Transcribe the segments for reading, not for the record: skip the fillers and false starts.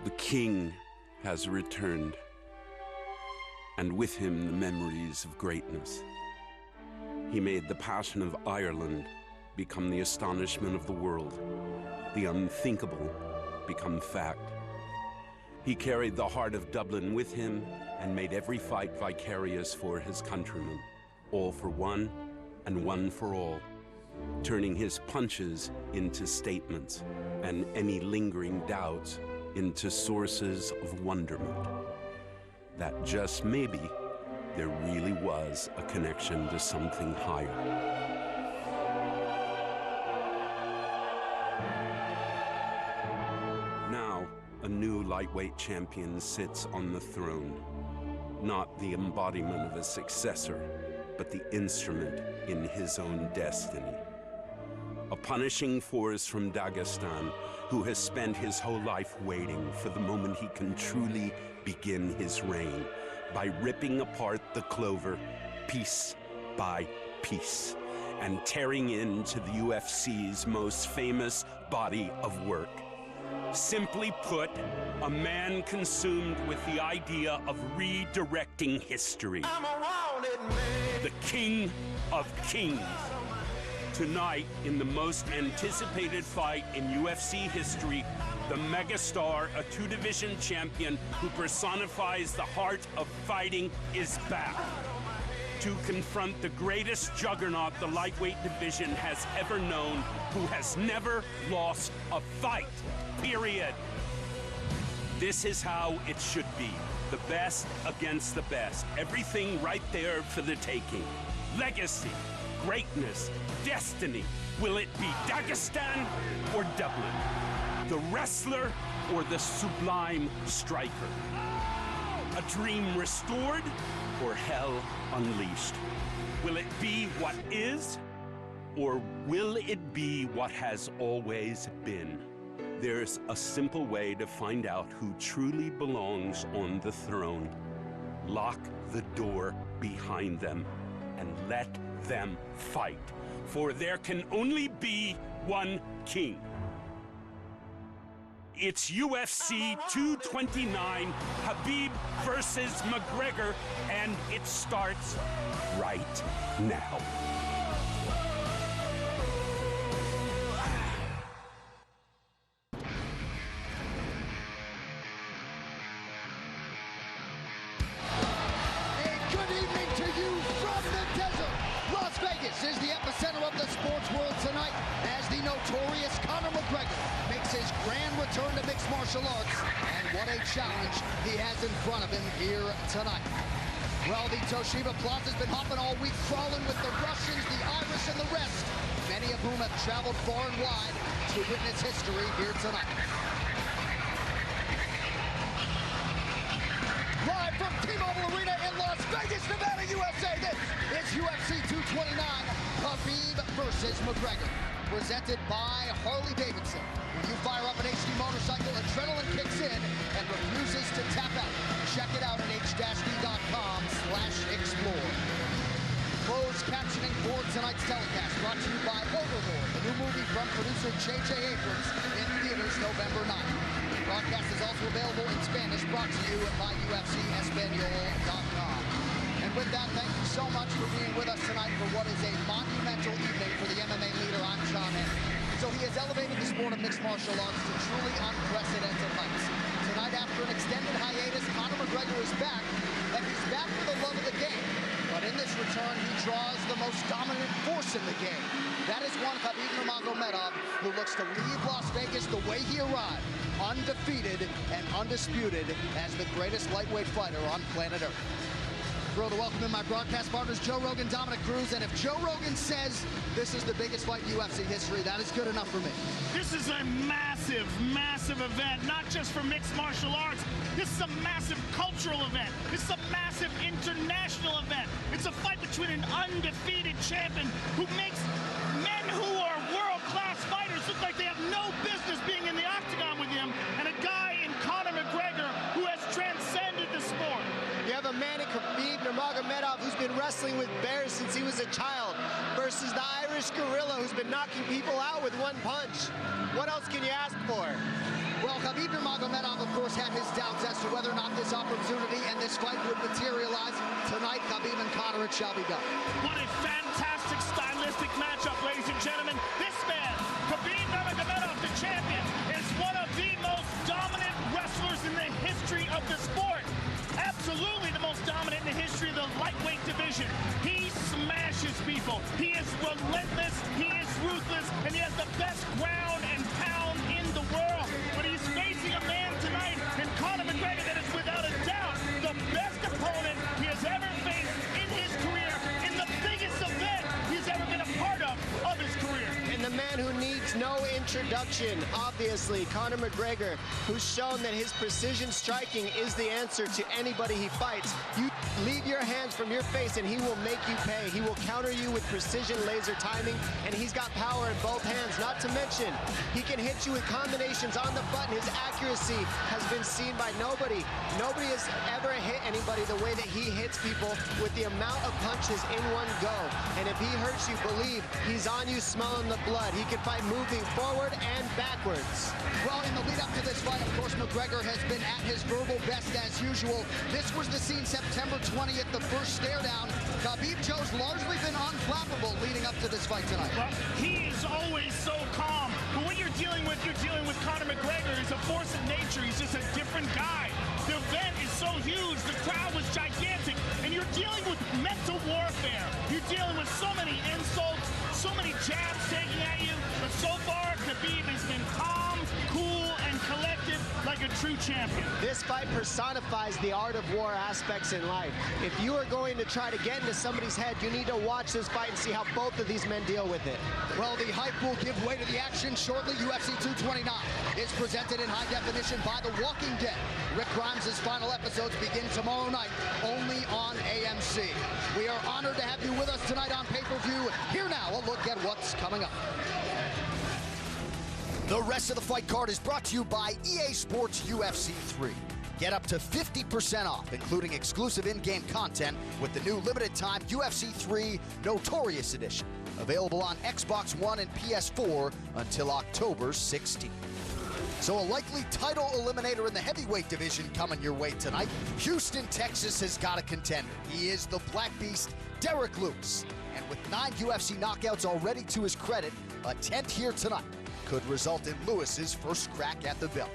The king has returned, and with him the memories of greatness. He made the passion of Ireland become the astonishment of the world, the unthinkable become fact. He carried the heart of Dublin with him and made every fight vicarious for his countrymen, all for one and one for all, turning his punches into statements and any lingering doubts into sources of wonderment. That just maybe there really was a connection to something higher. Now, a new lightweight champion sits on the throne, not the embodiment of a successor, but the instrument in his own destiny. A punishing force from Dagestan who has spent his whole life waiting for the moment he can truly begin his reign by ripping apart the clover piece by piece and tearing into the UFC's most famous body of work. Simply put, a man consumed with the idea of redirecting history. The King of Kings. Tonight, in the most anticipated fight in UFC history, the megastar, a two-division champion who personifies the heart of fighting, is back to confront the greatest juggernaut the lightweight division has ever known, who has never lost a fight, period. This is how it should be. The best against the best. Everything right there for the taking. Legacy, greatness, destiny. Will it be Dagestan or Dublin? The wrestler or the sublime striker? A dream restored or hell unleashed? Will it be what is, or will it be what has always been? There's a simple way to find out who truly belongs on the throne. Lock the door behind them and let them fight. For there can only be one king. It's UFC 229, Khabib versus McGregor, and it starts right now. This is the epicenter of the sports world tonight as the notorious Conor McGregor makes his grand return to mixed martial arts. And what a challenge he has in front of him here tonight. Well, the Toshiba Plaza's been hopping all week, crawling with the Russians, the Irish, and the rest, many of whom have traveled far and wide to witness history here tonight. Live from T-Mobile Arena in Las Vegas, Nevada, USA, this is UFC 229, Khabib versus McGregor, presented by Harley-Davidson. When you fire up an HD motorcycle, adrenaline kicks in and refuses to tap out. Check it out at h-d.com/explore. Closed captioning for tonight's telecast, brought to you by Overlord, the new movie from producer J.J. Abrams, in theaters November 9th. The broadcast is also available in Spanish, brought to you by UFCEspanol.com. And with that, thank you so much for being with us tonight for what is a monumental evening for the MMA leader. I'm John Henry. So he has elevated the sport of mixed martial arts to truly unprecedented heights. Tonight, after an extended hiatus, Conor McGregor is back, and he's back for the love of the game. But in this return, he draws the most dominant force in the game. That is one Khabib Nurmagomedov, who looks to leave Las Vegas the way he arrived, undefeated and undisputed as the greatest lightweight fighter on planet Earth. Thrilled to welcome in my broadcast partners, Joe Rogan, Dominic Cruz, and if Joe Rogan says this is the biggest fight in UFC history, that is good enough for me. This is a massive, massive event, not just for mixed martial arts. This is a massive cultural event. This is a massive international event. It's a fight between an undefeated champion who makes men who are world-class fighters look like they have no business being in the octagon with him, and a guy in Conor McGregor who has transcended the sport. You have a man in Khabib Nurmagomedov who's been wrestling with bears since he was a child versus the Irish gorilla who's been knocking people out with one punch. What else can you ask for? Well, Khabib Nurmagomedov, of course, had his doubts as to whether or not this opportunity and this fight would materialize. Tonight, Khabib and Conor, it shall be done. What a fantastic stylistic matchup, ladies and gentlemen. This man, Khabib Nurmagomedov, the champion, is one of the most dominant wrestlers in the history of the sport. Absolutely the most dominant in the history of the lightweight division. He smashes people. He is relentless, he is ruthless, and he has the best ground and pound in the world. But he's facing a man tonight in Conor McGregor that is without a doubt the best opponent he has ever faced in his career, in the biggest event he's ever been a part of his career. And the man who needs no introduction, obviously, Conor McGregor, who's shown that his precision striking is the answer to anybody he fights. You leave your hands from your face and he will make you pay. He will counter you with precision laser timing, and he's got power in both hands. Not to mention, he can hit you with combinations on the button. His accuracy has been seen by nobody. Nobody has ever hit anybody the way that he hits people, with the amount of punches in one go. And if he hurts you, believe he's on you smelling the blood. He can fight moving forward and backwards. Well, in the lead up to this fight, of course, McGregor has been at his verbal best as usual. This was the scene September 20th, the first stare down. Khabib Joe's largely been unflappable leading up to this fight tonight. Well, he is always so calm. But what you're dealing with Conor McGregor. He's a force of nature. He's just a different guy. The event is so huge. The crowd was gigantic. And you're dealing with mental warfare. You're dealing with so many insults, so many jabs taken at you. But so far, Khabib has been calm, cool, and collected like a true champion. This fight personifies the art of war aspects in life. If you are going to try to get into somebody's head, you need to watch this fight and see how both of these men deal with it. Well, the hype will give way to the action shortly. UFC 229 is presented in high definition by The Walking Dead. Rick Grimes' final episodes begin tomorrow night, only on AMC. We are honored to have you with us tonight on pay-per-view. Here now, a look at what's coming up. The rest of the fight card is brought to you by EA Sports UFC 3. Get up to 50% off, including exclusive in-game content with the new limited-time UFC 3 Notorious Edition. Available on Xbox One and PS4 until October 16th. So a likely title eliminator in the heavyweight division coming your way tonight. Houston, Texas has got a contender. He is the Black Beast, Derek Lewis. And with 9 UFC knockouts already to his credit, a 10th here tonight could result in Lewis's first crack at the belt.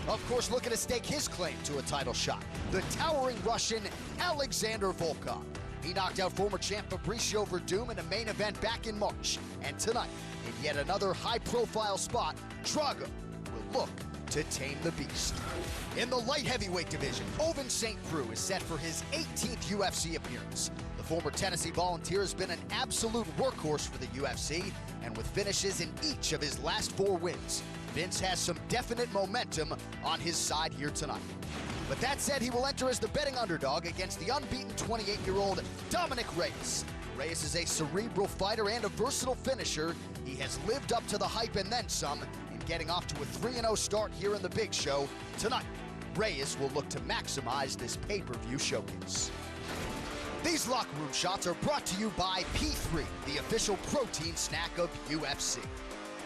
Of course, looking to stake his claim to a title shot, the towering Russian Alexander Volkov. He knocked out former champ Fabricio Verdum in a main event back in March. And tonight, in yet another high-profile spot, Drago will look to tame the beast. In the light heavyweight division, Ovince St. Preux is set for his 18th UFC appearance. The former Tennessee Volunteer has been an absolute workhorse for the UFC, and with finishes in each of his last 4 wins, Vince has some definite momentum on his side here tonight. But that said, he will enter as the betting underdog against the unbeaten 28-year-old Dominic Reyes. Reyes is a cerebral fighter and a versatile finisher. He has lived up to the hype and then some in getting off to a 3-0 start here in the Big Show. Tonight, Reyes will look to maximize this pay-per-view showcase. These locker room shots are brought to you by P3, the official protein snack of UFC.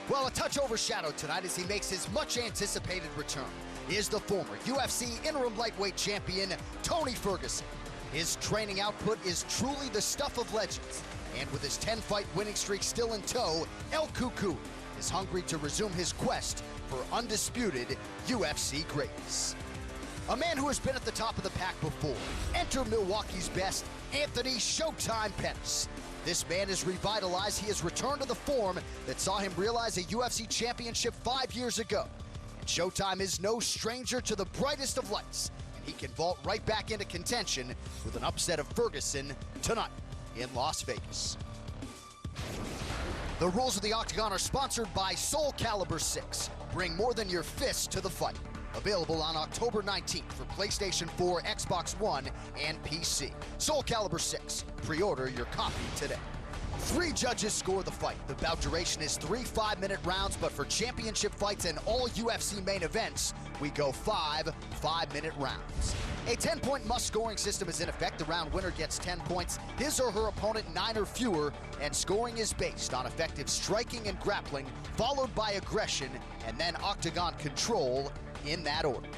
Well, a touch overshadowed tonight as he makes his much-anticipated return is the former UFC interim lightweight champion, Tony Ferguson. His training output is truly the stuff of legends. And with his 10-fight winning streak still in tow, El Cucuy is hungry to resume his quest for undisputed UFC greatness. A man who has been at the top of the pack before. Enter Milwaukee's best, Anthony Showtime Pettis. This man is revitalized. He has returned to the form that saw him realize a UFC championship 5 years ago. And Showtime is no stranger to the brightest of lights. And he can vault right back into contention with an upset of Ferguson tonight in Las Vegas. The rules of the Octagon are sponsored by Soul Calibur 6. Bring more than your fist to the fight. Available on October 19th for PlayStation 4, Xbox One, and PC. Soul Calibur 6. Pre-order your copy today. 3 judges score the fight. The bout duration is 3 5-minute rounds, but for championship fights and all UFC main events, we go 5 5-minute rounds. A 10-point must-scoring system is in effect. The round winner gets 10 points, his or her opponent 9 or fewer, and scoring is based on effective striking and grappling, followed by aggression, and then octagon control in that order.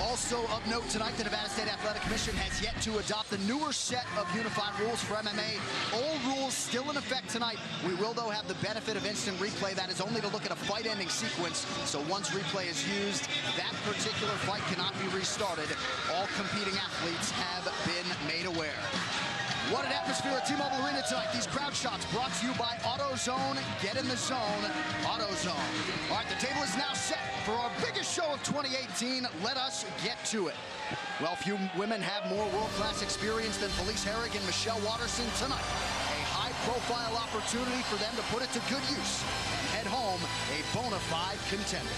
Also of note tonight, the Nevada State Athletic Commission has yet to adopt the newer set of unified rules for MMA. Old rules still in effect tonight. We will, though, have the benefit of instant replay. That is only to look at a fight-ending sequence. So once replay is used, that particular fight cannot be restarted. All competing athletes have been made aware. What an atmosphere at T-Mobile Arena tonight. These crowd shots brought to you by AutoZone. Get in the zone, AutoZone. All right, the table is now set for our biggest show of 2018. Let us get to it. Well, few women have more world-class experience than Felice Herrig and Michelle Waterson tonight. A high-profile opportunity for them to put it to good use and head home a bona fide contender.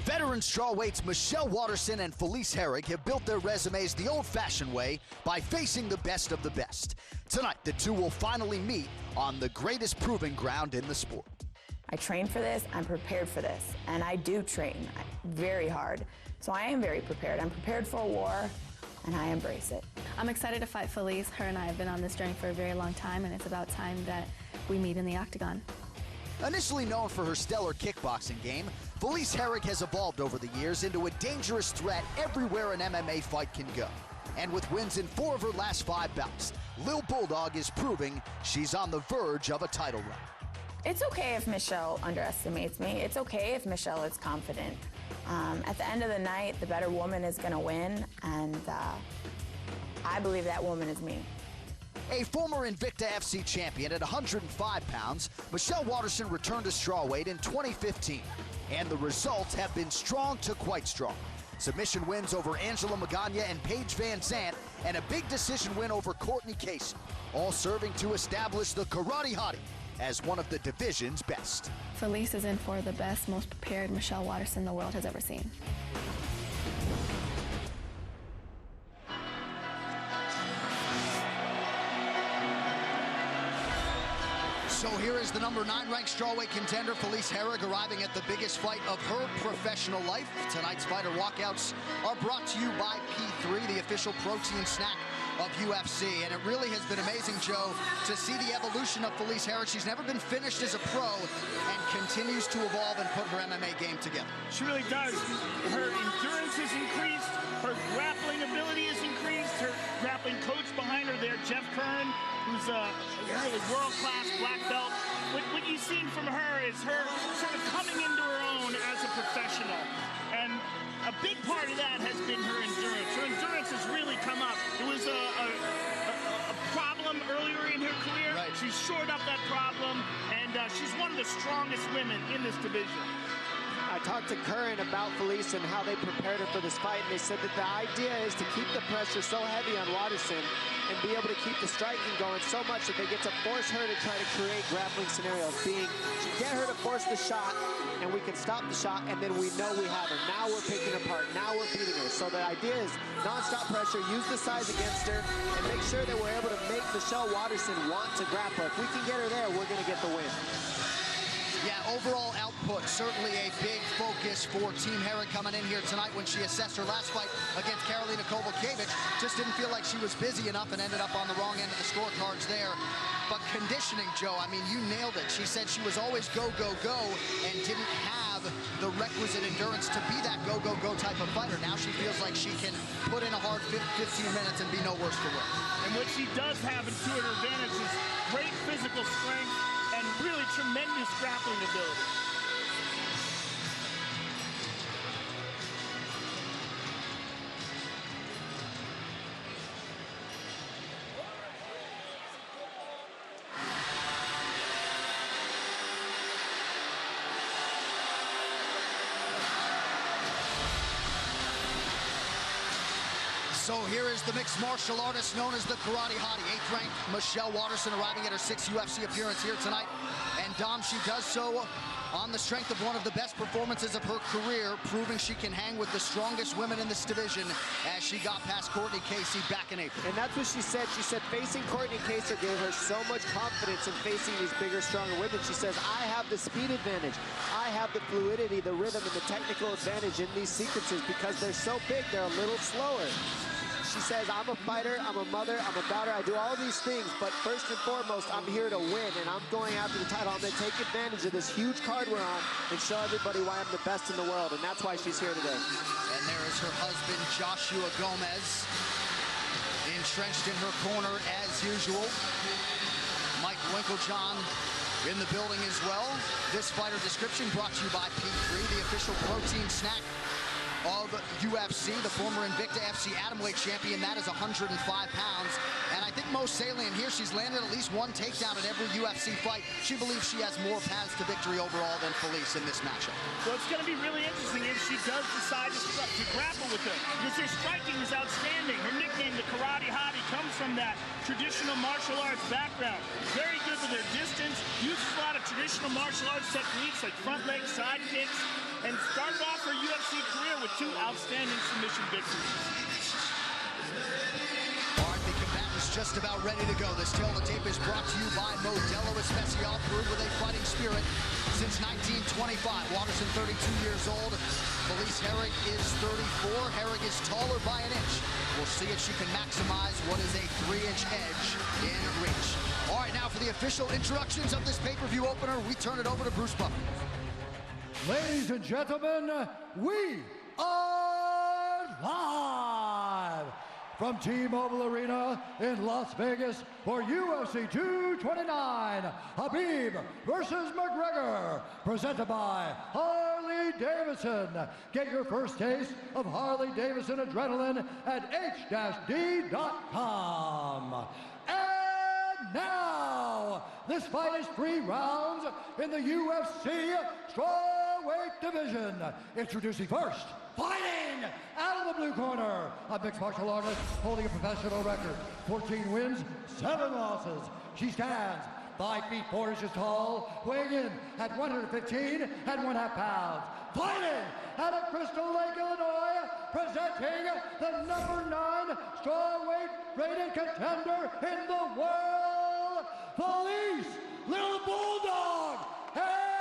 Veteran strawweights Michelle Waterson and Felice Herrig have built their resumes the old-fashioned way by facing the best of the best. Tonight, the two will finally meet on the greatest proving ground in the sport. I train for this, I'm prepared for this, and I do train very hard. So I am very prepared. I'm prepared for a war, and I embrace it. I'm excited to fight Felice. Her and I have been on this journey for a very long time, and it's about time that we meet in the octagon. Initially known for her stellar kickboxing game, Felice Herrig has evolved over the years into a dangerous threat everywhere an MMA fight can go. And with wins in 4 of her last 5 bouts, Lil Bulldog is proving she's on the verge of a title run. It's okay if Michelle underestimates me. It's okay if Michelle is confident. At the end of the night, the better woman is gonna win, and I believe that woman is me. A former Invicta FC champion at 105 pounds, Michelle Waterson returned to strawweight in 2015. And the results have been strong to quite strong. Submission wins over Angela Magana and Paige Van Zandt, and a big decision win over Courtney Casey, all serving to establish the Karate Hottie as one of the division's best. Felice is in for the best, most prepared Michelle Waterson the world has ever seen. So here is the number 9 ranked strawweight contender, Felice Herrig, arriving at the biggest fight of her professional life. Tonight's fighter walkouts are brought to you by P3, the official protein snack of UFC. And it really has been amazing, Joe, to see the evolution of Felice Herrig. She's never been finished as a pro and continues to evolve and put her MMA game together. She really does. Her endurance has increased. Her grappling ability has increased. Her grappling coach behind her there, Jeff Kern, who's a really world-class black belt. What you've seen from her is her sort of coming into her own as a professional. And a big part of that has been her endurance. Her endurance has really come up. It was a problem earlier in her career. Right. She's shored up that problem, and she's one of the strongest women in this division. I talked to Curran about Felice and how they prepared her for this fight, and they said that the idea is to keep the pressure so heavy on Waterson and be able to keep the striking going so much that they get to force her to try to create grappling scenarios, get her to force the shot, and we can stop the shot, and then we know we have her. Now we're picking apart. Now we're beating her. So the idea is non-stop pressure, use the size against her, and make sure that we're able to make Michelle Waterson want to grapple. If we can get her there, we're going to get the win. Yeah, overall output, certainly a big focus for Team Herrig coming in here tonight. When she assessed her last fight against Karolina Kowalkiewicz, just didn't feel like she was busy enough and ended up on the wrong end of the scorecards there. But conditioning, Joe, I mean, you nailed it. She said she was always go, go, go, and didn't have the requisite endurance to be that go, go, go type of fighter. Now she feels like she can put in a hard 15 minutes and be no worse for wear. And what she does have to her advantage is great physical strength and really tremendous grappling ability. So here is the mixed martial artist known as the Karate Hottie, 8th ranked Michelle Waterson, arriving at her 6th UFC appearance here tonight. And Dom, she does so on the strength of one of the best performances of her career, proving she can hang with the strongest women in this division as she got past Courtney Casey back in April. And that's what she said. She said facing Courtney Casey gave her so much confidence in facing these bigger, stronger women. She says, I have the speed advantage. I have the fluidity, the rhythm, and the technical advantage in these sequences because they're so big, they're a little slower. She says, I'm a fighter, I'm a mother, I'm a daughter, I do all these things, but first and foremost, I'm here to win, and I'm going after the title. I'm going to take advantage of this huge card we're on and show everybody why I'm the best in the world, and that's why she's here today. And there is her husband, Joshua Gomez, entrenched in her corner as usual. Mike Winklejohn in the building as well. This fighter description brought to you by P3, the official protein snack of UFC, the former Invicta FC atomweight champion. That is 105 pounds. And I think most salient here, she's landed at least one takedown in every UFC fight. She believes she has more paths to victory overall than Felice in this matchup. Well, it's going to be really interesting if she does decide to grapple with her, because her striking is outstanding. Her nickname, the Karate Hottie, comes from that traditional martial arts background. Very good with her distance, uses a lot of traditional martial arts techniques like front leg side kicks, and started off her UFC career with 2 outstanding submission victories. All right, the combatant's just about ready to go. This Tale of the Tape is brought to you by Modelo Especial, brewed with a fighting spirit since 1925. Waterson, 32 years old. Felice Herrig is 34. Herrig is taller by an inch. We'll see if she can maximize what is a 3-inch edge in reach. All right, now for the official introductions of this pay-per-view opener, we turn it over to Bruce Buffer. Ladies and gentlemen, we are live from T-Mobile Arena in Las Vegas for UFC 229, Khabib versus McGregor, presented by Harley-Davidson. Get your first taste of Harley-Davidson adrenaline at h-d.com. And now, this fight is 3 rounds in the UFC strawweight division. Introducing first, fighting out of the blue corner, a mixed martial artist holding a professional record, 14 wins, 7 losses. She stands 5 feet 4 inches tall, weighing in at 115 and 1/2 pounds. Fighting out of Crystal Lake, Illinois, presenting the #9 strawweight rated contender in the world, Felice Little Bulldog Herrig.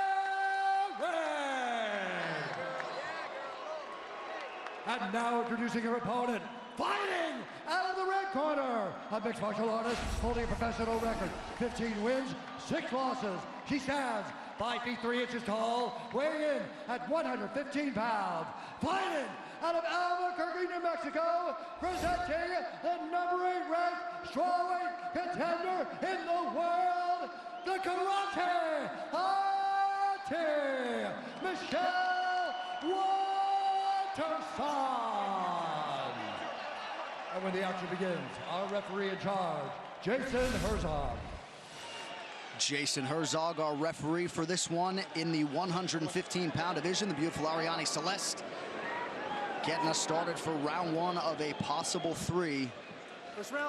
And now introducing her opponent, fighting out of the red corner, a mixed martial artist holding a professional record, 15 wins, 6 losses. She stands 5 feet 3 inches tall, weighing in at 115 pounds. Fighting out of Albuquerque, New Mexico, presenting the #8 ranked strawweight contender in the world, the Karate Hottie, Michelle Waterson. And when the action begins, our referee in charge, Jason Herzog. Jason Herzog, our referee for this one in the 115-pound division. The beautiful Ariane Celeste getting us started for round 1 of a possible 3.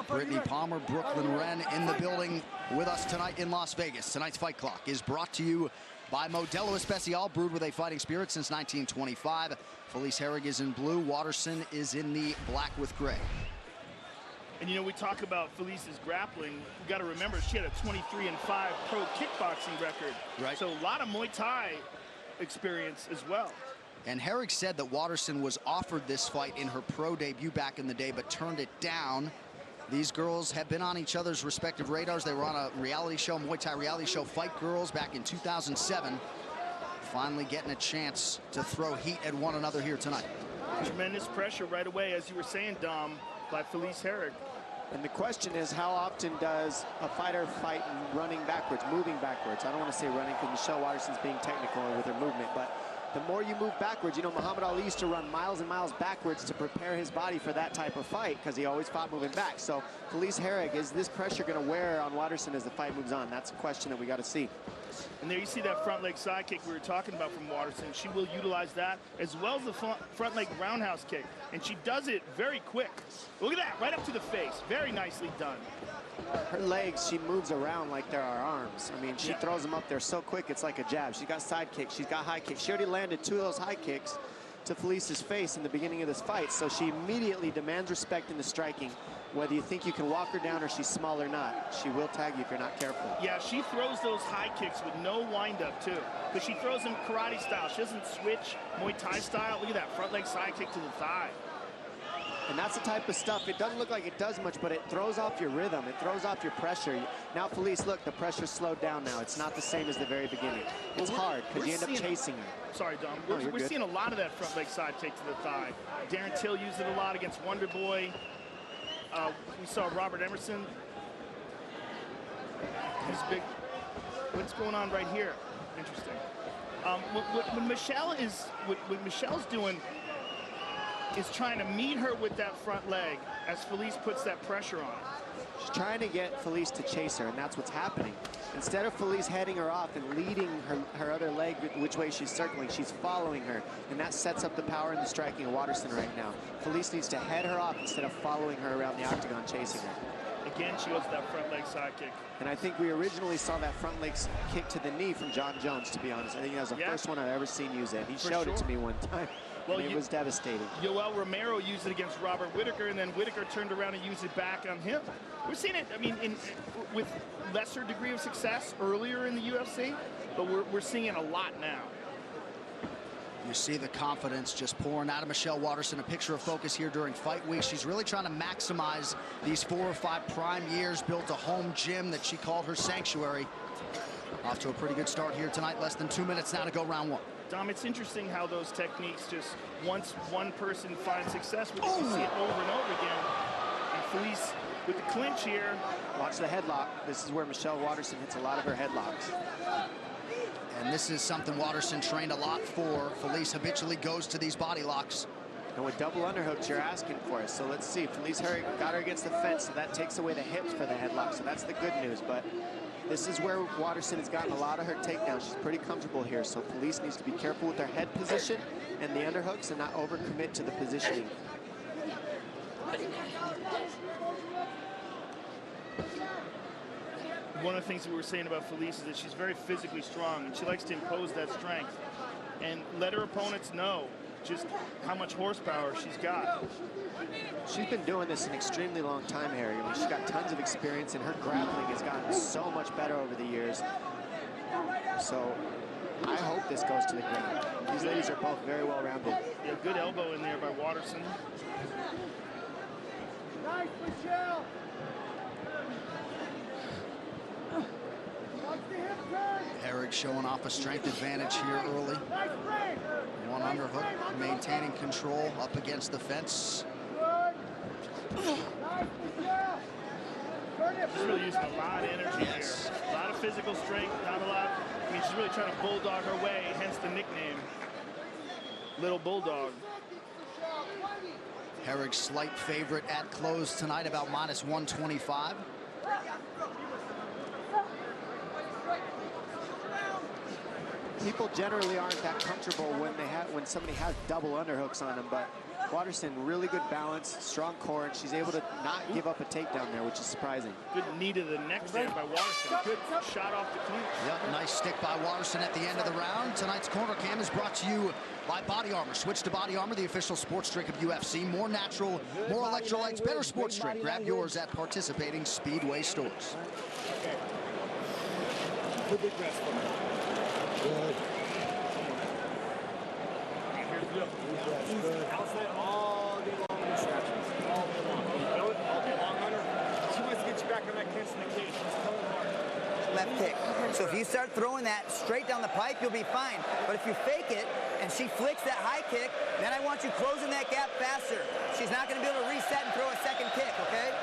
Brittany Palmer, Brooklyn Wren in the building with us tonight in Las Vegas. Tonight's Fight Clock is brought to you by Modelo Especial, brewed with a fighting spirit since 1925. Felice Herrig is in blue. Waterson is in the black with gray. And you know, we talk about Felice's grappling. We got to remember she had a 23-5 pro kickboxing record. Right. So a lot of Muay Thai experience as well. And Herrig said that Waterson was offered this fight in her pro debut back in the day, but turned it down. These girls have been on each other's respective radars. They were on a reality show, Muay Thai reality show, Fight Girls, back in 2007. Finally getting a chance to throw heat at one another here tonight. Tremendous pressure right away, as you were saying, Dom, by Felice Herrig. And the question is, how often does a fighter fight running backwards, moving backwards? I don't want to say running because Michelle Waterson's being technical with her movement, but the more you move backwards, you know, Muhammad Ali used to run miles and miles backwards to prepare his body for that type of fight because he always fought moving back. So Felice Herrig, is this pressure going to wear on Waterson as the fight moves on? That's a question that we got to see. And there you see that front leg side kick we were talking about from Waterson. She will utilize that as well as the front leg roundhouse kick. And she does it very quick. Look at that, right up to the face. Very nicely done. Her legs, she moves around like there are arms. I mean, she throws them up there so quick, it's like a jab. She's got side kicks, she's got high kicks. She already landed 2 of those high kicks to Felice's face in the beginning of this fight. So she immediately demands respect in the striking. Whether you think you can walk her down or she's small or not, she will tag you if you're not careful. Yeah, she throws those high kicks with no wind-up, too. But she throws them karate style. She doesn't switch Muay Thai style. Look at that front leg side kick to the thigh. And that's the type of stuff, it doesn't look like it does much, but it throws off your rhythm. It throws off your pressure. Now, Felice, look, the pressure's slowed down now. It's not the same as the very beginning. It's hard because you end up chasing her. Sorry, Dom. We're seeing a lot of that front leg side kick to the thigh. Darren Till used it a lot against Wonder Boy. We saw Robert Emerson. He's big. What's going on right here? Interesting. What Michelle's doing is trying to meet her with that front leg as Felice puts that pressure on. She's trying to get Felice to chase her, and that's what's happening. Instead of Felice heading her off and leading her other leg which way she's circling, she's following her, and that sets up the power and the striking of Waterson right now. Felice needs to head her off instead of following her around the octagon, chasing her. Again, she goes to that front leg side kick. And I think we originally saw that front leg kick to the knee from John Jones, to be honest. I think that was the first one I've ever seen use it. He showed it to me one time. Well, it was devastating. Yoel Romero used it against Robert Whittaker, and then Whittaker turned around and used it back on him. We've seen it, I mean, with lesser degree of success earlier in the UFC, but we're seeing it a lot now. You see the confidence just pouring out of Michelle Waterson. A picture of focus here during fight week. She's really trying to maximize these 4 or 5 prime years, built a home gym that she called her sanctuary. Off to a pretty good start here tonight. Less than 2 minutes now to go round 1. Dom, it's interesting how those techniques just, once one person finds success with it, you see it over and over again. And Felice with the clinch here. Watch the headlock. This is where Michelle Waterson hits a lot of her headlocks. And this is something Waterson trained a lot for. Felice habitually goes to these body locks. And with double underhooks, you're asking for it. So let's see. Felice got her against the fence, so that takes away the hips for the headlock. So that's the good news. But this is where Waterson has gotten a lot of her takedowns. She's pretty comfortable here. So Felice needs to be careful with her head position and the underhooks and not overcommit to the positioning. One of the things that we were saying about Felice is that she's very physically strong, and she likes to impose that strength and let her opponents know just how much horsepower she's got. She's been doing this an extremely long time, Harry. I mean, she's got tons of experience, and her grappling has gotten so much better over the years. So I hope this goes to the ground. These ladies are both very well-rounded. Yeah, good elbow in there by Waterson. Nice, Michelle. Herrig showing off a strength advantage here early. One underhook, maintaining control up against the fence. She's really using a lot of energy here. A lot of physical strength, not a lot. I mean, she's really trying to bulldog her way, hence the nickname, Little Bulldog. Herrig's slight favorite at close tonight, about -125. People generally aren't that comfortable when somebody has double underhooks on them, but Waterson, really good balance, strong core, and she's able to not give up a takedown there, which is surprising. Good knee to the neck there by Waterson. Good shot off the clinch. Yep, nice stick by Waterson at the end of the round. Tonight's Corner Cam is brought to you by Body Armor. Switch to Body Armor, the official sports drink of UFC. More natural, more electrolytes, better sports drink. Grab yours at participating Speedway stores. Good big rest for me. Good. Outside all day long distractions. All day long. You know it? All day long, Hunter. She wants to get you back on that clinch in the cage. She's pulling hard. Left kick. So if you start throwing that straight down the pipe, you'll be fine. But if you fake it and she flicks that high kick, then I want you closing that gap faster. She's not going to be able to reset and throw a second kick, okay?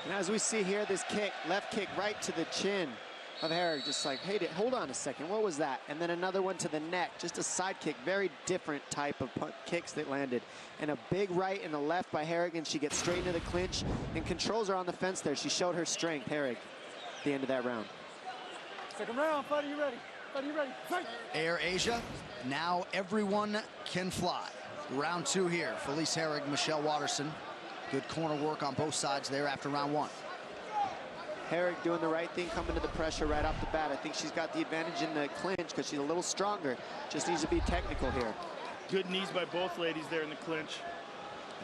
And as we see here, this kick, left kick right to the chin of Herrig, just like, hey, hold on a second, what was that? And then another one to the neck, just a side kick, very different type of kicks that landed. And a big right and a left by Herrig, and she gets straight into the clinch and controls her on the fence there. She showed her strength, Herrig, at the end of that round. Second round, fighter, you ready? Fighter, you ready? Fight! Air Asia, now everyone can fly. Round 2 here, Felice Herrig, Michelle Waterson. Good corner work on both sides there after round 1. Herrig doing the right thing, coming to the pressure right off the bat. I think she's got the advantage in the clinch because she's a little stronger. Just needs to be technical here. Good knees by both ladies there in the clinch.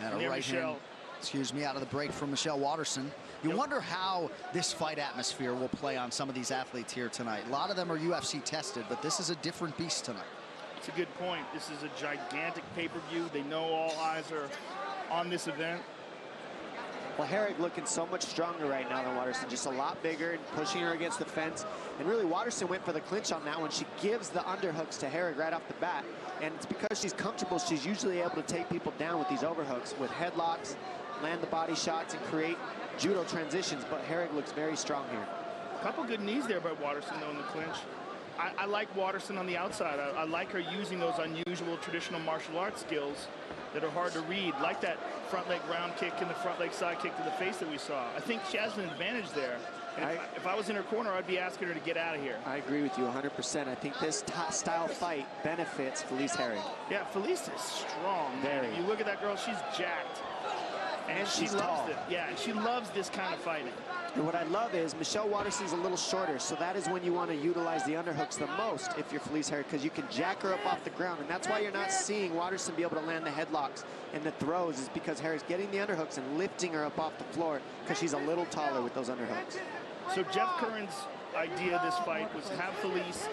And a right hand, excuse me, out of the break from Michelle Waterson. You wonder how this fight atmosphere will play on some of these athletes here tonight. A lot of them are UFC tested, but this is a different beast tonight. It's a good point. This is a gigantic pay-per-view. They know all eyes are on this event. Well, Herrig looking so much stronger right now than Waterson, just a lot bigger and pushing her against the fence. And really, Waterson went for the clinch on that one. She gives the underhooks to Herrig right off the bat. And it's because she's comfortable, she's usually able to take people down with these overhooks, with headlocks, land the body shots, and create judo transitions. But Herrig looks very strong here. A couple good knees there by Waterson, though, in the clinch. I like Waterson on the outside. I like her using those unusual traditional martial arts skills that are hard to read, like that front leg round kick and the front leg side kick to the face that we saw. I think she has an advantage there. And if I was in her corner, I'd be asking her to get out of here. I agree with you 100%. I think this style fight benefits Felice Herrig. Yeah, Felice is strong. Very. You look at that girl, she's jacked. And she loves it. Yeah, and she loves this kind of fighting. And what I love is Michelle Waterson's a little shorter, so that is when you want to utilize the underhooks the most if you're Felice Herrig, because you can jack her up off the ground, and that's why you're not seeing Waterson be able to land the headlocks and the throws, is because Herrig's getting the underhooks and lifting her up off the floor because she's a little taller with those underhooks. So Jeff Curran's idea of this fight was have Felice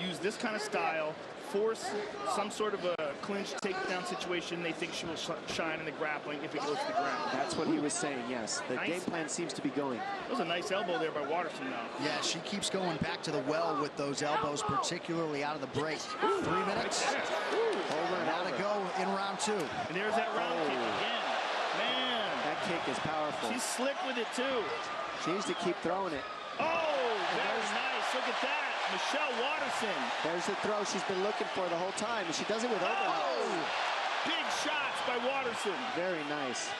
use this kind of style, force some sort of a clinch takedown situation. They think she will shine in the grappling if it goes to the ground. That's what he was saying, yes. The game plan seems to be going. That was a nice elbow there by Waterson, though. Yeah, she keeps going back to the well with those elbows, particularly out of the break. 3 minutes. Over and now to go in round 2. And there's that round kick again. Man. That kick is powerful. She's slick with it, too. She needs to keep throwing it. Oh, very nice. Look at that. Michelle Waterson. There's the throw she's been looking for the whole time, and she does it with overhooks. Big shots by Waterson. Very nice.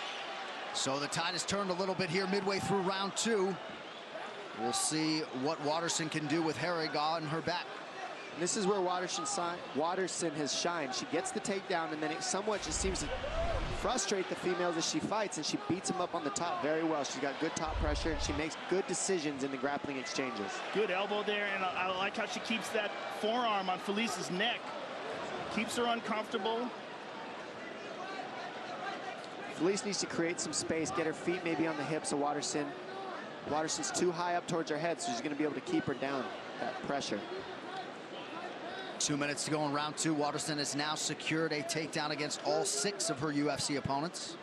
So the tide has turned a little bit here midway through round 2. We'll see what Waterson can do with Herrig on her back. And this is where Waterson has shined. She gets the takedown, and then it somewhat just seems to frustrate the females as she fights, and she beats them up on the top very well. She's got good top pressure, and she makes good decisions in the grappling exchanges. Good elbow there, and I like how she keeps that forearm on Felice's neck. Keeps her uncomfortable. Felice needs to create some space, get her feet maybe on the hips of Waterson. Waterson's too high up towards her head, so she's going to be able to keep her down, that pressure. 2 minutes to go in round 2. Waterson has now secured a takedown against all 6 of her UFC opponents.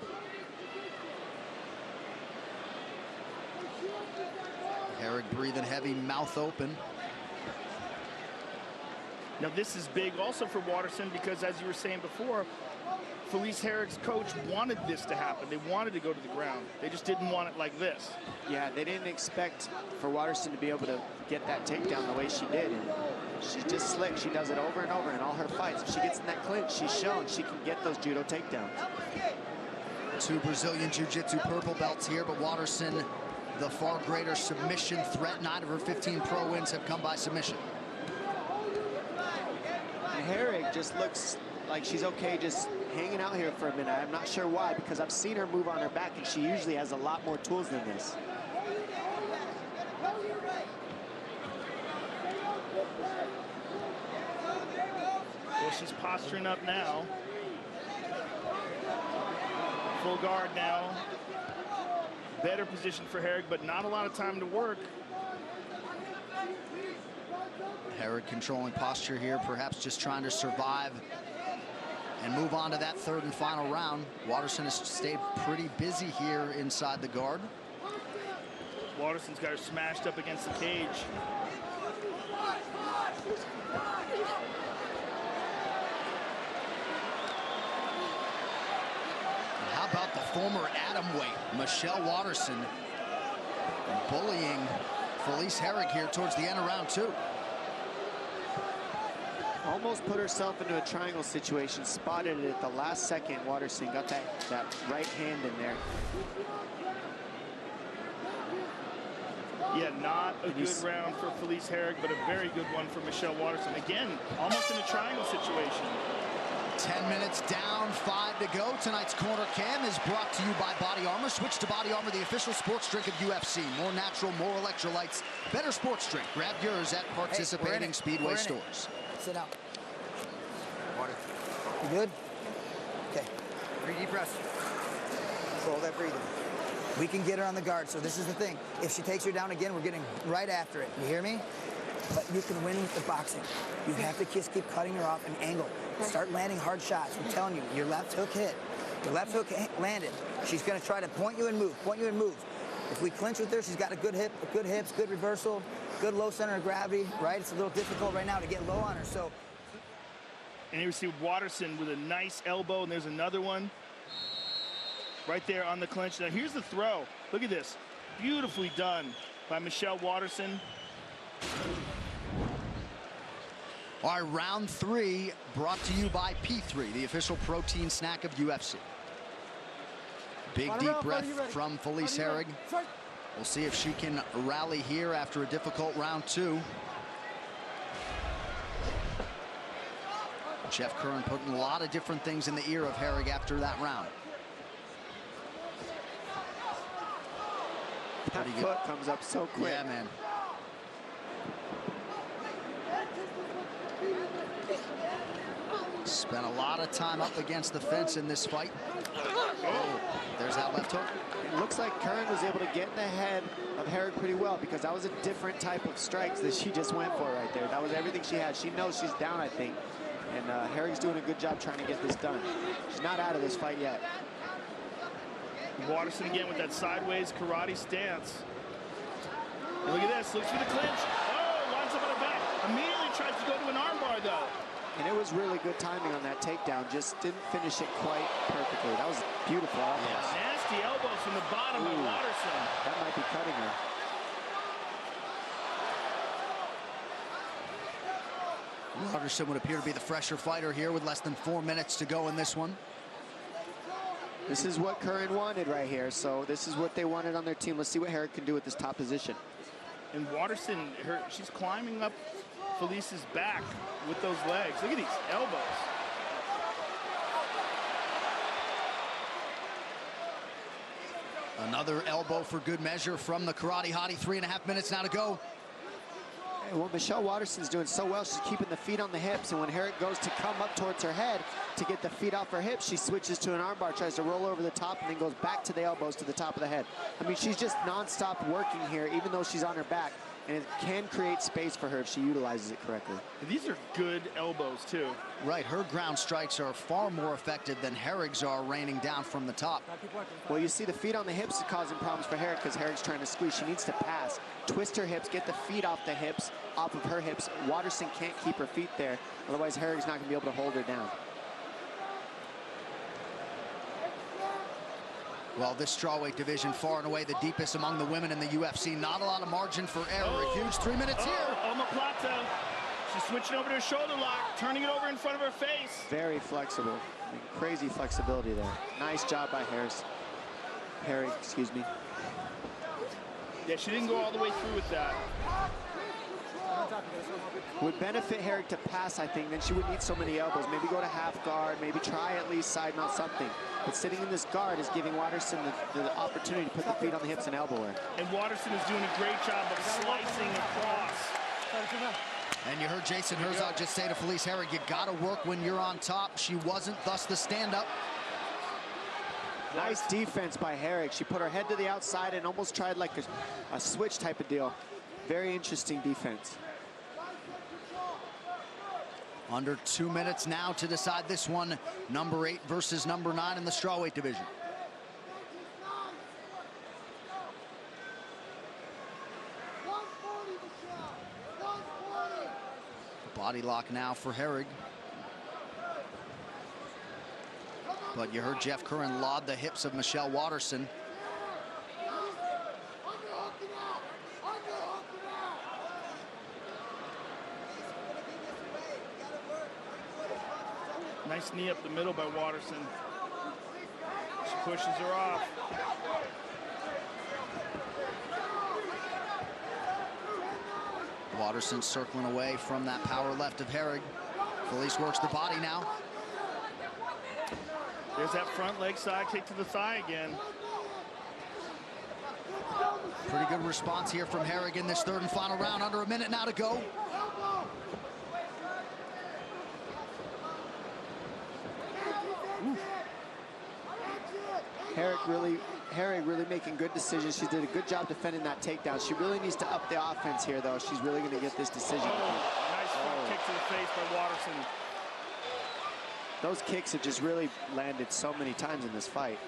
Herrig breathing heavy, mouth open. Now this is big also for Waterson because, as you were saying before, Felice Herrig's coach wanted this to happen. They wanted to go to the ground. They just didn't want it like this. Yeah, they didn't expect for Waterson to be able to get that takedown the way she did. And she's just slick. She does it over and over in all her fights. If she gets in that clinch, she's shown she can get those judo takedowns. 2 Brazilian Jiu-Jitsu purple belts here, but Waterson, the far greater submission threat. 9 of her 15 pro wins have come by submission. And Herrig just looks like she's okay just hanging out here for a minute. I'm not sure why, because I've seen her move on her back, and she usually has a lot more tools than this. Well, she's posturing up now. Full guard now. Better position for Herrig, but not a lot of time to work. Herrig controlling posture here, perhaps just trying to survive and move on to that 3rd and final round. Waterson has stayed pretty busy here inside the guard. Waterson's got her smashed up against the cage. And how about the former atomweight, Michelle Waterson, bullying Felice Herrig here towards the end of round 2. Almost put herself into a triangle situation, spotted it at the last second. Waterson got that right hand in there. Yeah, not a good round for Felice Herrig, but a very good one for Michelle Waterson. Again, almost in a triangle situation. 10 minutes down, 5 to go. Tonight's Corner Cam is brought to you by Body Armor. Switch to Body Armor, the official sports drink of UFC. More natural, more electrolytes, better sports drink. Grab yours at participating Speedway stores. Sit down. Water. You good? Okay. 3 deep breaths. Control that breathing. We can get her on the guard, so this is the thing. If she takes her down again, we're getting right after it. You hear me? but you can win with the boxing. You have to just keep cutting her off an angle. Start landing hard shots. I'm telling you, your left hook hit. Your left hook landed. She's going to try to point you and move, point you and move. If we clinch with her, she's got a good hip, good hips, good reversal, good low center of gravity, right? It's a little difficult right now to get low on her, so. And here we see Waterson with a nice elbow, and there's another one right there on the clinch. Now here's the throw. Look at this. Beautifully done by Michelle Waterson. All right, round 3 brought to you by P3, the official protein snack of UFC. Big deep breath from Felice Herrig. We'll see if she can rally here after a difficult round 2. Jeff Curran putting a lot of different things in the ear of Herrig after that round. That foot comes up so quick. Yeah, man. Spent a lot of time up against the fence in this fight. Oh, there's that left hook. It looks like Curran was able to get in the head of Herrig pretty well, because that was a different type of strikes that she just went for right there. That was everything she had. She knows she's down, I think. And Herrig's doing a good job trying to get this done. She's not out of this fight yet. Waterson again with that sideways karate stance. And look at this, looks for the clinch. Oh, lines up on the back. Immediately tries to go to an armbar though. And it was really good timing on that takedown. Just didn't finish it quite perfectly. That was beautiful. Yes. Nasty elbows from the bottom by Waterson. That might be cutting her. Waterson would appear to be the fresher fighter here with less than 4 minutes to go in this one. This is what Curran wanted right here. So this is what they wanted on their team. Let's see what Herrig can do with this top position. And Waterson, she's climbing up Felice's back with those legs. Look at these elbows. Another elbow for good measure from the karate hottie. 3.5 minutes now to go. Well, Michelle Waterson's doing so well. She's keeping the feet on the hips, and when Herrig goes to come up towards her head to get the feet off her hips, she switches to an armbar, tries to roll over the top, and then goes back to the elbows to the top of the head. I mean, she's just nonstop working here, even though she's on her back, and it can create space for her if she utilizes it correctly. These are good elbows, too. Right, her ground strikes are far more effective than Herrig's are raining down from the top. Well, you see the feet on the hips is causing problems for Herrig because Herrig's trying to squeeze. She needs to pass, twist her hips, get the feet off the hips, off of her hips. Waterson can't keep her feet there. Otherwise, Herrig's not going to be able to hold her down. Well, this strawweight division far and away the deepest among the women in the UFC. Not a lot of margin for error. A huge 3 minutes here. Omoplata. She's switching over to a shoulder lock, turning it over in front of her face. Very flexible. I mean, crazy flexibility there. Nice job by Herrig, excuse me. Yeah, she didn't go all the way through with that. Would benefit Herrig to pass, I think. Then she would need so many elbows. Maybe go to half guard, maybe try at least side mount something. But sitting in this guard is giving Waterson the opportunity to put the feet on the hips and elbow her. And Waterson is doing a great job of slicing across. And you heard Jason Herzog just say to Felice Herrig, you gotta work when you're on top. She wasn't, thus the stand-up. Nice defense by Herrig. She put her head to the outside and almost tried like a switch type of deal. Very interesting defense. Under 2 minutes now to decide this one. Number 8 versus number 9 in the strawweight division. Body lock now for Herrig. But you heard Jeff Curran laud the hips of Michelle Waterson. Nice knee up the middle by Waterson. She pushes her off. Waterson circling away from that power left of Herrig. Felice works the body now. There's that front leg side kick to the thigh again. Pretty good response here from Herrig in this third and final round. Under a minute now to go. Herrig really making good decisions. She did a good job defending that takedown. She really needs to up the offense here, though. She's really going to get this decision. Nice front kick to the face by Watterson. Those kicks have just really landed so many times in this fight.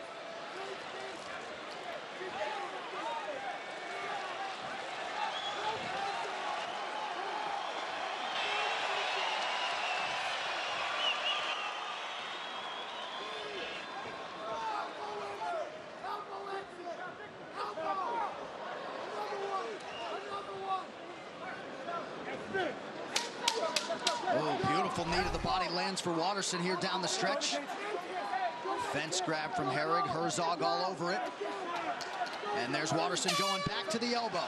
Oh, beautiful knee to the body lands for Watterson here down the stretch. Fence grab from Herrig, Herzog all over it. And there's Watterson going back to the elbow.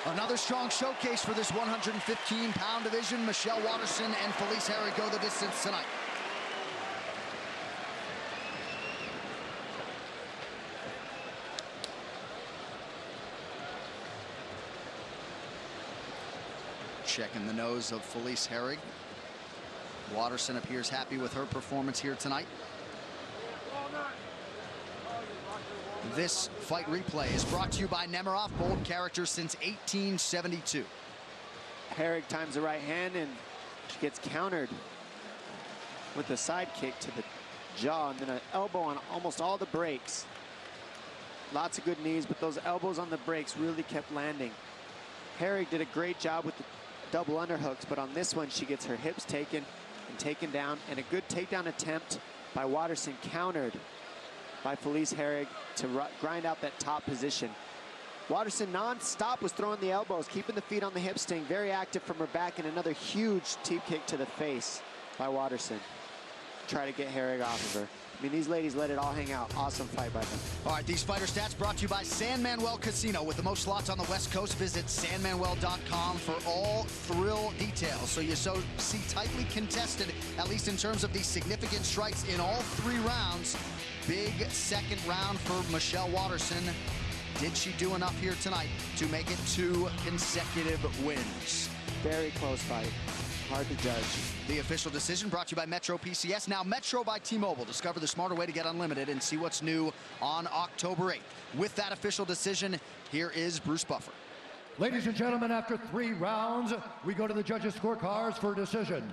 Another strong showcase for this 115-pound division. Michelle Watterson and Felice Herrig go the distance tonight. Checking the nose of Felice Herrig. Watterson appears happy with her performance here tonight. This fight replay is brought to you by Nemiroff, bold character since 1872. Herrig times the right hand and she gets countered with a side kick to the jaw and then an elbow on almost all the breaks. Lots of good knees, but those elbows on the breaks really kept landing. Herrig did a great job with the double underhooks, but on this one she gets her hips taken and taken down, and a good takedown attempt by Watterson countered by Felice Herrig to grind out that top position. Watterson non-stop was throwing the elbows, keeping the feet on the hips, staying very active from her back, and another huge teep kick to the face by Watterson. Try to get Herrig off of her. I mean, these ladies let it all hang out. Awesome fight by them. All right, these fighter stats brought to you by San Manuel Casino. With the most slots on the West Coast, visit sanmanuel.com for all thrill details. So you see tightly contested, at least in terms of the significant strikes in all 3 rounds. Big second round for Michelle Watterson. Did she do enough here tonight to make it 2 consecutive wins? Very close fight. Hard to judge. The official decision brought to you by Metro PCS, now Metro by T-Mobile. Discover the smarter way to get unlimited and see what's new on October 8th. With that official decision, here is Bruce Buffer. Ladies and gentlemen, after 3 rounds, we go to the judges' scorecards for decision.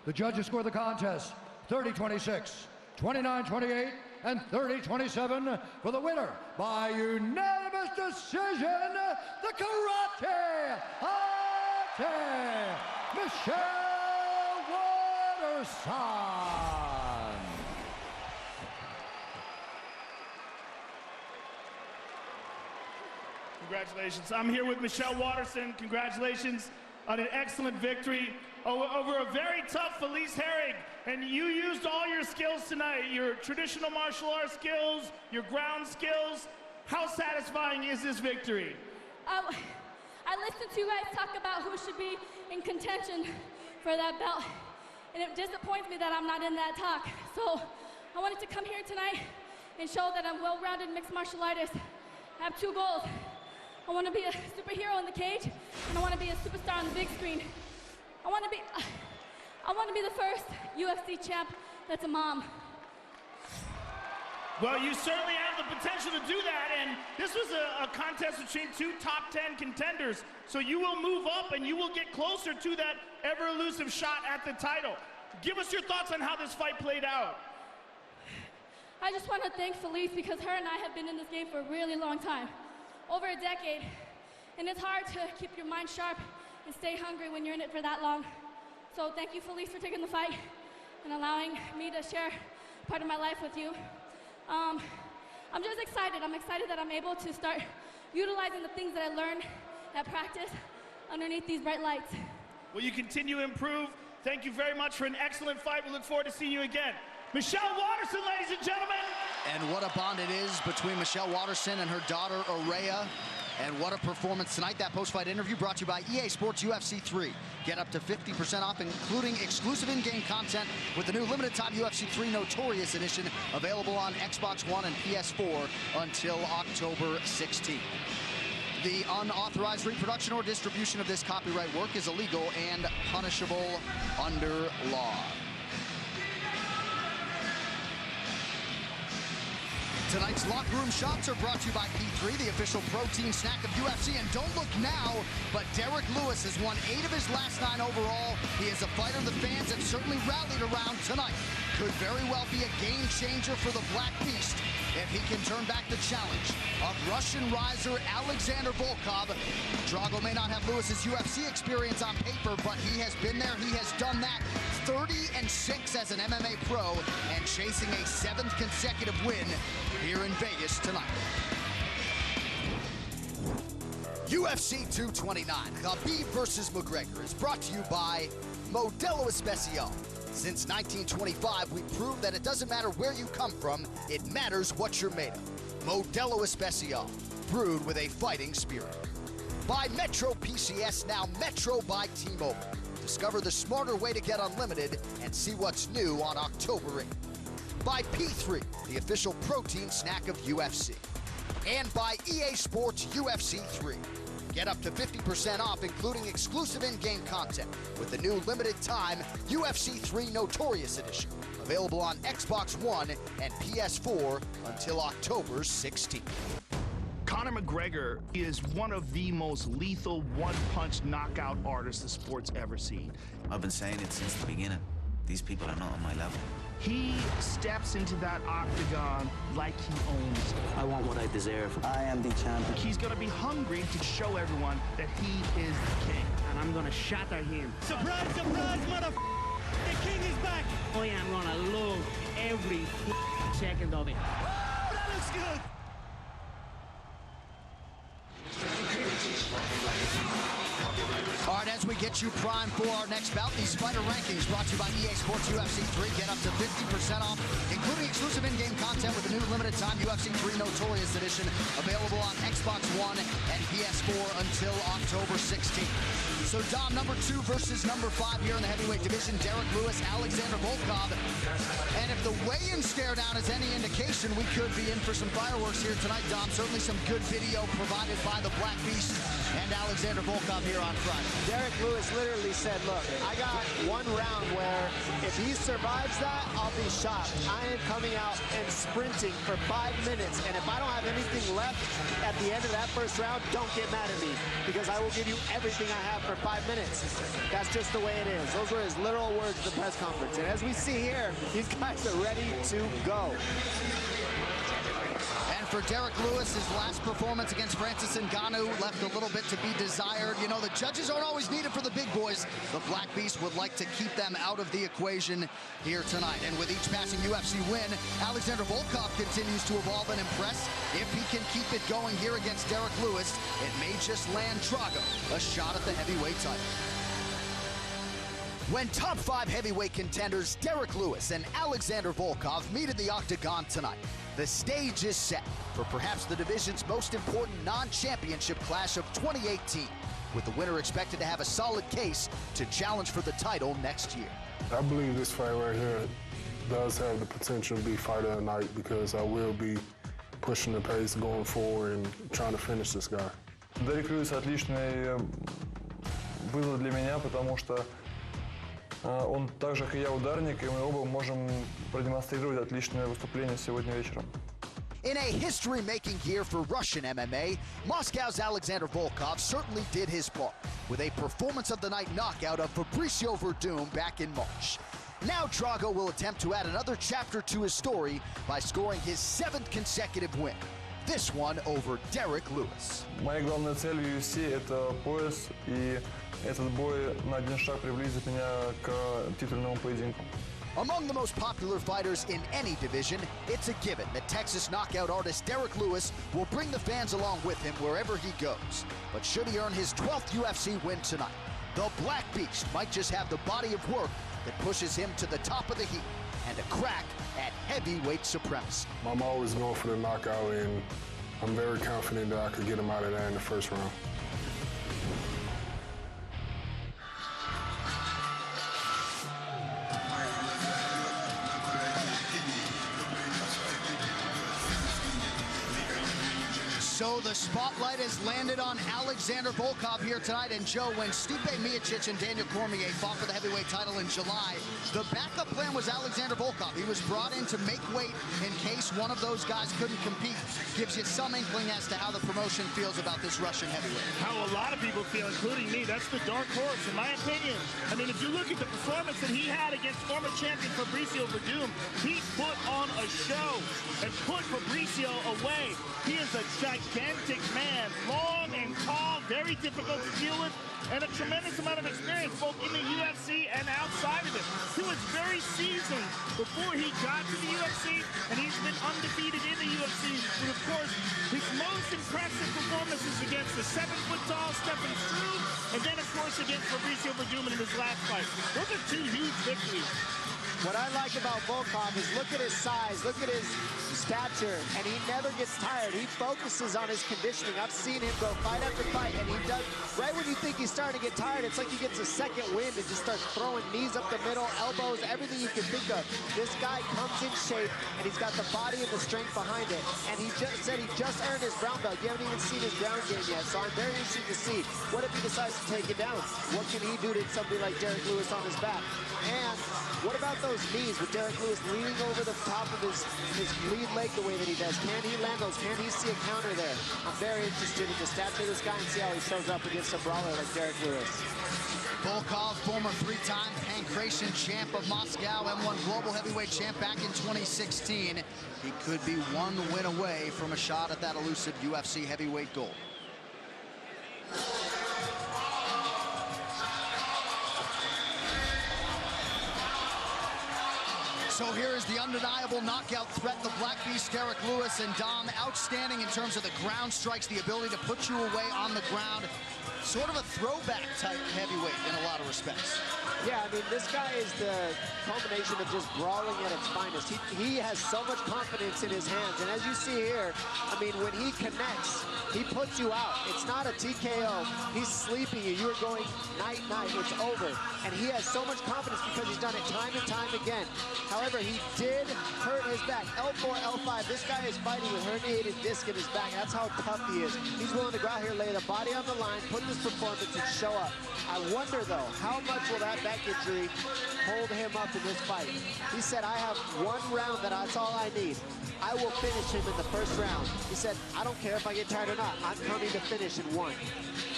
The judges score the contest 30-26, 29-28, and 30-27 for the winner by unanimous decision, the Karate Ate, Michelle Watterson. Congratulations. I'm here with Michelle Watterson. Congratulations on an excellent victory over a very tough Felice Herrig. And you used all your skills tonight, your traditional martial arts skills, your ground skills. How satisfying is this victory? I listened to you guys talk about who should be in contention for that belt, and it disappoints me that I'm not in that talk. So I wanted to come here tonight and show that I'm well-rounded mixed martial artist. I have 2 goals. I want to be a superhero in the cage, and I want to be a superstar on the big screen. I want to be the first UFC champ that's a mom. Well, you certainly have the potential to do that, and this was a contest between 2 top 10 contenders, so you will move up and you will get closer to that ever-elusive shot at the title. Give us your thoughts on how this fight played out. I just want to thank Felice because her and I have been in this game for a really long time, over a decade, and it's hard to keep your mind sharp and stay hungry when you're in it for that long. So thank you, Felice, for taking the fight and allowing me to share part of my life with you. I'm just excited. I'm excited that I'm able to start utilizing the things that I learned at practice underneath these bright lights. Will you continue to improve? Thank you very much for an excellent fight. We look forward to seeing you again. Michelle Watterson, ladies and gentlemen. And what a bond it is between Michelle Watterson and her daughter, Araya. And what a performance tonight. That post-fight interview brought to you by EA Sports UFC 3. Get up to 50% off, including exclusive in-game content with the new limited-time UFC 3 Notorious Edition, available on Xbox One and PS4 until October 16th. The unauthorized reproduction or distribution of this copyright work is illegal and punishable under law. Tonight's locker room shots are brought to you by P3, the official protein snack of UFC. And don't look now, but Derek Lewis has won 8 of his last 9 overall. He is a fighter the fans have certainly rallied around tonight. Could very well be a game changer for the Black Beast if he can turn back the challenge of Russian riser Alexander Volkov. Drago may not have Lewis's UFC experience on paper, but he has been there, he has done that. 30-6 as an MMA pro and chasing a 7th consecutive win here in Vegas tonight. UFC 229, Khabib versus McGregor is brought to you by Modelo Especial. Since 1925, we proved that it doesn't matter where you come from, it matters what you're made of. Modelo Especial, brewed with a fighting spirit. By Metro PCS, now Metro by T-Mobile. Discover the smarter way to get unlimited and see what's new on October 8th. By P3, the official protein snack of UFC. And by EA Sports UFC 3. Get up to 50% off, including exclusive in-game content with the new limited time UFC 3 Notorious Edition. Available on Xbox One and PS4 until October 16th. Conor McGregor is one of the most lethal one-punch knockout artists the sport's ever seen. I've been saying it since the beginning. These people are not on my level. He steps into that octagon like he owns it. I want what I deserve. I am the champion. He's going to be hungry to show everyone that he is the king. And I'm going to shatter him. Surprise, surprise, The king is back. I am going to love every second of it. That looks good. All right, as we get you primed for our next bout, these fighter rankings brought to you by EA Sports UFC 3. Get up to 50% off, including exclusive in-game content with the new limited time UFC 3 Notorious Edition, available on Xbox One and PS4 until October 16th. So Dom, number 2 versus number 5 here in the heavyweight division, Derek Lewis, Alexander Volkov. And if the weigh-in stare down is any indication, we could be in for some fireworks here tonight, Dom. Certainly some good video provided by the Black Beast and Alexander Volkov here on Friday. Derek Lewis literally said, look, I got one round where if he survives that, I'll be shocked. I am coming out and sprinting for 5 minutes, and if I don't have anything left at the end of that first round, don't get mad at me, because I will give you everything I have for 5 minutes. That's just the way it is. Those were his literal words at the press conference. And as we see here, these guys are ready to go. For Derek Lewis, his last performance against Francis Ngannou left a little bit to be desired. You know, the judges aren't always needed for the big boys. The Black Beast would like to keep them out of the equation here tonight. And with each passing UFC win, Alexander Volkov continues to evolve and impress. If he can keep it going here against Derek Lewis, it may just land Drago a shot at the heavyweight title. When top 5 heavyweight contenders Derek Lewis and Alexander Volkov meet in the octagon tonight, the stage is set for perhaps the division's most important non-championship clash of 2018, with the winner expected to have a solid case to challenge for the title next year. I believe this fight right here does have the potential to be fight of the night, because I will be pushing the pace going forward and trying to finish this guy. Derek Lewis отличный вызов для меня, потому что он так же, как и я, ударник, и мы оба можем продемонстрировать отличное выступление сегодня вечером. In a history-making year for Russian MMA, Moscow's Alexander Volkov certainly did his part with a performance-of-the-night knockout of Fabricio Verdum back in March. Now Drago will attempt to add another chapter to his story by scoring his 7th consecutive win, this one over Derek Lewis. Моя главная цель в UFC – это пояс, и этот бой на один шаг приблизит меня к титульному поединку. Among the most popular fighters in any division, it's a given that Texas knockout artist Derek Lewis will bring the fans along with him wherever he goes. But should he earn his 12th UFC win tonight, the Black Beast might just have the body of work that pushes him to the top of the heap and a crack at heavyweight supremacy. I'm always going for the knockout, and I'm very confident that I could get him out of there in the first round. So the spotlight has landed on Alexander Volkov here tonight. And Joe, when Stipe Miocic and Daniel Cormier fought for the heavyweight title in July, the backup plan was Alexander Volkov. He was brought in to make weight in case one of those guys couldn't compete. Gives you some inkling as to how the promotion feels about this Russian heavyweight. How a lot of people feel, including me. That's the dark horse, in my opinion. I mean, if you look at the performance that he had against former champion Fabricio Verdum, he put on a show and put Fabricio away. He is a gigantic man, long and tall, very difficult to deal with, and a tremendous amount of experience both in the UFC and outside of it. He was very seasoned before he got to the UFC, and he's been undefeated in the UFC. But of course, his most impressive performances against the 7-foot-tall Stefan Struve, and then of course against Fabricio Verdum in his last fight. Those are two huge victories. What I like about Volkov is look at his size, look at his stature, and he never gets tired. He focuses on his conditioning. I've seen him go fight after fight, and he does, right when you think he's starting to get tired, it's like he gets a second wind and just starts throwing knees up the middle, elbows, everything you can think of. This guy comes in shape, and he's got the body and the strength behind it. And he just said he just earned his brown belt. You haven't even seen his ground game yet, so I'm very interested to see what if he decides to take it down. What can he do to somebody like Derek Lewis on his back? And what about those knees with Derek Lewis leaning over the top of his lead leg the way that he does? Can he land those? Can he see a counter there? I'm very interested in the stature of this guy and see how he shows up against a brawler like Derek Lewis. Volkov, former three-time Pancration champ of Moscow, M1 global heavyweight champ back in 2016. He could be one win away from a shot at that elusive UFC heavyweight gold. So here is the undeniable knockout threat, the Black Beast, Derek Lewis. And Dom, outstanding in terms of the ground strikes, the ability to put you away on the ground. Sort of a throwback type heavyweight in a lot of respects. Yeah, I mean, this guy is the culmination of just brawling at its finest. He has so much confidence in his hands. And as you see here, I mean, when he connects, he puts you out. It's not a TKO. He's sleeping you. You're going night-night. It's over. And he has so much confidence because he's done it time and time again. However, he did hurt his back. L4, L5. This guy is fighting with herniated disc in his back. That's how tough he is. He's willing to go out here, lay the body on the line, put this performance, and show up. I wonder, though, how much will that back injury hold him up in this fight? He said, I have one round that's all I need. I will finish him in the first round. He said, I don't care if I get tired or not. I'm coming to finish in one.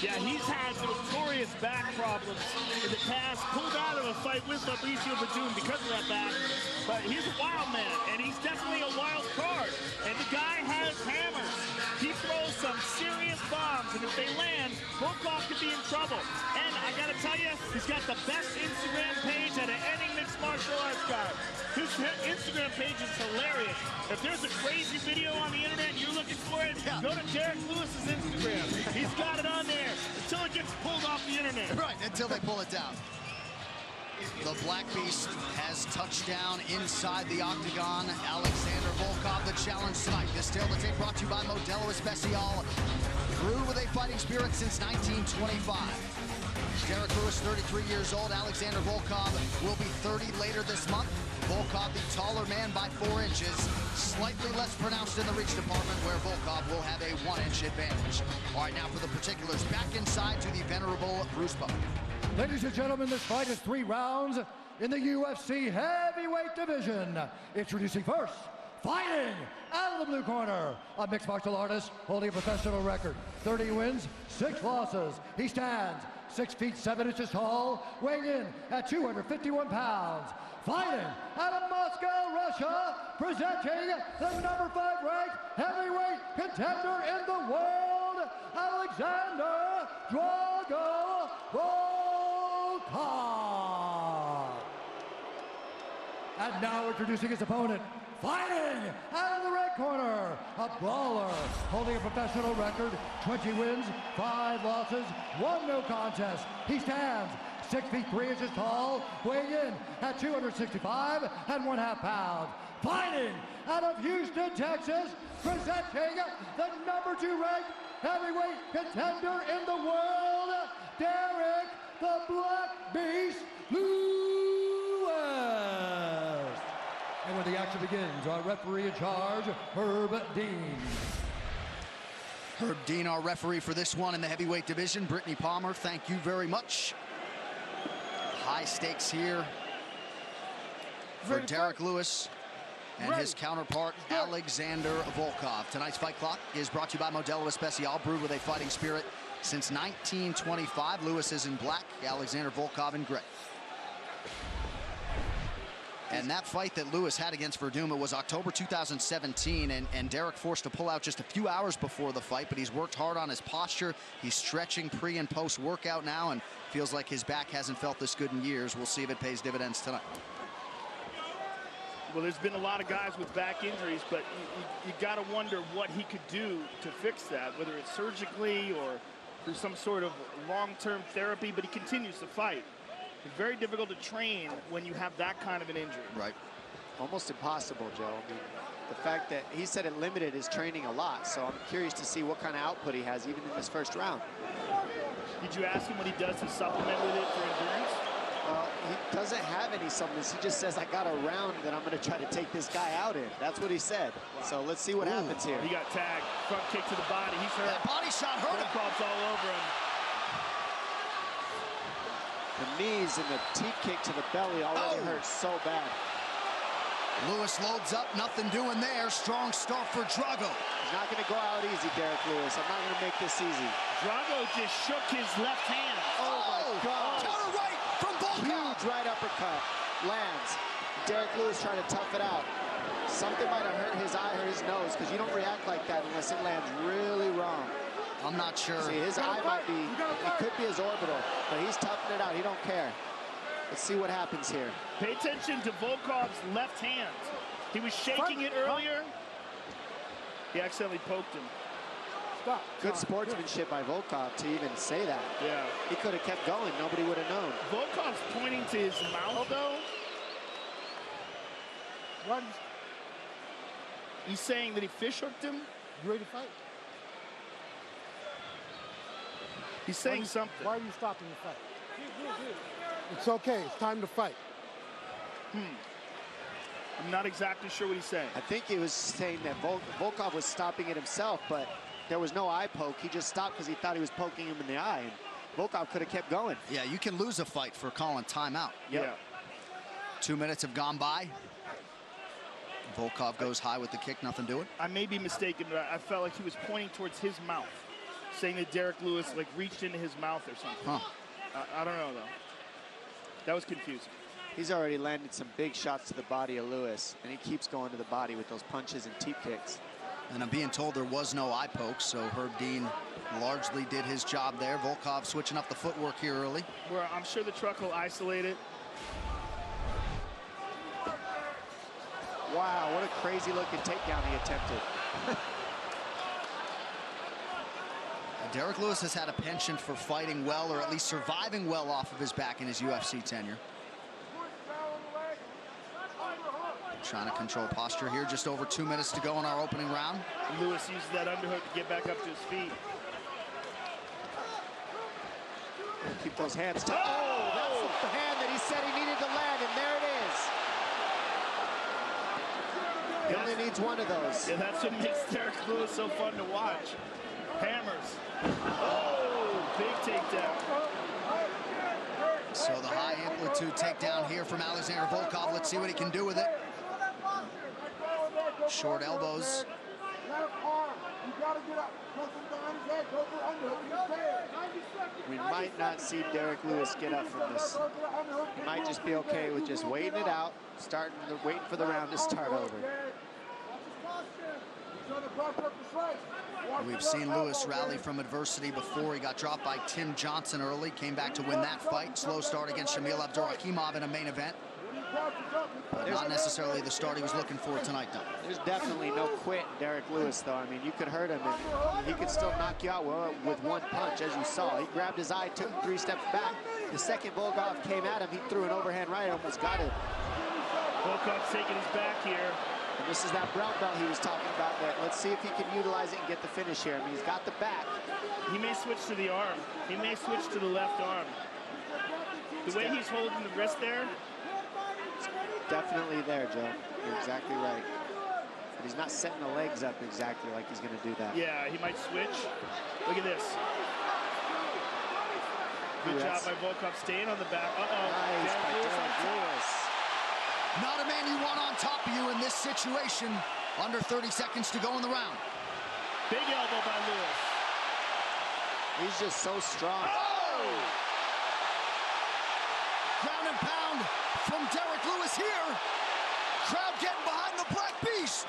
Yeah, he's had notorious back problems in the past. Pulled out of a fight with Fabricio Verdum because of that back. But he's a wild man, and he's definitely a wild card. And the guy has hammers. He throws some serious bombs, and if they land, Volkov could be in trouble. And I gotta tell you, he's got the best Instagram page out of any mixed martial arts guy. His Instagram page is hilarious. If there's a crazy video on the internet and you're looking for it, go to Derek Lewis's Instagram. He's got it on there until it gets pulled off the internet. Right, until they pull it down. The Black Beast has touched down inside the octagon. Alexander Volkov, the challenge tonight. This tale to tape brought to you by Modelo Especial. Brewed with a fighting spirit since 1925. Derek Lewis, 33 years old. Alexander Volkov will be 30 later this month. Volkov, the taller man by 4 inches, slightly less pronounced in the reach department, where Volkov will have a 1-inch advantage. All right, now for the particulars, back inside to the venerable Bruce Buffer. Ladies and gentlemen, this fight is 3 rounds in the UFC heavyweight division. Introducing first, fighting out of the blue corner, a mixed martial artist holding a professional record, 30 wins, 6 losses. He stands 6 feet 7 inches tall, weighing in at 251 pounds. Fighting out of Moscow, Russia, presenting the number 5 ranked heavyweight contender in the world, Alexander Drago Volkov. And now introducing his opponent, fighting out of the red corner, a brawler holding a professional record, 20 wins, 5 losses, 1 no contest. He stands 6 feet 3 inches tall, weighing in at 265 and 1/2 pounds. Fighting out of Houston, Texas, presenting the number 2 ranked heavyweight contender in the world, Derek the Black Beast Lewis. And when the action begins, our referee in charge, Herb Dean. Herb Dean, our referee for this one in the heavyweight division. Brittany Palmer, thank you very much. High stakes here for Derek Lewis and his counterpart, Alexander Volkov. Tonight's fight clock is brought to you by Modelo Especial, brewed with a fighting spirit since 1925. Lewis is in black, Alexander Volkov in gray. And that fight that Lewis had against Verduma was October 2017, and Derek forced to pull out just a few hours before the fight, but he's worked hard on his posture. He's stretching pre and post workout now, and feels like his back hasn't felt this good in years. We'll see if it pays dividends tonight. Well, there's been a lot of guys with back injuries, but you got to wonder what he could do to fix that, whether it's surgically or through some sort of long-term therapy, but he continues to fight. It's very difficult to train when you have that kind of an injury. Right. Almost impossible, Joe. I mean, the fact that he said it limited his training a lot, so I'm curious to see what kind of output he has even in this first round. Did you ask him what he does to supplement with it for endurance? He doesn't have any supplements. He just says, I got a round that I'm going to try to take this guy out in. That's what he said. Wow. So let's see what happens here. He got tagged. Front kick to the body. He's hurt. That body shot hurt him. Volkov's all over him. The knees and the teep kick to the belly already hurt so bad. Lewis loads up, nothing doing there. Strong start for Drago. He's not going to go out easy, Derek Lewis. I'm not going to make this easy. Drago just shook his left hand. Oh my God. Counter right from Volkov. Huge right uppercut. Lands. Derek Lewis trying to tough it out. Something might have hurt his eye or his nose, because you don't react like that unless it lands really wrong. I'm not sure. See, his eye might be, it could be his orbital, but he's toughing it out. He don't care. Let's see what happens here. Pay attention to Volkov's left hand. He was shaking it earlier. He accidentally poked him. Stop. Good sportsmanship by Volkov to even say that. Yeah. He could have kept going. Nobody would have known. Volkov's pointing to his mouth, though. Run. He's saying that he fish hooked him. You ready to fight? He's saying something. Why are you stopping the fight? It's okay. It's time to fight. I'm not exactly sure what he's saying. I think he was saying that Volkov was stopping it himself, but there was no eye poke. He just stopped because he thought he was poking him in the eye, and Volkov could have kept going. Yeah, you can lose a fight for calling timeout. Yep. Yeah. 2 minutes have gone by. Volkov goes high with the kick, nothing doing. I may be mistaken, but I felt like he was pointing towards his mouth, saying that Derek Lewis like reached into his mouth or something. Huh. I don't know, though. That was confusing. He's already landed some big shots to the body of Lewis, and he keeps going to the body with those punches and teep kicks. And I'm being told there was no eye poke, so Herb Dean largely did his job there. Volkov switching up the footwork here early. Where I'm sure the truck will isolate it. Wow, what a crazy looking takedown he attempted. Derek Lewis has had a penchant for fighting well, or at least surviving well off of his back in his UFC tenure. Trying to control posture here. Just over 2 minutes to go in our opening round. Lewis uses that underhook to get back up to his feet. Keep those hands tight. Oh, that's the hand that he said he needed to land, and there it is. He only needs one of those. Yeah, that's what makes Derek Lewis so fun to watch. Hammers. Oh, big takedown. So the high amplitude takedown here from Alexander Volkov. Let's see what he can do with it. Short elbows. We might not see Derek Lewis get up from this. He might just be okay with just waiting it out, waiting for the round to start over. We've seen Lewis rally from adversity before. He got dropped by Tim Johnson early, came back to win that fight. Slow start against Shamil Abdurakhimov in a main event. But not necessarily the start he was looking for tonight, though. There's definitely no quit in Derek Lewis, though. I mean, you could hurt him, and he could still knock you out with one punch, as you saw. He grabbed his eye, took him 3 steps back. The second Volkov came at him, he threw an overhand right, almost got it. Volkov's taking his back here. And this is that brown belt he was talking about there. Let's see if he can utilize it and get the finish here. I mean, he's got the back. He may switch to the arm. He may switch to the left arm. The way he's holding the wrist there. Definitely there, Joe. You're exactly right. he's not setting the legs up exactly like he's going to do that. Yeah, he might switch. Look at this. Good job by Volkov staying on the back. Nice by Derek Lewis. Not a man you want on top of you in this situation. Under 30 seconds to go in the round. Big elbow by Lewis. He's just so strong. Oh! Ground and pound from Derek Lewis here. Crowd getting behind the Black Beast.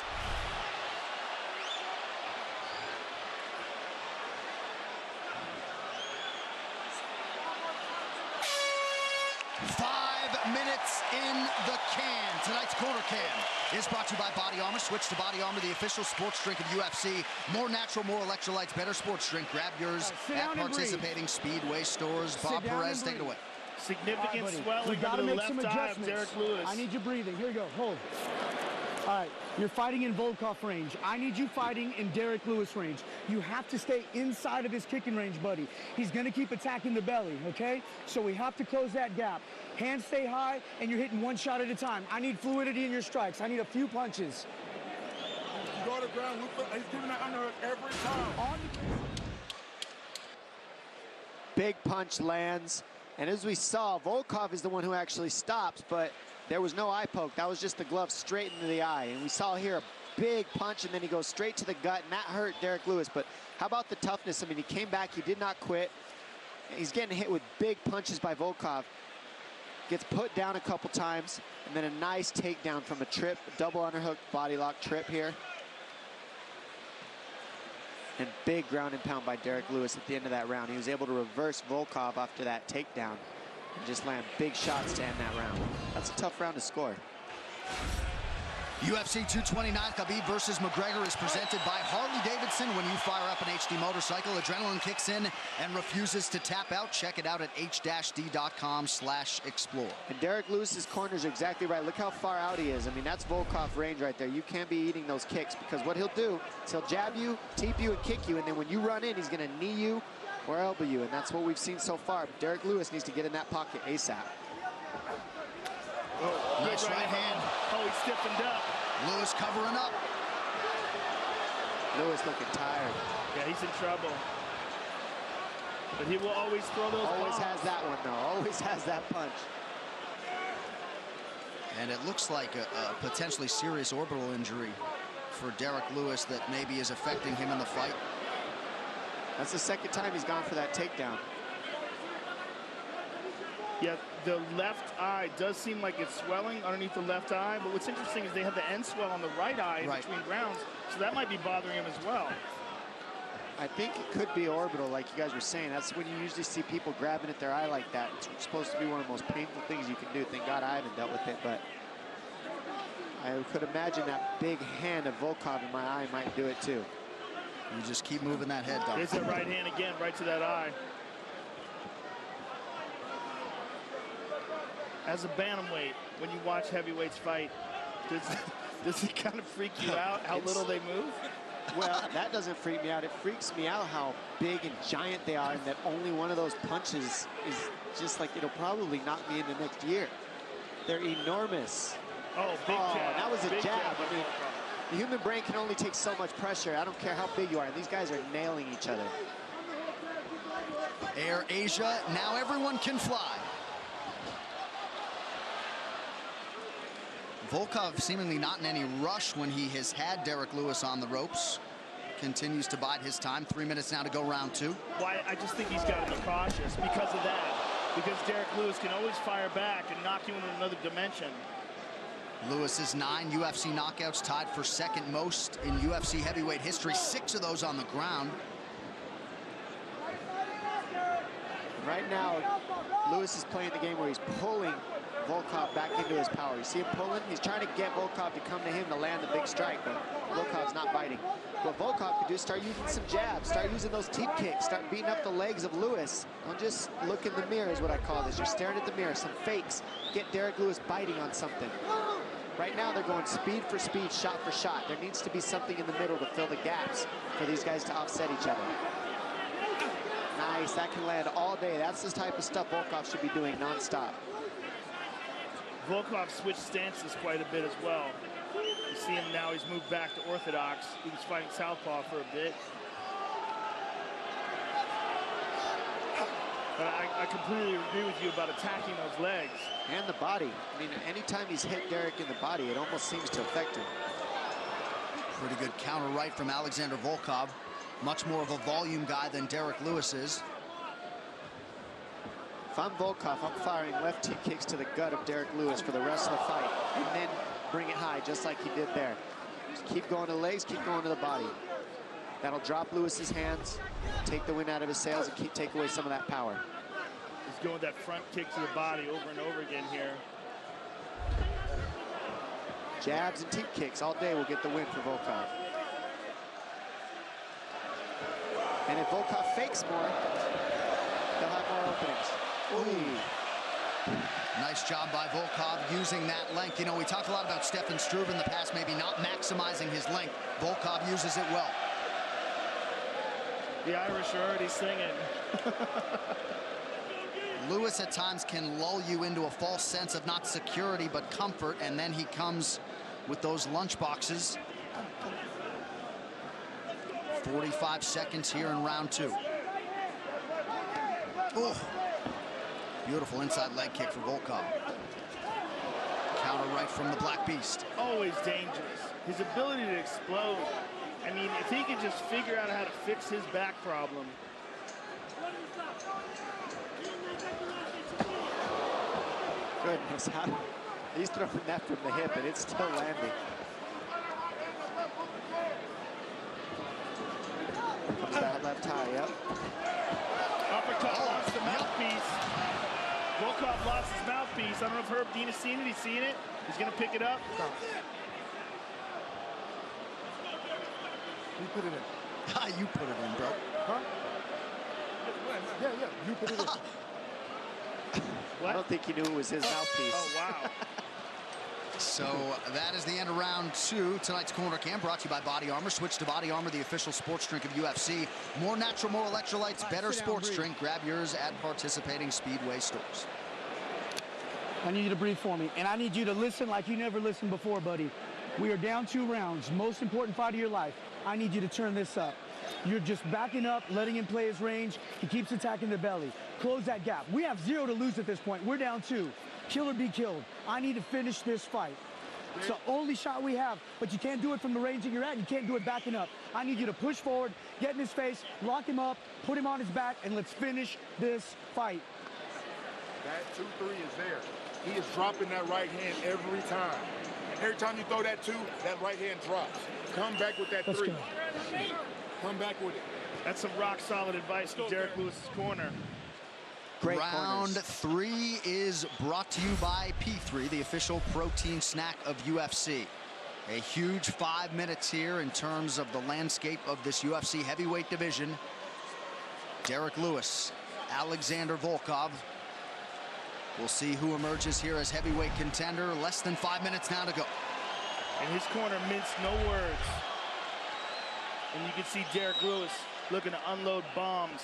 Minutes in the can. Tonight's Corner Can is brought to you by Body Armor. Switch to Body Armor, the official sports drink of UFC. More natural, more electrolytes, better sports drink. Grab yours at participating Speedway stores. Bob Perez, take it away. Significant swelling to the left eye of Derek Lewis. I need you breathing. Here we go. Hold. All right, you're fighting in Volkov range. I need you fighting in Derek Lewis range. You have to stay inside of his kicking range, buddy. He's gonna keep attacking the belly, okay? So we have to close that gap. Hands stay high, and you're hitting one shot at a time. I need fluidity in your strikes. I need a few punches. You go to the ground, he's giving that underhook every time. Big punch lands, and as we saw, Volkov is the one who actually stops, but there was no eye poke. That was just the glove straight into the eye. And we saw here a big punch, and then he goes straight to the gut, and that hurt Derek Lewis. But how about the toughness? I mean, he came back. He did not quit. He's getting hit with big punches by Volkov. Gets put down a couple times, and then a nice takedown from a trip, a double underhook body lock trip here. And big ground and pound by Derek Lewis at the end of that round. He was able to reverse Volkov after that takedown and just land big shots to end that round. That's a tough round to score. UFC 229, Khabib versus McGregor is presented by Harley-Davidson. When you fire up an HD motorcycle, adrenaline kicks in and refuses to tap out. Check it out at h-d.com/explore. And Derek Lewis's corners are exactly right. Look how far out he is. I mean, that's Volkov range right there. You can't be eating those kicks, because what he'll do is he'll jab you, teep you, and kick you, and then when you run in, he's going to knee you or elbow you, and that's what we've seen so far. Derek Lewis needs to get in that pocket ASAP. Oh, nice right hand. Oh, he stiffened up. Lewis covering up. Lewis looking tired. Yeah, he's in trouble. But he will always throw those Always bombs. has that one, though. Always has that punch. And it looks like a potentially serious orbital injury for Derek Lewis that maybe is affecting him in the fight. That's the second time he's gone for that takedown. Yeah, the left eye does seem like it's swelling underneath the left eye, but what's interesting is they have the end swell on the right eye in between rounds, so that might be bothering him as well. I think it could be orbital, like you guys were saying. That's when you usually see people grabbing at their eye like that. It's supposed to be one of the most painful things you can do. Thank God I haven't dealt with it, but I could imagine that big hand of Volkov in my eye might do it too. You just keep moving that head, Doc. There's that right hand again, right to that eye. As a bantamweight, when you watch heavyweights fight, does it kind of freak you out how little they move? Well, that doesn't freak me out. It freaks me out how big and giant they are, and that only one of those punches is just like, it'll probably knock me in the next year. They're enormous. Oh, big jab. That was a big jab. I mean, the human brain can only take so much pressure. I don't care how big you are. These guys are nailing each other. Air Asia, now everyone can fly. Volkov seemingly not in any rush when he has had Derek Lewis on the ropes. Continues to bide his time. 3 minutes now to go round two. Well, I just think he's got to be cautious because of that. Because Derek Lewis can always fire back and knock you into another dimension. Lewis's 9 UFC knockouts, tied for second most in UFC heavyweight history. 6 of those on the ground. Right now, Lewis is playing the game where he's pulling Volkov back into his power. You see him pulling? He's trying to get Volkov to come to him to land the big strike, but Volkov's not biting. What Volkov could do is start using some jabs, start using those teep kicks, start beating up the legs of Lewis. Don't just look in the mirror is what I call this. You're staring at the mirror, some fakes. Get Derek Lewis biting on something. Right now, they're going speed for speed, shot for shot. There needs to be something in the middle to fill the gaps for these guys to offset each other. Nice, that can land all day. That's the type of stuff Volkov should be doing nonstop. Volkov switched stances quite a bit as well. You see him now, he's moved back to orthodox. He was fighting southpaw for a bit. But I completely agree with you about attacking those legs. And the body. I mean, anytime he's hit Derek in the body, it almost seems to affect him. Pretty good counter right from Alexander Volkov. Much more of a volume guy than Derek Lewis is. If I'm Volkov, I'm firing left tee kicks to the gut of Derek Lewis for the rest of the fight. And then bring it high, just like he did there. Just keep going to the legs, keep going to the body. That'll drop Lewis's hands, take the wind out of his sails, and take away some of that power. He's going that front kick to the body over and over again here. Jabs and teep kicks all day will get the win for Volkov. And if Volkov fakes more, they'll have more openings. Ooh. Nice job by Volkov using that length. You know, we talked a lot about Stefan Struve in the past, maybe not maximizing his length. Volkov uses it well. The Irish are already singing. Lewis at times can lull you into a false sense of not security, but comfort, and then he comes with those lunch boxes. 45 seconds here in round 2. Oh, beautiful inside leg kick for Volkov. Counter right from the Black Beast. Always dangerous. His ability to explode. I mean, if he could just figure out how to fix his back problem. Goodness, he's throwing that from the hip, and it's still landing. Comes that left high, yep. Uppercut, lost the mouthpiece. Volkov lost his mouthpiece. I don't know if Herb Dean has seen it. He's seen it. He's going to pick it up. You put it in. You put it in, bro. Huh? Yeah, you put it in. I don't think he knew it was his mouthpiece. Oh, wow. So that is the end of round 2. Tonight's Corner Cam brought to you by Body Armor. Switch to Body Armor, the official sports drink of UFC. More natural, more electrolytes, better sports drink. Grab yours at participating Speedway stores. I need you to breathe for me, and I need you to listen like you never listened before, buddy. We are down 2 rounds, most important fight of your life. I need you to turn this up. You're just backing up, letting him play his range. He keeps attacking the belly. Close that gap. We have 0 to lose at this point. We're down 2. Kill or be killed. I need to finish this fight. It's the only shot we have, but you can't do it from the range that you're at. You can't do it backing up. I need you to push forward, get in his face, lock him up, put him on his back, and let's finish this fight. That 2-3 is there. He is dropping that right hand every time. And every time you throw that 2, that right hand drops. Come back with that 3. Come back with it. That's some rock-solid advice to Derek Lewis's corner. Great Round corners. 3 is brought to you by P3, the official protein snack of UFC. A huge 5 minutes here in terms of the landscape of this UFC heavyweight division. Derek Lewis, Alexander Volkov. We'll see who emerges here as heavyweight contender. Less than 5 minutes now to go. And his corner minced no words. And you can see Derek Lewis looking to unload bombs.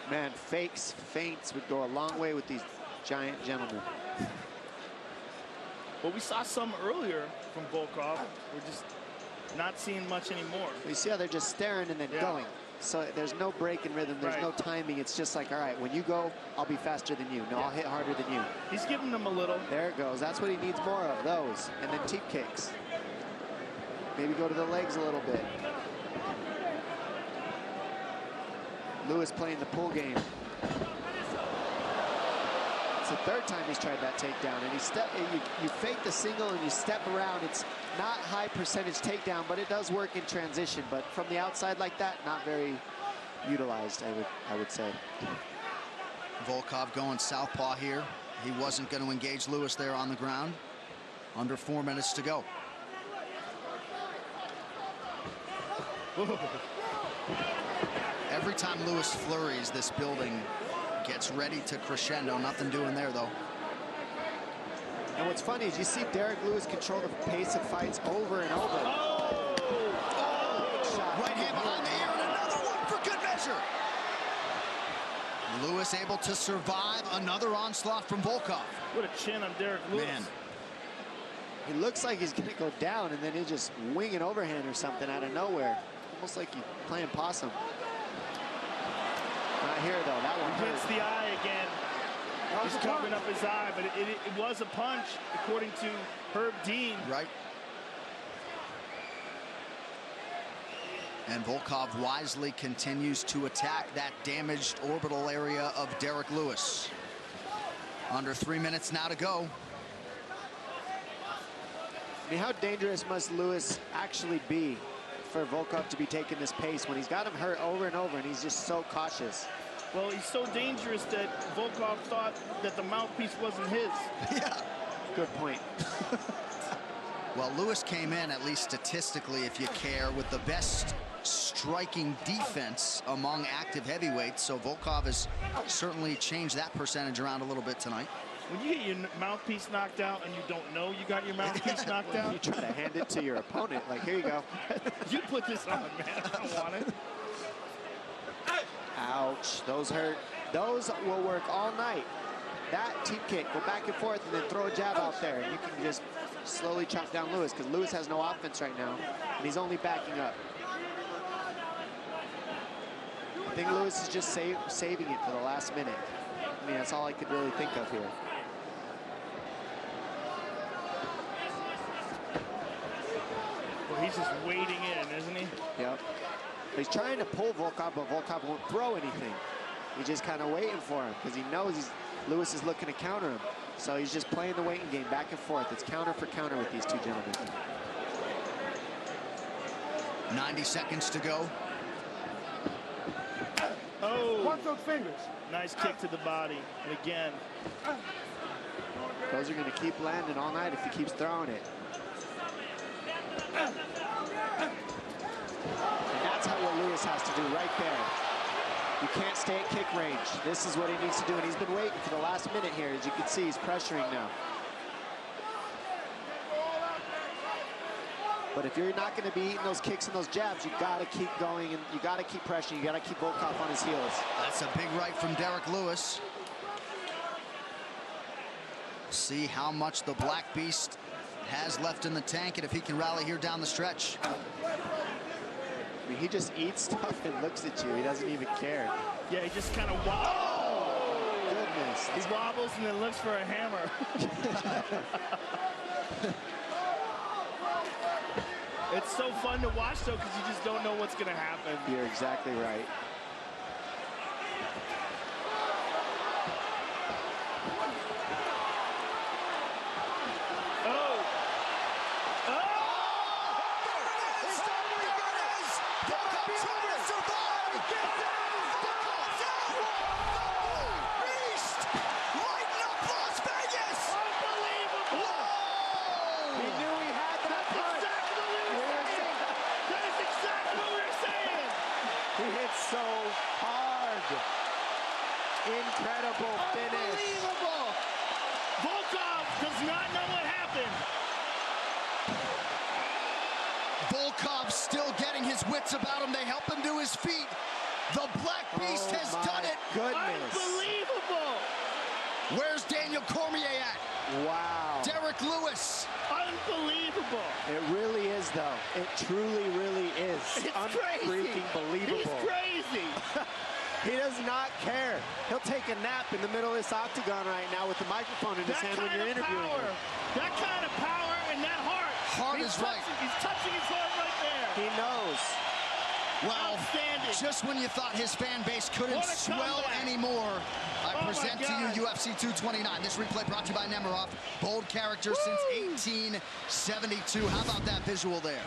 Man, fakes, feints would go a long way with these giant gentlemen. Well, we saw some earlier from Volkov. We're just not seeing much anymore. You see how they're just staring and then going. So there's no break in rhythm. There's no timing. It's just like, all right, when you go, I'll be faster than you. No, I'll hit harder than you. He's giving them a little. There it goes. That's what he needs more of, those. And then teep kicks. Maybe go to the legs a little bit. Lewis playing the pull game. It's the 3rd time he's tried that takedown, and you fake the single and you step around. It's not high percentage takedown, but it does work in transition. But from the outside like that, not very utilized, I would say. Volkov going southpaw here. He wasn't going to engage Lewis there on the ground. Under 4 minutes to go. Every time Lewis flurries, this building gets ready to crescendo. Nothing doing there, though. And what's funny is you see Derek Lewis control the pace of fights over and over. Right hand behind the ear and another one for good measure. Lewis Lewis able to survive another onslaught from Volkov. What a chin on Derek Lewis. Man. He looks like he's going to go down, and then he just wing an overhand or something out of nowhere. Almost like he's playing possum. Not here, though. That one hits the eye again. He's covering up his eye, but it was a punch, according to Herb Dean. Right. And Volkov wisely continues to attack that damaged orbital area of Derek Lewis. Under 3 minutes now to go. I mean, how dangerous must Lewis actually be for Volkov to be taking this pace when he's got him hurt over and over and he's just so cautious? Well, he's so dangerous that Volkov thought that the mouthpiece wasn't his. Yeah. Good point. Well, Lewis came in, at least statistically, if you care, with the best striking defense among active heavyweights. So Volkov has certainly changed that percentage around a little bit tonight. When you get your mouthpiece knocked out and you don't know you got your mouthpiece knocked out, you try to hand it to your opponent, like, here you go. You put this on, man. I don't want it. Ouch, those hurt. Those will work all night. That teep kick, go back and forth, and then throw a jab out there. And you can just slowly chop down Lewis, because Lewis has no offense right now, and he's only backing up. I think Lewis is just saving it for the last minute. I mean, that's all I could really think of here. Well, he's just waiting in, isn't he? Yep. He's trying to pull Volkov, but Volkov won't throw anything. He's just kind of waiting for him because he knows Lewis is looking to counter him. So he's just playing the waiting game back and forth. It's counter for counter with these two gentlemen. 90 seconds to go. Oh! Watch those fingers. Nice kick to the body. And again. Those are going to keep landing all night if he keeps throwing it. And that's what Lewis has to do right there. You can't stay at kick range. This is what he needs to do, and he's been waiting for the last minute here. As you can see, he's pressuring now. But if you're not going to be eating those kicks and those jabs, you got to keep going, and you got to keep pressuring. You got to keep Volkov on his heels. That's a big right from Derek Lewis. See how much the Black Beast has left in the tank, and if he can rally here down the stretch. I mean, he just eats stuff and looks at you. He doesn't even care. Yeah, he just kind of wobbles. Oh, goodness. He wobbles and then looks for a hammer. It's so fun to watch, though, because you just don't know what's going to happen. You're exactly right. So hard. Incredible finish. Unbelievable. Volkov does not know what happened. Volkov still getting his wits about him. They help him to his feet. The Black Beast has done it. Goodness. Unbelievable. Where's Daniel Cormier at? Wow. Derek Lewis. Unbelievable. It really is, though. It truly, really is. It's unfreaking believable. He's crazy. He does not care. He'll take a nap in the middle of this octagon right now with the microphone in his hand when you're interviewing him. That kind of power and that heart. Heart is right. He's touching his heart right there. He knows. Well, just when you thought his fan base couldn't swell anymore, I present to you UFC 229. This replay brought to you by Nemiroff. Bold character since 1872. How about that visual there?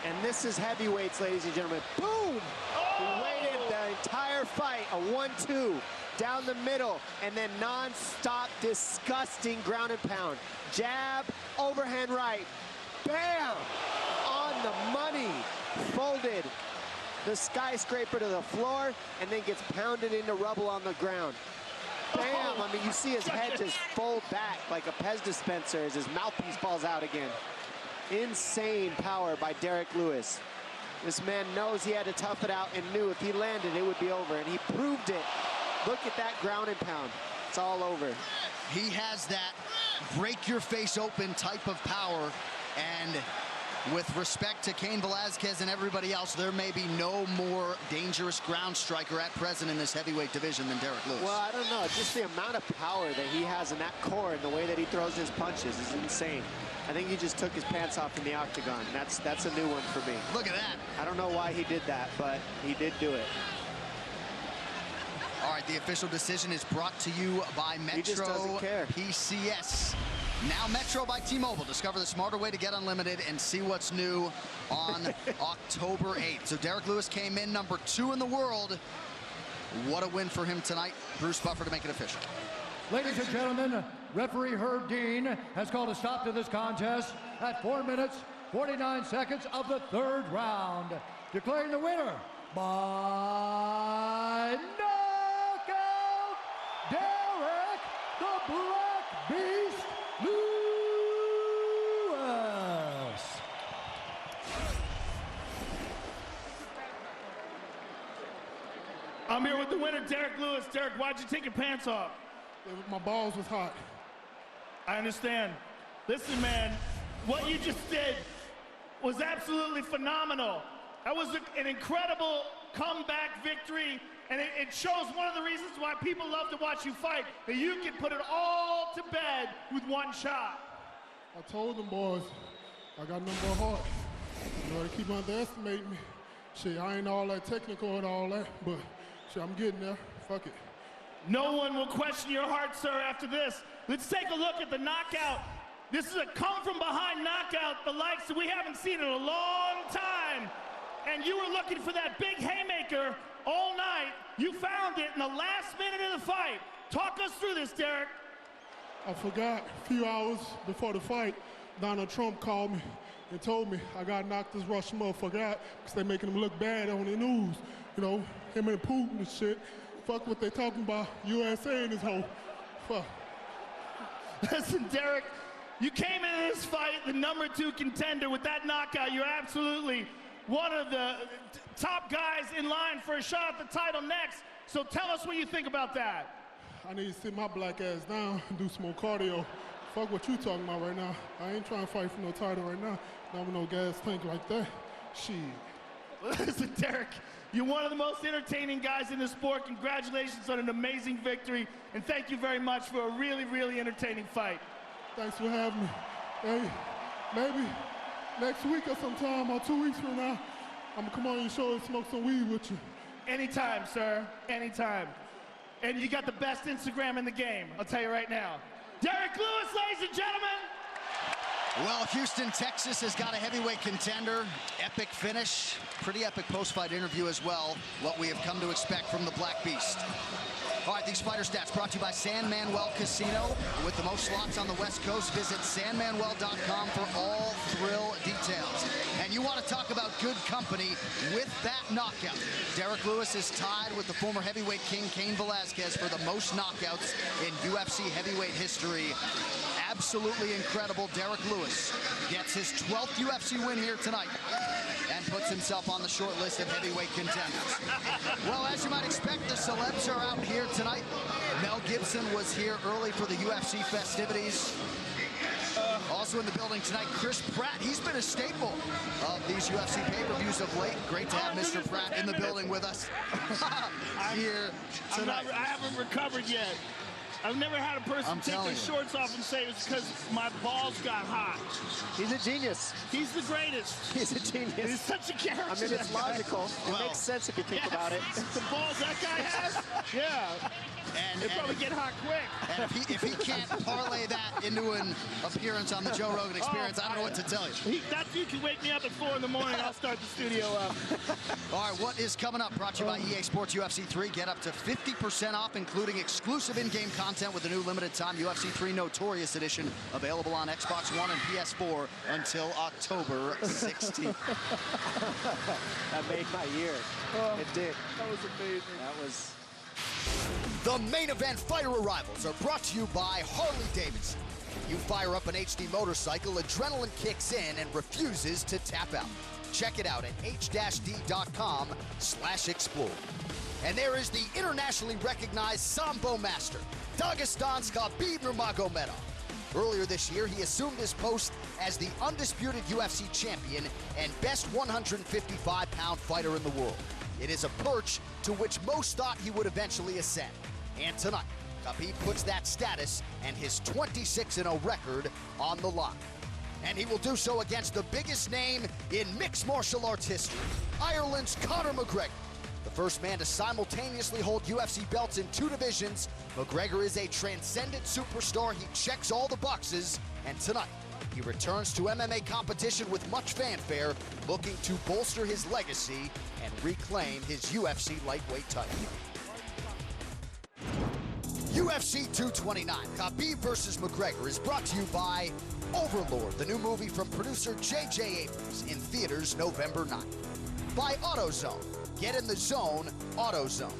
And this is heavyweights, ladies and gentlemen. Boom! He waited the entire fight, a 1-2 down the middle, and then non-stop, disgusting ground and pound. Jab, overhand right, bam! On the money, folded the skyscraper to the floor, and then gets pounded into rubble on the ground. Bam! I mean, you see his head just fold back like a Pez dispenser as his mouthpiece falls out again. Insane power by Derek Lewis. This man knows he had to tough it out and knew if he landed, it would be over, and he proved it Look at that ground and pound. It's all over. He has that break your face open type of power, and with respect to Cain Velasquez and everybody else, there may be no more dangerous ground striker at present in this heavyweight division than Derek Lewis. Well, I don't know. Just the amount of power that he has in that core and the way that he throws his punches is insane. I think he just took his pants off in the octagon. That's a new one for me. Look at that. I don't know why he did that, but he did do it. All right, the official decision is brought to you by Metro He just doesn't care. PCS. Now Metro by T-Mobile. Discover the smarter way to get unlimited and see what's new on October 8th. So Derek Lewis came in number 2 in the world. What a win for him tonight. Bruce Buffer to make it official. Ladies and gentlemen, referee Herb Dean has called a stop to this contest at 4 minutes, 49 seconds of the 3rd round, declaring the winner by knockout, Derek the Black Beast Lewis. I'm here with the winner, Derek Lewis. Derek, why'd you take your pants off? My balls was hot. I understand. Listen, man, what you just did was absolutely phenomenal. That was an incredible comeback victory, and it shows one of the reasons why people love to watch you fight, that you can put it all to bed with one shot. I told them boys, I got nothing but heart. You know, they keep underestimating me. Shit, I ain't all that technical and all that, but shit, I'm getting there. Fuck it. No one will question your heart, sir, after this. Let's take a look at the knockout. This is a come-from-behind knockout, the likes that we haven't seen in a long time. And you were looking for that big haymaker all night. You found it in the last minute of the fight. Talk us through this, Derek. I forgot a few hours before the fight, Donald Trump called me and told me I got knocked this Russian motherfucker out because they're making him look bad on the news. You know, him and Putin and shit. Fuck what they talking about, USA and this whole, fuck. Listen, Derek, you came into this fight the #2 contender with that knockout. You're absolutely one of the top guys in line for a shot at the title next. So tell us what you think about that. I need to sit my black ass down and do some more cardio. Fuck what you talking about right now. I ain't trying to fight for no title right now. Not with no gas tank like that. Shit. Listen, Derek, you're one of the most entertaining guys in the sport. Congratulations on an amazing victory, and thank you very much for a really, really entertaining fight. Thanks for having me. Hey, maybe next week or sometime, or 2 weeks from now, I'm gonna come on your show and smoke some weed with you. Anytime, sir, anytime. And you got the best Instagram in the game, I'll tell you right now. Derek Lewis, ladies and gentlemen. Well, Houston, Texas has got a heavyweight contender. Epic finish. Pretty epic post-fight interview as well. What we have come to expect from the Black Beast. All right, these fighter stats brought to you by San Manuel Casino. With the most slots on the West Coast, visit sanmanuel.com for all thrill details. And you want to talk about good company with that knockout. Derek Lewis is tied with the former heavyweight king, Cain Velasquez, for the most knockouts in UFC heavyweight history. Absolutely incredible. Derek Lewis gets his 12th UFC win here tonight and puts himself on the short list of heavyweight contenders. Well, as you might expect, the celebs are out here tonight. Mel Gibson was here early for the UFC festivities. Also in the building tonight, Chris Pratt. He's been a staple of these UFC pay-per-views of late. Great to have Mr. Pratt in the building with us here tonight. I haven't recovered yet. I've never had a person take their shorts off and say it's because my balls got hot. He's a genius. He's the greatest. He's a genius. He's such a character. I mean, it's logical. It makes sense if you think about it. The balls that guy has, yeah. They probably get hot quick. And if he can't parlay that into an appearance on the Joe Rogan Experience, I don't know what to tell you. That dude can wake me up at 4 in the morning. I'll start the studio up. All right, what is coming up? Brought to you by EA Sports UFC 3. Get up to 50% off, including exclusive in-game content with the new limited-time UFC 3 Notorious Edition, available on Xbox One and PS4 until October 16th. That made my year. It did. That was amazing. That was... The main event fighter arrivals are brought to you by Harley-Davidson. You fire up an HD motorcycle, adrenaline kicks in and refuses to tap out. Check it out at h-d.com/explore. And there is the internationally recognized Sambo master, Dagestan's Khabib Nurmagomedov. Earlier this year, he assumed his post as the undisputed UFC champion and best 155-pound fighter in the world. It is a perch to which most thought he would eventually ascend. And tonight, Khabib puts that status and his 26-0 record on the line. And he will do so against the biggest name in mixed martial arts history, Ireland's Conor McGregor. The first man to simultaneously hold UFC belts in 2 divisions, McGregor is a transcendent superstar. He checks all the boxes, and tonight he returns to MMA competition with much fanfare, looking to bolster his legacy and reclaim his UFC lightweight title. UFC 229, Khabib vs. McGregor is brought to you by Overlord, the new movie from producer J.J. Abrams, in theaters November 9th. By AutoZone, get in the zone, AutoZone.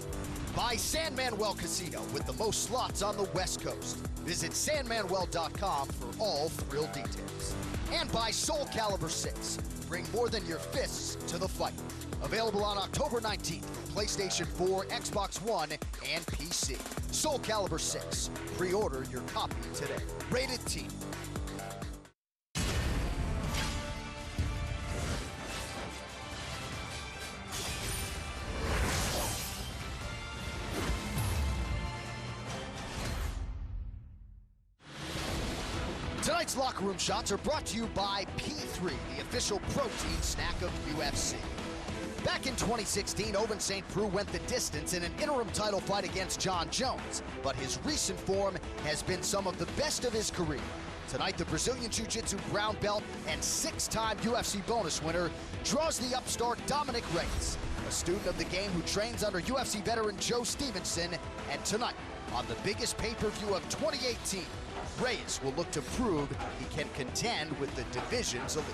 By San Manuel Casino, with the most slots on the West Coast. Visit sanmanuel.com for all thrill details. And by Soul Calibur 6, bring more than your fists to the fight. Available on October 19th for PlayStation 4, Xbox One, and PC. Soul Calibur 6. Pre-order your copy today. Rated T. Tonight's Locker Room Shots are brought to you by P3, the official protein snack of UFC. Back in 2016, Ovince St. Preux went the distance in an interim title fight against John Jones, but his recent form has been some of the best of his career. Tonight, the Brazilian Jiu-Jitsu brown belt and 6-time UFC bonus winner draws the upstart Dominic Reyes, a student of the game who trains under UFC veteran Joe Stevenson, and tonight, on the biggest pay-per-view of 2018, Reyes will look to prove he can contend with the division's elite.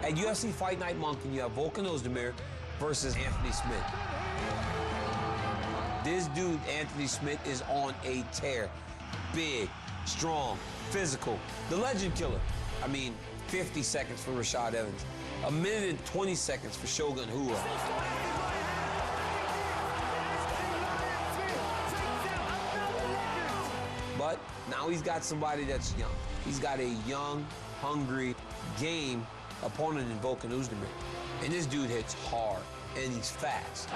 At UFC Fight Night Moncton, you have Volkan Ozdemir versus Anthony Smith. This dude, Anthony Smith, is on a tear. Big, strong, physical. The legend killer. I mean, 50 seconds for Rashad Evans. 1 minute and 20 seconds for Shogun Rua. But now he's got somebody that's young. He's got a young, hungry, game opponent in Volkan Ozdemir. And this dude hits hard, and he's fast.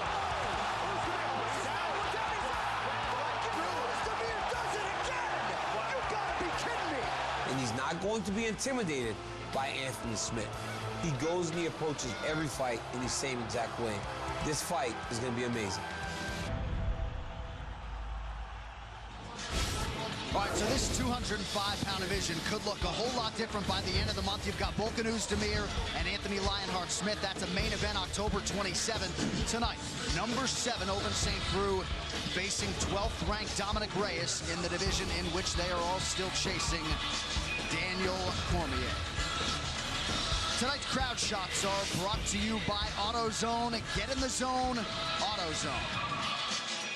And he's not going to be intimidated by Anthony Smith. He goes and he approaches every fight in the same exact way. This fight is going to be amazing. All right, so this 205-pound division could look a whole lot different by the end of the month. You've got Volkan Ozdemir and Anthony Lionheart Smith. That's a main event October 27th. Tonight, number 7, Ovince St. Preux, facing 12th-ranked Dominic Reyes in the division in which they are all still chasing Daniel Cormier. Tonight's crowd shots are brought to you by AutoZone. Get in the zone, AutoZone.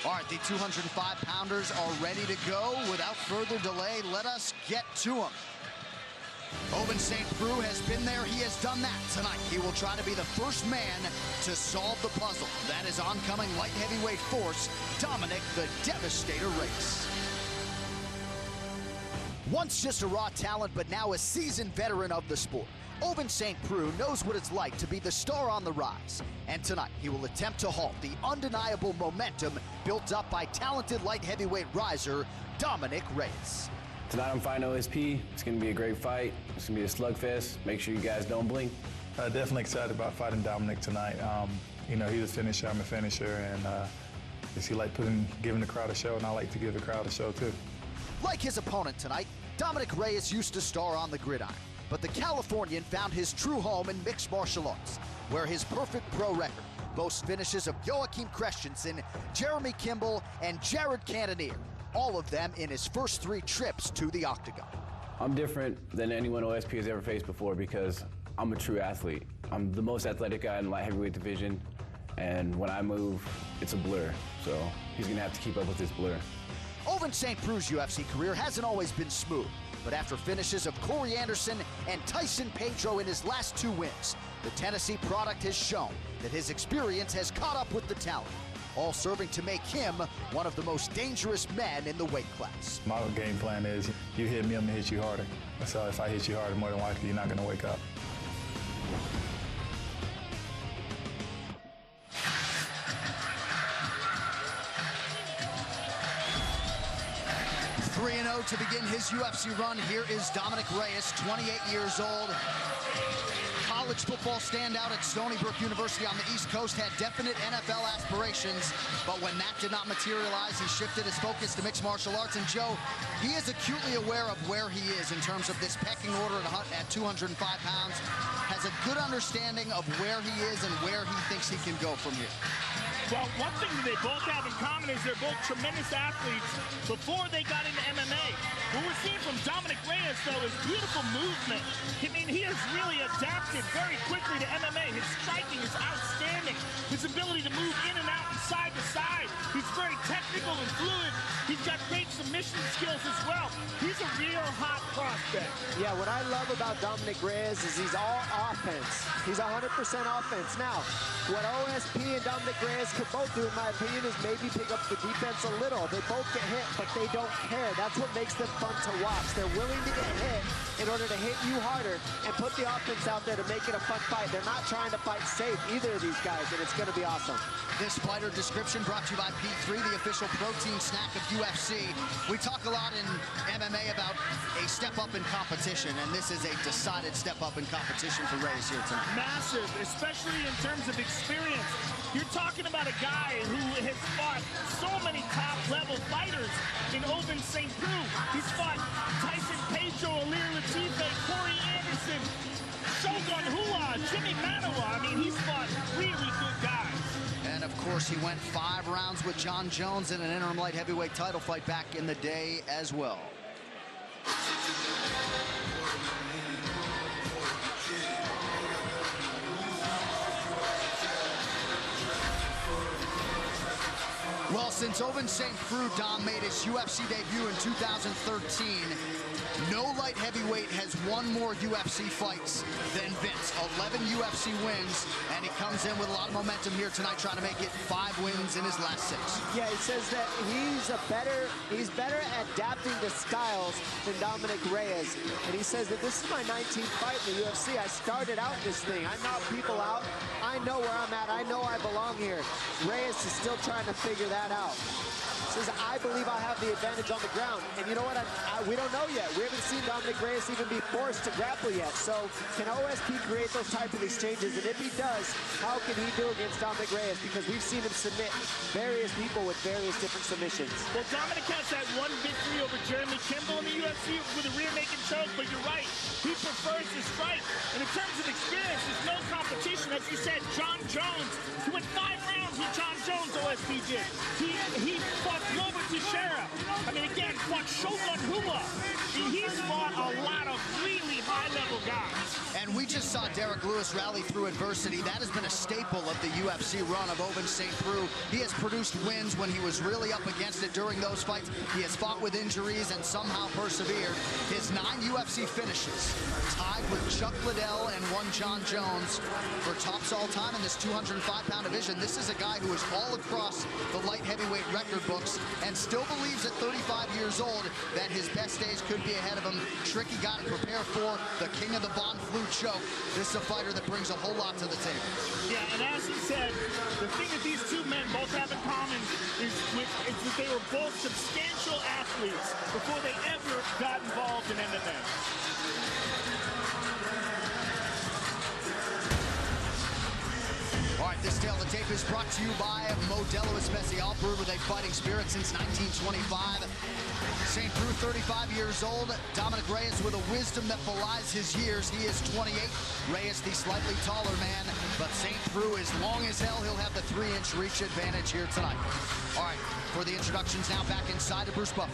All right, the 205-pounders are ready to go. Without further delay, let us get to them. Ovince St. Preux has been there. He has done that tonight. He will try to be the first man to solve the puzzle. That is oncoming light heavyweight force, Dominic the Devastator Reyes. Once just a raw talent, but now a seasoned veteran of the sport, Ovince St. Preux knows what it's like to be the star on the rise. And tonight, he will attempt to halt the undeniable momentum built up by talented light heavyweight riser, Dominic Reyes. Tonight I'm fighting OSP. It's going to be a great fight. It's going to be a slugfest. Make sure you guys don't blink. Definitely excited about fighting Dominic tonight. You know, he's a finisher, I'm a finisher, and he like giving the crowd a show, and I like to give the crowd a show too. Like his opponent tonight, Dominic Reyes used to star on the gridiron. But the Californian found his true home in mixed martial arts, where his perfect pro record boasts finishes of Joachim Christensen, Jeremy Kimball, and Jared Cannonier, all of them in his first 3 trips to the octagon. I'm different than anyone OSP has ever faced before because I'm a true athlete. I'm the most athletic guy in the light heavyweight division, and when I move, it's a blur. So he's gonna have to keep up with this blur. Ovince St. Preux's UFC career hasn't always been smooth. But after finishes of Corey Anderson and Tyson Pedro in his last 2 wins, the Tennessee product has shown that his experience has caught up with the talent, all serving to make him one of the most dangerous men in the weight class. My game plan is you hit me, I'm gonna hit you harder. So if I hit you harder, more than likely you're not gonna wake up. 3-0 to begin his UFC run. Here is Dominic Reyes, 28 years old. College football standout at Stony Brook University on the East Coast, had definite NFL aspirations, but when that did not materialize, he shifted his focus to mixed martial arts. And Joe, he is acutely aware of where he is in terms of this pecking order at 205 pounds, has a good understanding of where he is and where he thinks he can go from here. Well, one thing that they both have in common is they're both tremendous athletes before they got into MMA. What we're seeing from Dominic Reyes, though, is beautiful movement. I mean, he has really adapted very quickly to MMA. His striking is outstanding. His ability to move in and out and side to side. He's very technical and fluid. He's got great submission skills as well. He's a real hot prospect. Yeah, what I love about Dominic Reyes is he's all offense. He's 100% offense. Now, what OSP and Dominic Reyes could both do, in my opinion, is maybe pick up the defense a little. They both get hit, but they don't care. That's what makes them fun to watch. They're willing to get hit in order to hit you harder and put the offense out there to make it a fun fight. They're not trying to fight safe, either of these guys, and it's going to be awesome. This fighter description brought to you by P3, the official protein snack of UFC. We talk a lot in MMA about a step up in competition, and this is a decided step up in competition for Reyes here tonight. Massive, especially in terms of experience. You're talking about a guy who has fought so many top-level fighters in Oven St. Preux. He's fought Tyson Pedro, Alir Latife, Corey Anderson, Shogun Rua, Jimmy Manawa. I mean, he's fought really good guys. And, of course, he went 5 rounds with John Jones in an interim light heavyweight title fight back in the day as well. Well, since Oven St. Preux, Dom made his UFC debut in 2013, no light heavyweight has won more UFC fights than Vince. 11 UFC wins, and he comes in with a lot of momentum here tonight, trying to make it 5 wins in his last 6. Yeah, he says that he's better at adapting to styles than Dominic Reyes. And he says that this is my 19th fight in the UFC. I started out this thing. I knock people out. I know where I'm at. I know I belong here. Reyes is still trying to figure that out. Says, I believe I have the advantage on the ground. And you know what? We don't know yet. We haven't seen Dominic Reyes even be forced to grapple yet. So can OSP create those type of exchanges? And if he does, how can he do against Dominic Reyes? Because we've seen him submit various people with various different submissions. Well, Dominic has that one victory over Jeremy Kimball in the UFC with a rear naked choke, but you're right. He prefers to strike. And in terms of experience, there's no competition. As you said, John Jones, he went 5 rounds with John Jones, OSP did. He fought Robert Teixeira. I mean, again, fought Shogun Rua. He's fought a lot of really high-level guys. And we just saw Derek Lewis rally through adversity. That has been a staple of the UFC run of Oven St. Preux. He has produced wins when he was really up against it during those fights. He has fought with injuries and somehow persevered. His 9 UFC finishes, tied with Chuck Liddell and one John Jones for tops all time in this 205-pound division. This is a guy who is all across the light heavyweight record books and still believes at 35 years old that his best days could be ahead of him. Tricky guy to prepare for, the king of the Von Flue choke. This is a fighter that brings a whole lot to the table. Yeah, and as he said, the thing that these two men both have in common is that they were both substantial athletes before they ever got involved in MMA. All right, this tale of the tape is brought to you by Modelo Especial, brewed with a fighting spirit since 1925. St. Preux, 35 years old. Dominic Reyes with a wisdom that belies his years. He is 28. Reyes, the slightly taller man, but St. Preux is long as hell. He'll have the 3-inch reach advantage here tonight. All right, for the introductions now, back inside to Bruce Buffer.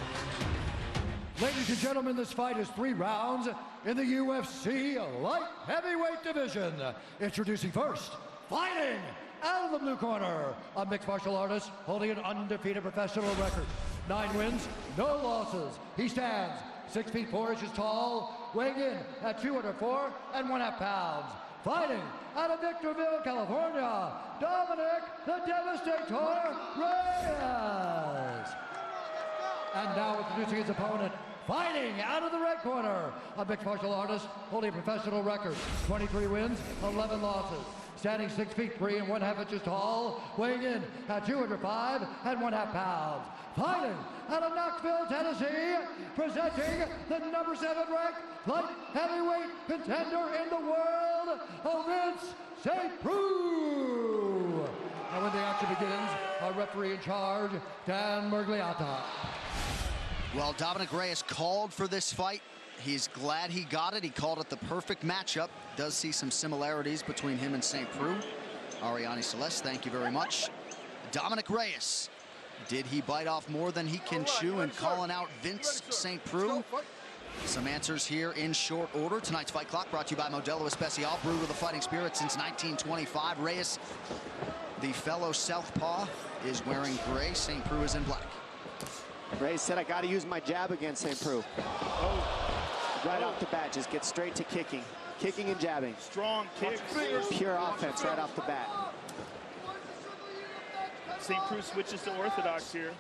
Ladies and gentlemen, this fight is 3 rounds in the UFC light heavyweight division. Introducing first, fighting out of the blue corner, a mixed martial artist holding an undefeated professional record. 9 wins, no losses. He stands 6 feet 4 inches tall, weighing in at 204 1/2 pounds. Fighting out of Victorville, California, Dominic the Devastator Reyes. And now introducing his opponent, fighting out of the red corner, a mixed martial artist holding a professional record, 23 wins, 11 losses. Standing 6 feet 3 1/2 inches tall, weighing in at 205 1/2 pounds. Fighting out of Knoxville, Tennessee, presenting the number 7 ranked light heavyweight contender in the world, Vince St. Preux. And when the action begins, our referee in charge, Dan Mergliata. Well, Dominic Reyes called for this fight. He's glad he got it. He called it the perfect matchup. Does see some similarities between him and St. Preux. Ariane Celeste, thank you very much. Dominic Reyes, did he bite off more than he can chew in calling out Vince St. Preux? Some answers here in short order. Tonight's Fight Clock brought to you by Modelo Especial, brewed with a fighting spirit since 1925. Reyes, the fellow southpaw, is wearing gray. St. Preux is in black. Reyes said, I got to use my jab against St. Preux. Right off the bat, just get straight to kicking. Kicking and jabbing. Strong kicks. Pure offense right off the bat. St. Preux switches to orthodox here.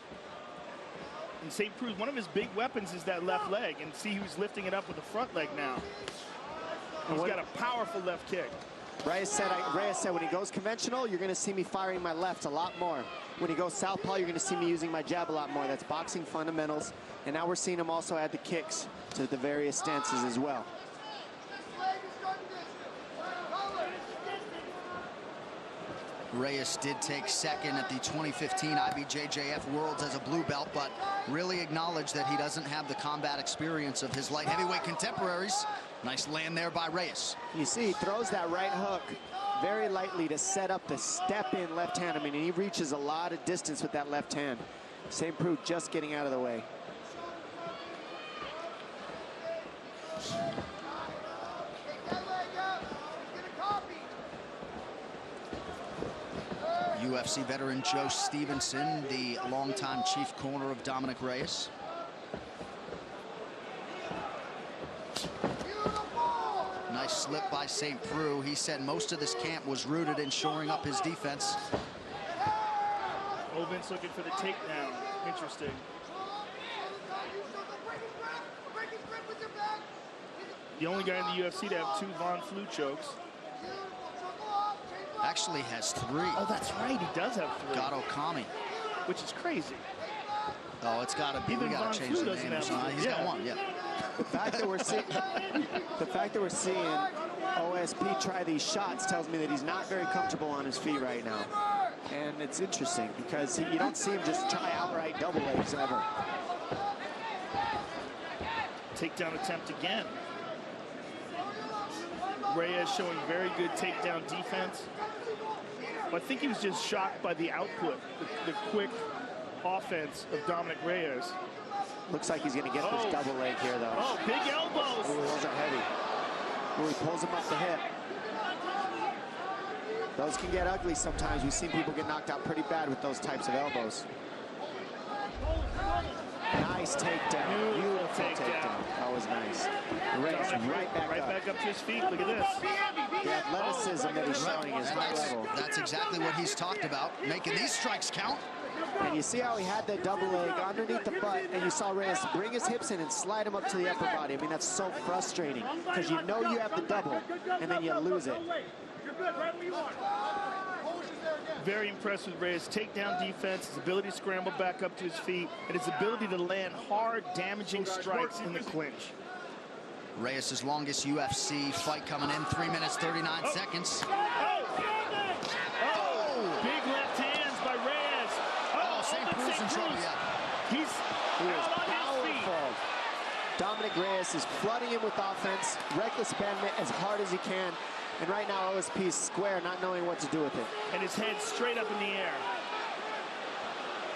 And St. Preux, one of his big weapons is that left leg. And see, he was lifting it up with the front leg now. He's got a powerful left kick. Reyes said when he goes conventional, you're going to see me firing my left a lot more. When he goes southpaw, you're going to see me using my jab a lot more. That's boxing fundamentals. And now we're seeing him also add the kicks to the various stances as well. Reyes did take second at the 2015 IBJJF Worlds as a blue belt, but really acknowledged that he doesn't have the combat experience of his light heavyweight contemporaries. Nice land there by Reyes. You see, he throws that right hook very lightly to set up the step-in left hand. I mean, he reaches a lot of distance with that left hand. St. Preux just getting out of the way. UFC veteran Joe Stevenson, the longtime chief corner of Dominic Reyes. Nice slip by St. Preux. He said most of this camp was rooted in shoring up his defense. Oh, Vince looking for the takedown. Interesting. The only guy in the UFC to have 2 Von Flue chokes. Actually has 3. Oh, that's right. He does have 3. Gato Kami. Which is crazy. Oh, it's got to be. We got to change the name. He's got 1, yeah. The fact that we're seeing OSP try these shots tells me that he's not very comfortable on his feet right now. And it's interesting because you don't see him just try outright double legs ever. Takedown attempt again. Reyes showing very good takedown defense. But I think he was just shocked by the output, the quick offense of Dominic Reyes. Looks like he's going to get this double leg here, though. Oh, big elbows. Oh, those are heavy. Oh, he pulls him up the hip. Those can get ugly sometimes. We've seen people get knocked out pretty bad with those types of elbows. Nice takedown. Beautiful takedown. That was nice. Reyes right back up to his feet. Look at this. The athleticism that he's showing is high level. That's exactly what he's talked about, making these strikes count. And you see how he had that double leg underneath the butt, and you saw Reyes bring his hips in and slide him up to the upper body. I mean, that's so frustrating because you know you have the double, and then you lose it. Very impressed with Reyes' takedown defense, his ability to scramble back up to his feet, and his ability to land hard, damaging strikes in the clinch. Reyes' longest UFC fight coming in, 3 minutes, 39 seconds. Big left hands by Reyes. St. Preux in trouble, yeah. He is powerful. Dominic Reyes is flooding him with offense, reckless abandonment as hard as he can. And right now, OSP is square, not knowing what to do with it. And his head straight up in the air.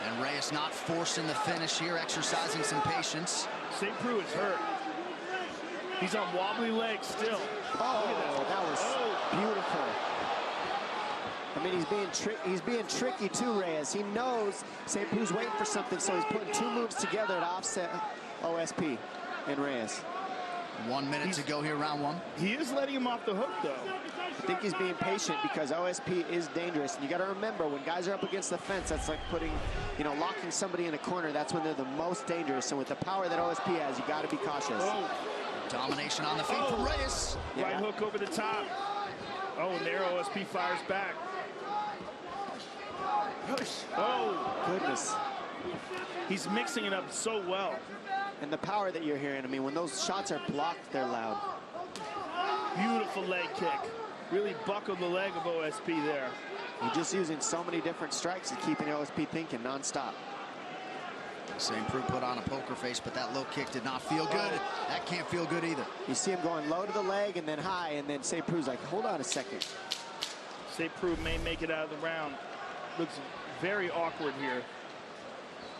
And Reyes not forcing the finish here, exercising some patience. St. Preux is hurt. He's on wobbly legs still. Oh, that was beautiful. I mean, he's being tricky too, Reyes. He knows St. Preux's waiting for something, so he's putting 2 moves together to offset OSP. in Reyes. 1 minute to go here, round one. He is letting him off the hook, though. I think he's being patient because OSP is dangerous. And you got to remember, when guys are up against the fence, that's like putting, you know, locking somebody in a corner. That's when they're the most dangerous. And with the power that OSP has, you got to be cautious. Oh. Domination on the feet from Reyes. Right hook over the top. Oh, and there OSP fires back. Oh, goodness. He's mixing it up so well. And the power that you're hearing, I mean, when those shots are blocked, they're loud. Beautiful leg kick. Really buckled the leg of OSP there. You're just using so many different strikes and keeping OSP thinking nonstop. St. Preux put on a poker face, but that low kick did not feel good. That can't feel good either. You see him going low to the leg and then high, and then St. Preux's like, hold on a second. St. Preux may make it out of the round. Looks very awkward here.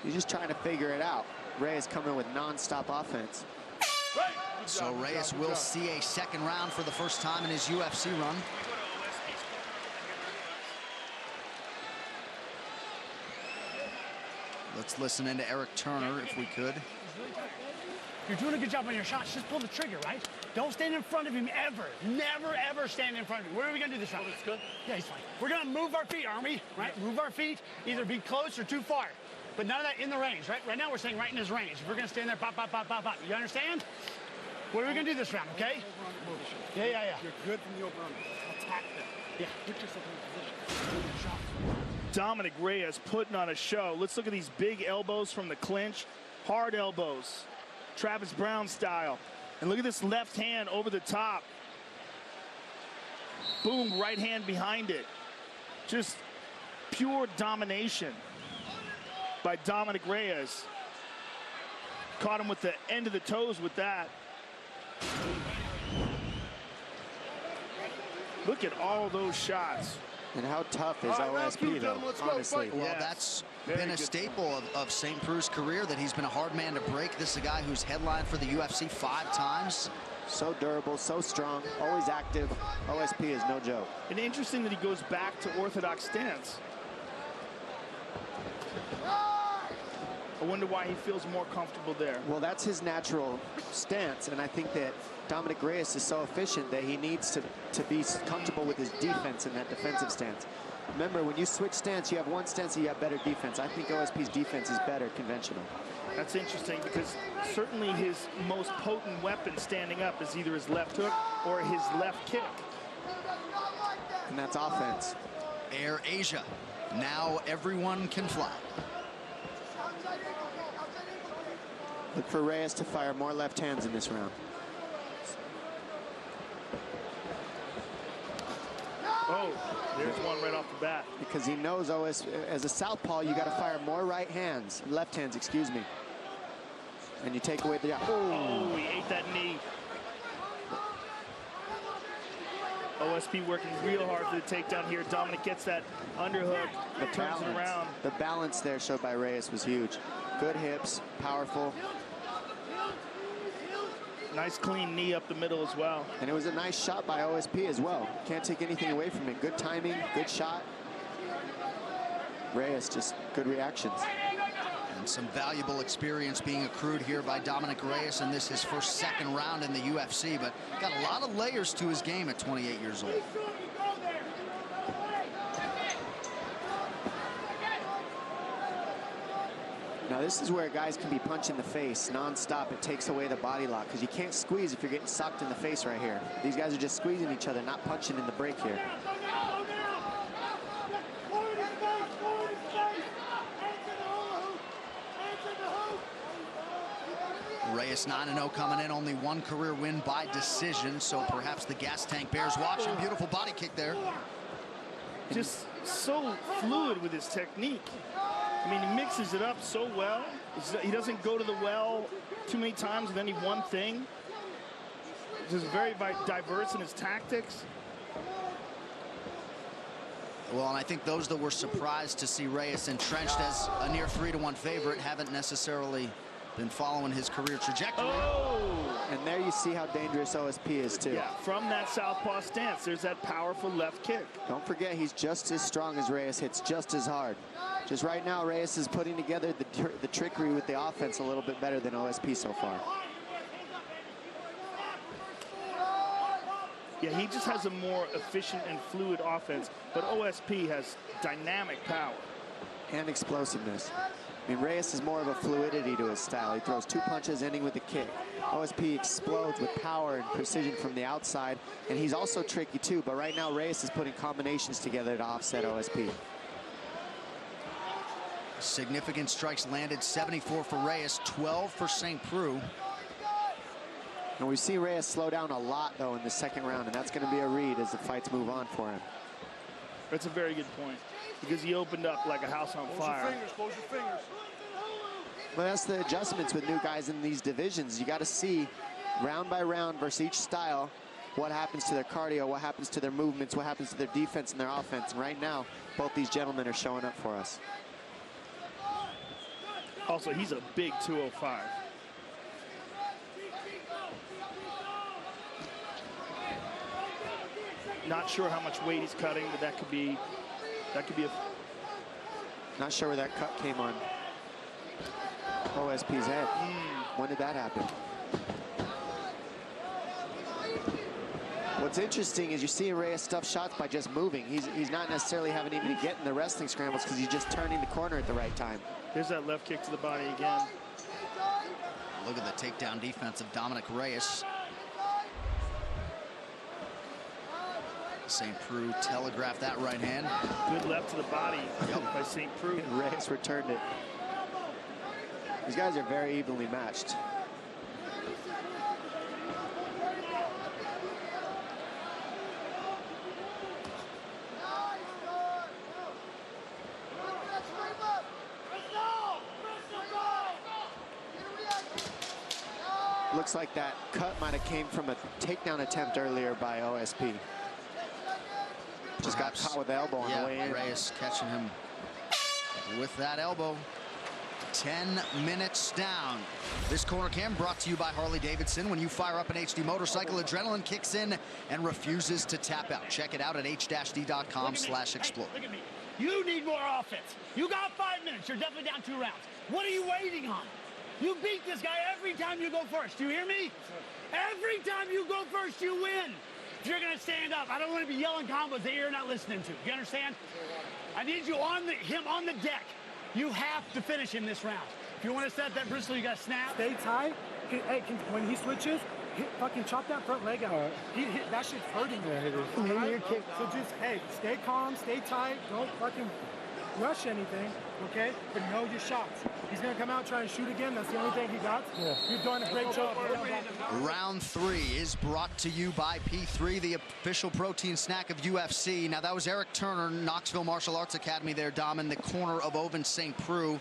He's just trying to figure it out. Reyes coming with non-stop offense. So Reyes will see a second round for the first time in his UFC run. Let's listen into Eric Turner if we could. You're doing a good job on your shots. Just pull the trigger, right? Don't stand in front of him ever. Never, ever stand in front of him. Where are we going to do this round? It's good. Yeah, he's fine. We're going to move our feet, aren't we? Right? Move our feet. Either be close or too far. But none of that in the range, right? Right now we're saying right in his range. If we're going to stand there, pop, pop, pop, pop, pop. You understand? What are we going to do this round, okay? Yeah. You're good from the over-under. Attack them. Yeah. Put yourself in position. Dominic Reyes putting on a show. Let's look at these big elbows from the clinch. Hard elbows. Travis Brown style. And look at this left hand over the top. Boom, right hand behind it. Just pure domination by Dominic Reyes. Caught him with the end of the toes with that. Look at all those shots. And how tough is OSP, though, honestly. Well, that's been a staple of St. Preux's career, that he's been a hard man to break. This is a guy who's headlined for the UFC 5 times. So durable, so strong, always active. OSP is no joke. And interesting that he goes back to orthodox stance. I wonder why he feels more comfortable there. Well, that's his natural stance, and I think that Dominic Reyes is so efficient that he needs to be comfortable with his defense in that defensive stance. Remember, when you switch stance, you have one stance and you have better defense. I think OSP's defense is better conventional. That's interesting because certainly his most potent weapon standing up is either his left hook or his left kick. And that's offense. Air Asia. Now everyone can fly. Look for Reyes to fire more left hands in this round. Oh, there's one right off the bat. Because he knows as a southpaw, you got to fire more right hands, left hands, excuse me. And you take away the... Oh, he ate that knee. OSP working real hard for the takedown here. Dominic gets that underhook, turns it around. The balance there showed by Reyes was huge. Good hips, powerful. Nice clean knee up the middle as well. And it was a nice shot by OSP as well. Can't take anything away from it. Good timing, good shot. Reyes, just good reactions. And some valuable experience being accrued here by Dominic Reyes in this, his first second round in the UFC, but got a lot of layers to his game at 28 years old. Now this is where guys can be punched in the face non-stop. It takes away the body lock because you can't squeeze if you're getting socked in the face right here. These guys are just squeezing each other, not punching in the break here. Reyes 9-0 coming in, only one career win by decision, so perhaps the gas tank bears watching. Beautiful body kick there. Just so fluid with his technique. I mean, he mixes it up so well. He doesn't go to the well too many times with any one thing. Just very diverse in his tactics. Well, and I think those that were surprised to see Reyes entrenched as a near 3-1 favorite haven't necessarily been following his career trajectory. Oh! And there you see how dangerous OSP is too. Yeah, from that southpaw stance, there's that powerful left kick. Don't forget, he's just as strong as Reyes, hits just as hard. Just right now, Reyes is putting together the trickery with the offense a little bit better than OSP so far. Yeah, he just has a more efficient and fluid offense, but OSP has dynamic power. And explosiveness. I mean, Reyes is more of a fluidity to his style. He throws 2 punches, ending with a kick. OSP explodes with power and precision from the outside, and he's also tricky too, but right now Reyes is putting combinations together to offset OSP. Significant strikes landed, 74 for Reyes, 12 for St. Preux. And we see Reyes slow down a lot, though, in the second round, and that's going to be a read as the fights move on for him. That's a very good point, because he opened up like a house on fire. Close your fingers. But that's the adjustments with new guys in these divisions. You got to see round by round versus each style what happens to their cardio, what happens to their movements, what happens to their defense and their offense. And right now, both these gentlemen are showing up for us. Also, he's a big 205. Not sure how much weight he's cutting, but that could be a... Not sure where that cut came on OSP's head. When did that happen? What's interesting is you're seeing Reyes stuff shots by just moving. He's not necessarily having even to get in the wrestling scrambles because he's just turning the corner at the right time. There's that left kick to the body again. Look at the takedown defense of Dominic Reyes. St. Preux telegraphed that right hand. Good left to the body by St. Preux. And Reyes returned it. These guys are very evenly matched. Looks like that cut might have came from a takedown attempt earlier by OSP. Just got caught with the elbow on the way in. Reyes catching him with that elbow. 10 minutes down. This corner cam brought to you by Harley-Davidson. When you fire up an HD motorcycle, adrenaline kicks in and refuses to tap out. Check it out at h-d.com/explode. Look at me. You need more offense. You got 5 minutes. You're definitely down 2 rounds. What are you waiting on? You beat this guy every time you go first. Do you hear me? Every time you go first, you win. If you're going to stand up, I don't want to be yelling combos that you're not listening to. You understand? I need you on him on the deck. You have to finish him this round. If you want to set that bristle, you got to snap. Stay tight. When he switches, fucking chop that front leg out. That shit's hurting there. Right? So just, stay calm, stay tight. Don't fucking rush anything, okay? But know your shots. He's going to come out, try and shoot again. That's the only thing he got. Yeah. You're doing a great job. Round 3 is brought to you by P3, the official protein snack of UFC. Now, that was Eric Turner, Knoxville Martial Arts Academy there, Dom, in the corner of Oven St. Preux.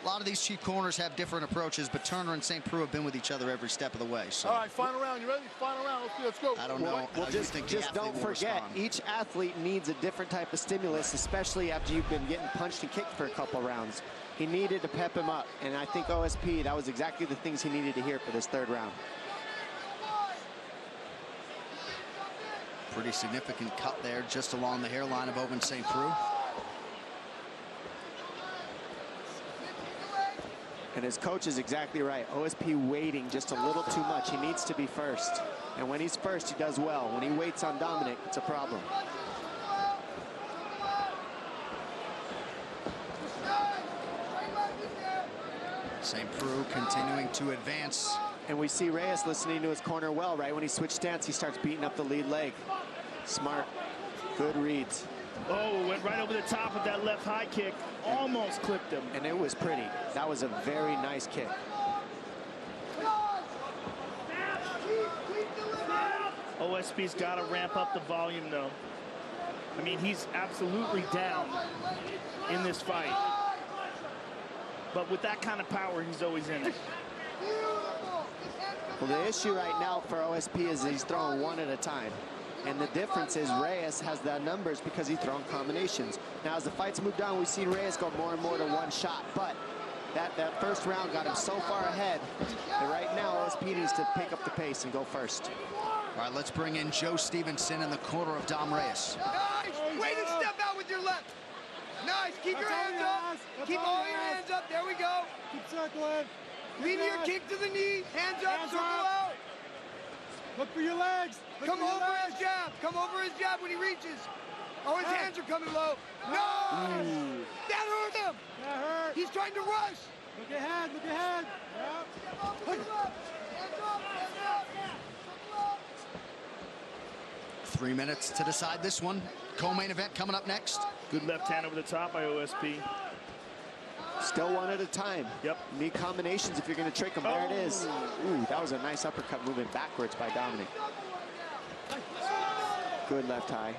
A lot of these cheap corners have different approaches, but Turner and St. Preux have been with each other every step of the way. So. All right, final round. You ready? Final round. Let's go. I don't know. Well, just don't forget, each athlete needs a different type of stimulus, especially after you've been getting punched and kicked for a couple rounds. He needed to pep him up, and I think OSP, that was exactly the things he needed to hear for this third round. Pretty significant cut there just along the hairline of Oven St. Preux. And his coach is exactly right. OSP waiting just a little too much. He needs to be first. And when he's first, he does well. When he waits on Dominic, it's a problem. St. Preux continuing to advance. And we see Reyes listening to his corner well. Right when he switched stance, he starts beating up the lead leg. Smart. Good reads. Oh, went right over the top of that left high kick. Almost clipped him. And it was pretty. That was a very nice kick. OSP's got to ramp up the volume, though. I mean, he's absolutely down in this fight. But with that kind of power, he's always in it. Well, the issue right now for OSP is he's throwing one at a time. And the difference is Reyes has the numbers because he's throwing combinations. Now, as the fights moved on, we've seen Reyes go more and more to one shot. But that first round got him so far ahead that right now OSP needs to pick up the pace and go first. All right, let's bring in Joe Stevenson in the corner of Dom Reyes. Nice! Way to step out with your left. Nice. Keep your hands up. Keep all your hands up. There we go. Keep circling. Lean your kick to the knee. Hands up. Circle out. Look for your legs. Come over his jab. Come over his jab when he reaches. Oh, his hands are coming low. No! That hurt him. That hurt. He's trying to rush. Look ahead. Look ahead. Yep. 3 minutes to decide this one. Co-main event coming up next. Good left hand over the top by OSP. Still one at a time. Yep. Need combinations if you're going to trick him. There it is. Ooh, that was a nice uppercut moving backwards by Dominic. Good left high.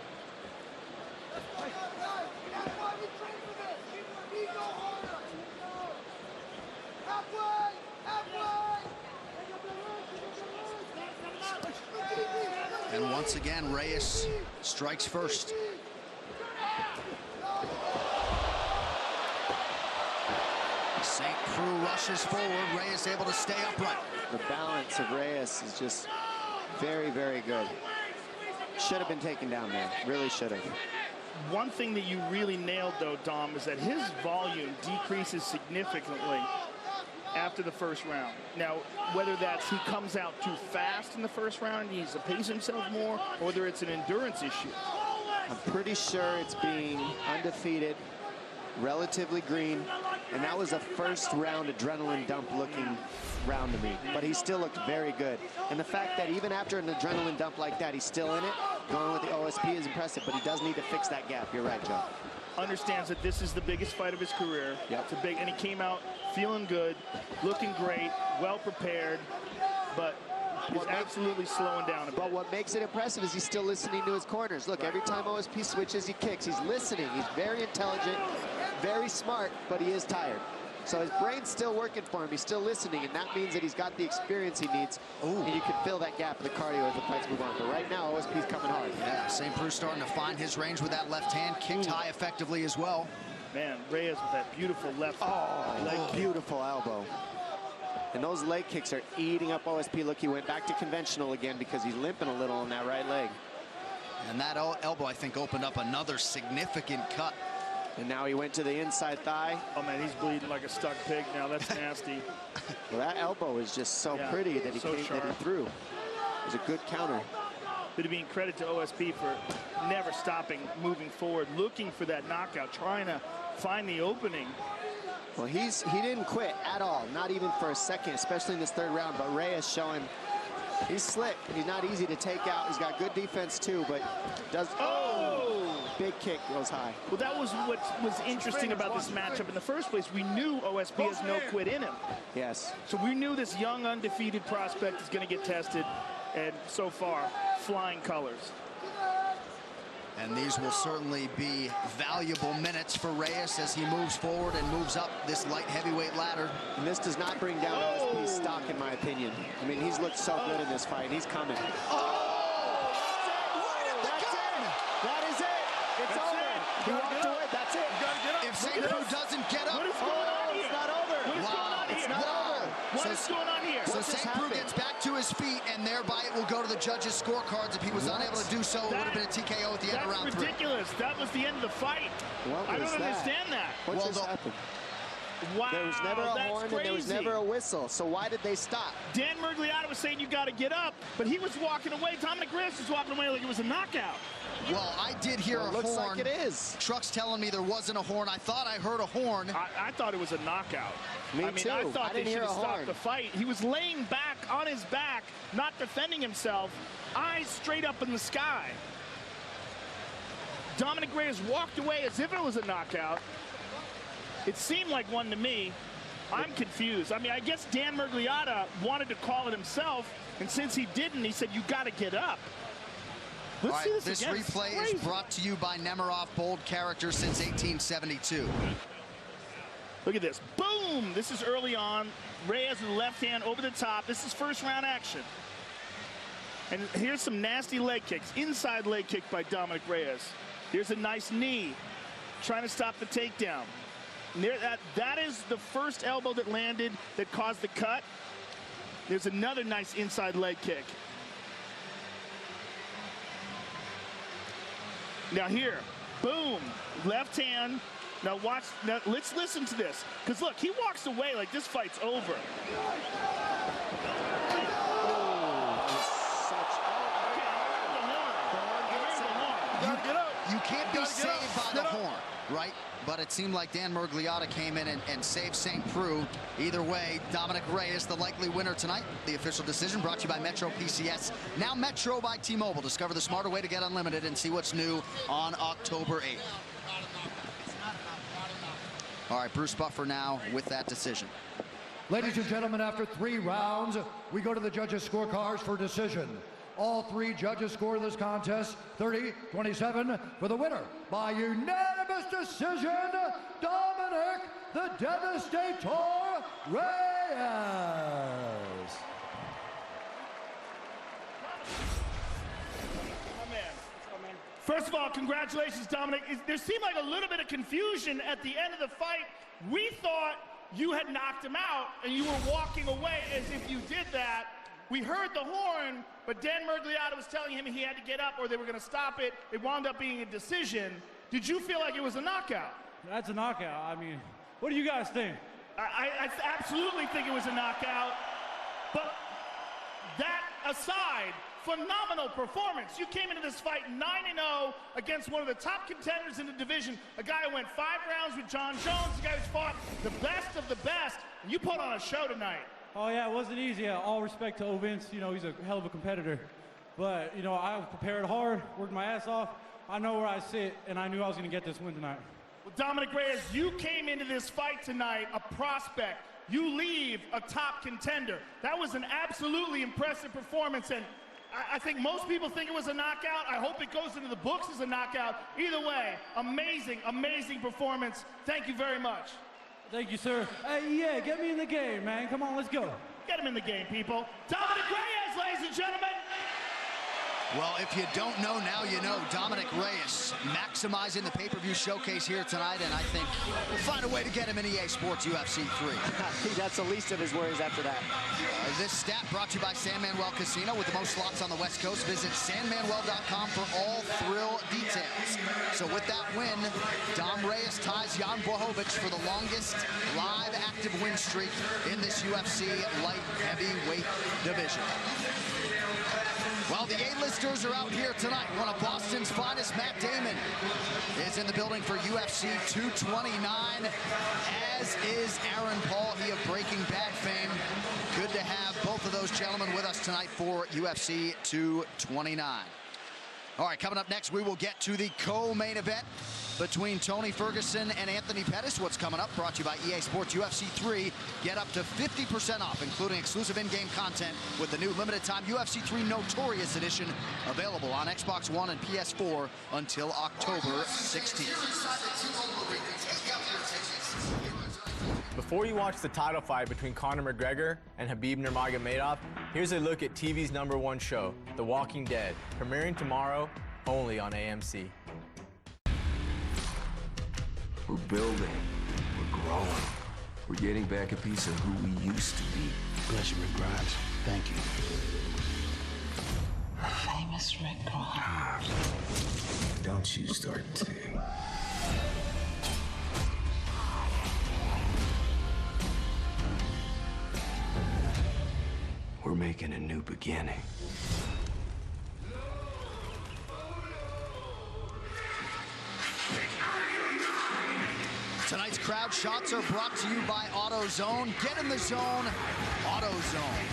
And once again, Reyes strikes first. St. Preux rushes forward. Reyes able to stay upright. The balance of Reyes is just very, very good. Should have been taken down there. Really should have. One thing that you really nailed, though, Dom, is that his volume decreases significantly after the first round. Now, whether that's he comes out too fast in the first round and he needs to pace himself more, or whether it's an endurance issue. I'm pretty sure it's being undefeated, relatively green, and that was a first round adrenaline dump looking round to me. But he still looked very good. And the fact that even after an adrenaline dump like that, he's still in it, going with the OSP is impressive, but he does need to fix that gap. You're right, Joe. Understands that this is the biggest fight of his career. Yep. It's a big, and he came out feeling good, looking great, well prepared, but he's absolutely slowing down a bit. But what makes it impressive is he's still listening to his corners. Look, every time OSP switches, he kicks. He's listening. He's very intelligent, very smart, but he is tired. So his brain's still working for him. He's still listening, and that means that he's got the experience he needs. And you can fill that gap in the cardio as the fights move on. But right now, OSP's coming hard. Yeah, St. Preux starting to find his range with that left hand. Kicked high effectively as well. Man, Reyes with that beautiful left leg kick. Beautiful elbow. And those leg kicks are eating up OSP. Look, he went back to conventional again because he's limping a little on that right leg. And that elbow, I think, opened up another significant cut. And now he went to the inside thigh. Oh, man, he's bleeding like a stuck pig now. That's nasty. Well, that elbow is just so pretty that he threw. It was a good counter. But being credit to OSP for never stopping, moving forward, looking for that knockout, trying to find the opening. Well, he didn't quit at all, not even for a second, especially in this third round. But Reyes showing he's slick. He's not easy to take out. He's got good defense too, but does. Big kick goes high. Well, that was what was interesting about this matchup in the first place. We knew OSP has no quit in him. Yes. So we knew this young, undefeated prospect is going to get tested, and so far, flying colors. And these will certainly be valuable minutes for Reyes as he moves forward and moves up this light heavyweight ladder. And this does not bring down OSP's stock, in my opinion. I mean, he's looked so good in this fight. He's coming. It's over. He walked away. That's it. If St. Preux doesn't get up. What is going on here? It's not over. What is going on here? It's not over. What is going on here? So St. Preux gets back to his feet, and thereby it will go to the judges' scorecards. If he was unable to do so, it would have been a TKO at the end of round 3. That's ridiculous. That was the end of the fight. I don't understand that. What just happened? Wow, there was never a horn and there was never a whistle. So why did they stop? Dan Mergliata was saying you got to get up, but he was walking away. Dominic Reyes was walking away like it was a knockout. Well, I did hear a horn. Looks like it is. Truck's telling me there wasn't a horn. I thought I heard a horn. I thought it was a knockout. Me too. I thought they should have stopped horn. the fight. He was laying back on his back, not defending himself, eyes straight up in the sky. Dominic Reyes walked away as if it was a knockout. It seemed like one to me. I'm confused. I mean, I guess Dan Mergliata wanted to call it himself, and since he didn't, he said, you got to get up. Let's see this again. replay is brought to you by Nemiroff, bold character since 1872. Look at this. Boom! This is early on. Reyes with the left hand over the top. This is first round action. And here's some nasty leg kicks. Inside leg kick by Dominic Reyes. Here's a nice knee. Trying to stop the takedown. That is the first elbow that landed that caused the cut. There's another nice inside leg kick. Now here, boom, left hand. Now watch, now let's listen to this. Because look, he walks away like this fight's over. Oh, such You can't be saved by the horn, right? But it seemed like Dan Murgliata came in and saved St. Preux. Either way, Dominic Reyes, the likely winner tonight. The official decision brought to you by Metro PCS. Now Metro by T-Mobile. Discover the smarter way to get unlimited and see what's new on October 8th. All right, Bruce Buffer now with that decision. Ladies and gentlemen, after 3 rounds, we go to the judges' scorecards for decision. All 3 judges score this contest 30-27 for the winner by unanimous decision, Dominic the Devastator Reyes. First of all, congratulations, Dominic. There seemed like a little bit of confusion at the end of the fight. We thought you had knocked him out and you were walking away as if you did that. We heard the horn, but Dan Murgliata was telling him he had to get up or they were going to stop it. It wound up being a decision. Did you feel like it was a knockout? That's a knockout. I mean, what do you guys think? I absolutely think it was a knockout. But that aside, phenomenal performance. You came into this fight 9-0 against one of the top contenders in the division, a guy who went 5 rounds with John Jones, a guy who's fought the best of the best. And you put on a show tonight. Oh yeah, it wasn't easy. All respect to Vince, you know, he's a hell of a competitor. But, you know, I was prepared hard, worked my ass off. I know where I sit, and I knew I was going to get this win tonight. Well, Dominic Reyes, you came into this fight tonight a prospect. You leave a top contender. That was an absolutely impressive performance, and I think most people think it was a knockout. I hope it goes into the books as a knockout. Either way, amazing, amazing performance. Thank you very much. Thank you, sir. Hey, yeah, get me in the game, man. Come on, let's go. Get him in the game, people. Dominic Reyes, ladies and gentlemen. Well, if you don't know, now you know. Dominic Reyes maximizing the pay-per-view showcase here tonight, and I think we'll find a way to get him in EA Sports UFC 3. I think that's the least of his worries after that. This stat brought to you by San Manuel Casino. With the most slots on the West Coast, visit sanmanuel.com for all thrill details. So with that win, Dom Reyes ties Jan Blachowicz for the longest live active win streak in this UFC light heavyweight division. Well, the A-listers are out here tonight. One of Boston's finest, Matt Damon, is in the building for UFC 229, as is Aaron Paul, he of Breaking Bad fame. Good to have both of those gentlemen with us tonight for UFC 229. All right, coming up next, we will get to the co-main event between Tony Ferguson and Anthony Pettis. What's coming up? Brought to you by EA Sports UFC 3. Get up to 50% off, including exclusive in-game content with the new limited-time UFC 3 Notorious Edition, available on Xbox One and PS4 until October 16th. Before you watch the title fight between Conor McGregor and Khabib Nurmagomedov, here's a look at TV's #1 show, The Walking Dead, premiering tomorrow only on AMC. We're building, we're growing, we're getting back a piece of who we used to be. Bless you, Rick Grimes. Thank you. Famous Rick Grimes. Don't you start to. We're making a new beginning. Tonight's crowd shots are brought to you by AutoZone. Get in the zone, AutoZone.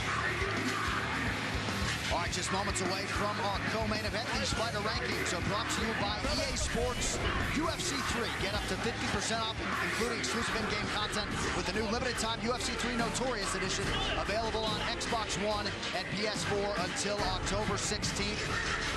All right, just moments away from our co-main event. These fighter rankings are brought to you by EA Sports UFC 3. Get up to 50% off, including exclusive in-game content with the new limited-time UFC 3 Notorious Edition, available on Xbox One and PS4 until October 16th.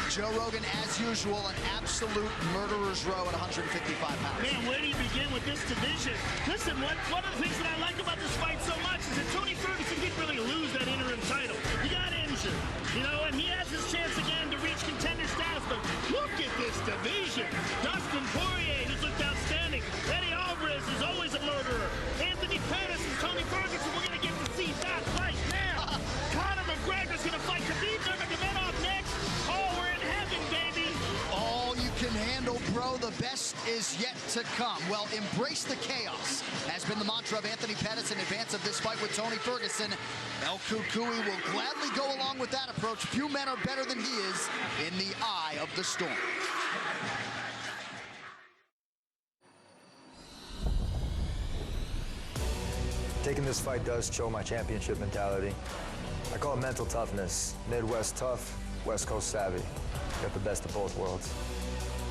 Joe Rogan, as usual, an absolute murderer's row at 155 pounds. Man, where do you begin with this division? Listen, one of the things that I like about this fight so much is that Tony Ferguson didn't really lose that interim title. He got injured, you know, and he has his chance again to reach contender status, but look at this division. Dustin Poirier, who's looked outstanding. Eddie Alvarez is always a murderer. Anthony Pettis and Tony Ferguson, we're going to get to see that fight now. Conor McGregor's going to fight Khabib Nurmagomedov next. Oh, we're in heaven, baby. All you can handle, bro. The best is yet to come. Well, embrace the chaos has been the mantra of Anthony Pettis in advance of this fight with Tony Ferguson. El Cucuy will gladly go along with that approach. Few men are better than he is in the eye of the storm. Taking this fight does show my championship mentality. I call it mental toughness. Midwest tough, West Coast savvy. Got the best of both worlds.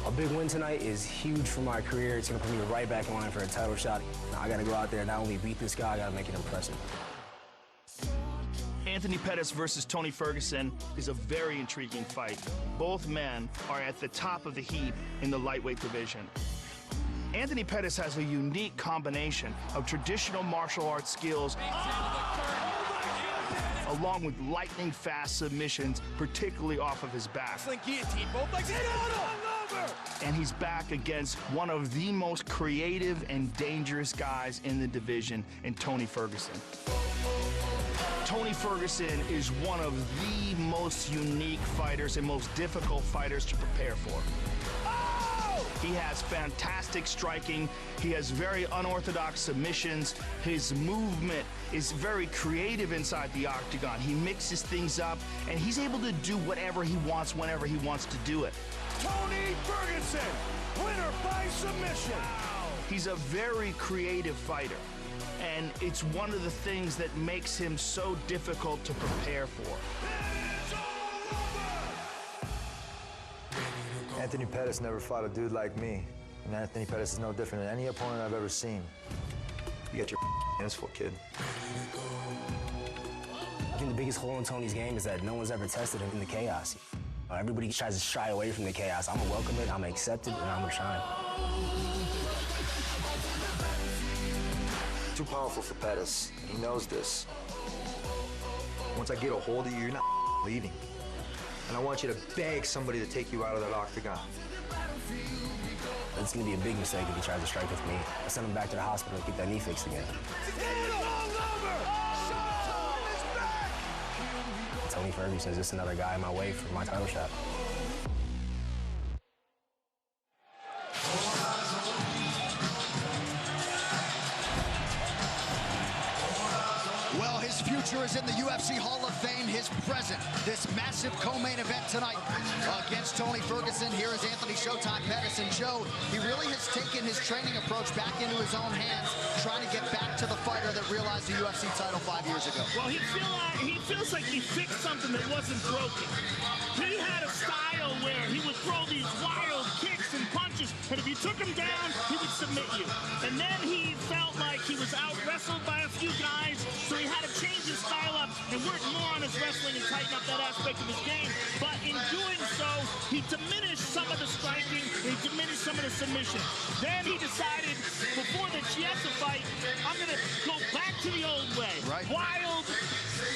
A big win tonight is huge for my career. It's going to put me right back in line for a title shot. I got to go out there and not only beat this guy, I got to make it impressive. Anthony Pettis versus Tony Ferguson is a very intriguing fight. Both men are at the top of the heap in the lightweight division. Anthony Pettis has a unique combination of traditional martial arts skills along with lightning-fast submissions, particularly off of his back. Guillotine, both legs, And he's back against one of the most creative and dangerous guys in the division, in Tony Ferguson. Tony Ferguson is one of the most unique fighters and most difficult fighters to prepare for. He has fantastic striking. He has very unorthodox submissions. His movement is very creative inside the octagon. He mixes things up, and he's able to do whatever he wants whenever he wants to do it. Tony Ferguson, winner by submission. He's a very creative fighter, and it's one of the things that makes him so difficult to prepare for. Anthony Pettis never fought a dude like me. And Anthony Pettis is no different than any opponent I've ever seen. You got your hands full, kid. I think the biggest hole in Tony's game is that no one's ever tested him in the chaos. Everybody tries to shy away from the chaos. I'm gonna welcome it, I'm gonna accept it, and I'm gonna shine. Too powerful for Pettis. He knows this. Once I get a hold of you, you're not leaving. And I want you to beg somebody to take you out of that octagon. It's gonna be a big mistake if he tries to strike with me. I send him back to the hospital and keep that knee fixed again. Tony Ferguson is just another guy in my way for my title shot. Well, his future is in the UFC Hall of Fame. His present, this massive co-main event tonight against Tony Ferguson. Here is Anthony Showtime Pettis. And Joe, he really has taken his training approach back into his own hands, trying to get back to the fighter that realized the UFC title 5 years ago. Well, he feels like he fixed something that wasn't broken. He had a style where he would throw these wild kicks and punches, and if you took him down, he would submit you. And then he felt like he was out-wrestled by a few guys, so he had to change his style up and work more on his wrestling and tighten up that aspect of his game. But in doing so, he diminished some of the striking, he diminished some of the submission. Then he decided, before the Chiesa fight, I'm going to go back to the old way. Right. Wild,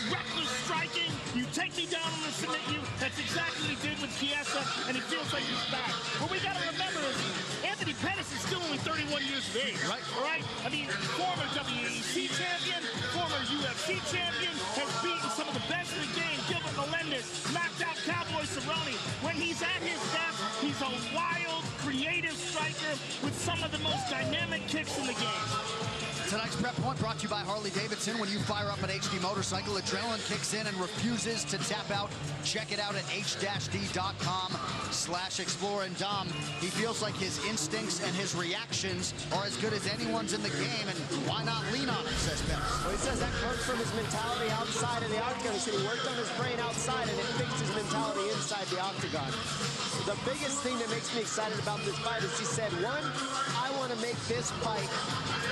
reckless striking. You take me down, I'm going to submit you. That's exactly what he did with Chiesa, and it feels like he's back. What we got to remember is Anthony Pettis is still only 31 years of age. Right. All right? I mean, former WEC champion, former UFC champion, has beaten some of the best in the game. Gilbert Melendez knocked out Cowboy Cerrone. When he's at his best, he's a wild, creative striker with some of the most dynamic kicks in the game. Tonight's Prep Point brought to you by Harley-Davidson. When you fire up an HD motorcycle, adrenaline kicks in and refuses to tap out. Check it out at h-d.com/explore. And Dom, he feels like his instincts and his reactions are as good as anyone's in the game, and why not lean on it, says Pettis. Well, he says that comes from his mentality outside of the octagon. He said he worked on his brain outside, and it fixed his mentality inside the octagon. The biggest thing that makes me excited about this fight is he said, one, I want to make this fight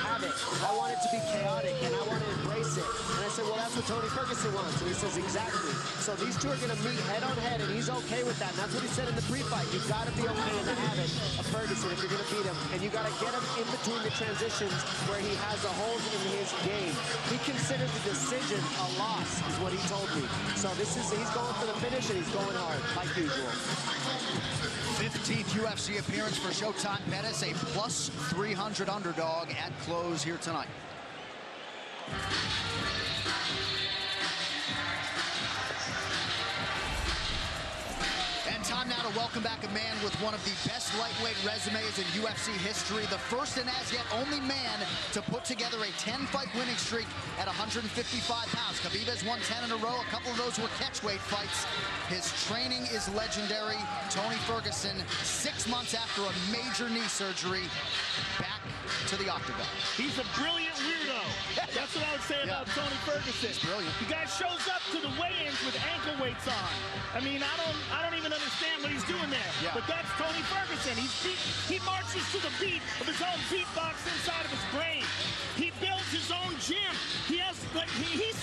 havoc. I want it to be chaotic, and I want to embrace it. And I said, well, that's what Tony Ferguson wants. And he says, exactly. So these two are going to meet head on head, and he's okay with that. And that's what he said in the pre-fight. You've got to be okay in the habit of Ferguson if you're going to beat him. And you got to get him in between the transitions where he has the holes in his game. He considered the decision a loss, is what he told me. So he's going for the finish, and he's going hard, like usual. 15th UFC appearance for Showtime Pettis, a plus 300 underdog at close here tonight. And time now to welcome back a man with one of the best lightweight resumes in UFC history. The first and as yet only man to put together a 10-fight winning streak at 155 pounds. Khabib has won 10 in a row. A couple of those were catchweight fights. His training is legendary. Tony Ferguson, 6 months after a major knee surgery, back to the octagon. He's a brilliant weirdo. That's what I would say about Tony Ferguson. He's brilliant. The guy shows up to the weigh-ins with ankle weights on. I mean, I don't even understand what he's doing there. Yeah. But that's Tony Ferguson. He marches to the beat of his own beatbox inside of his brain. He builds his own gym. He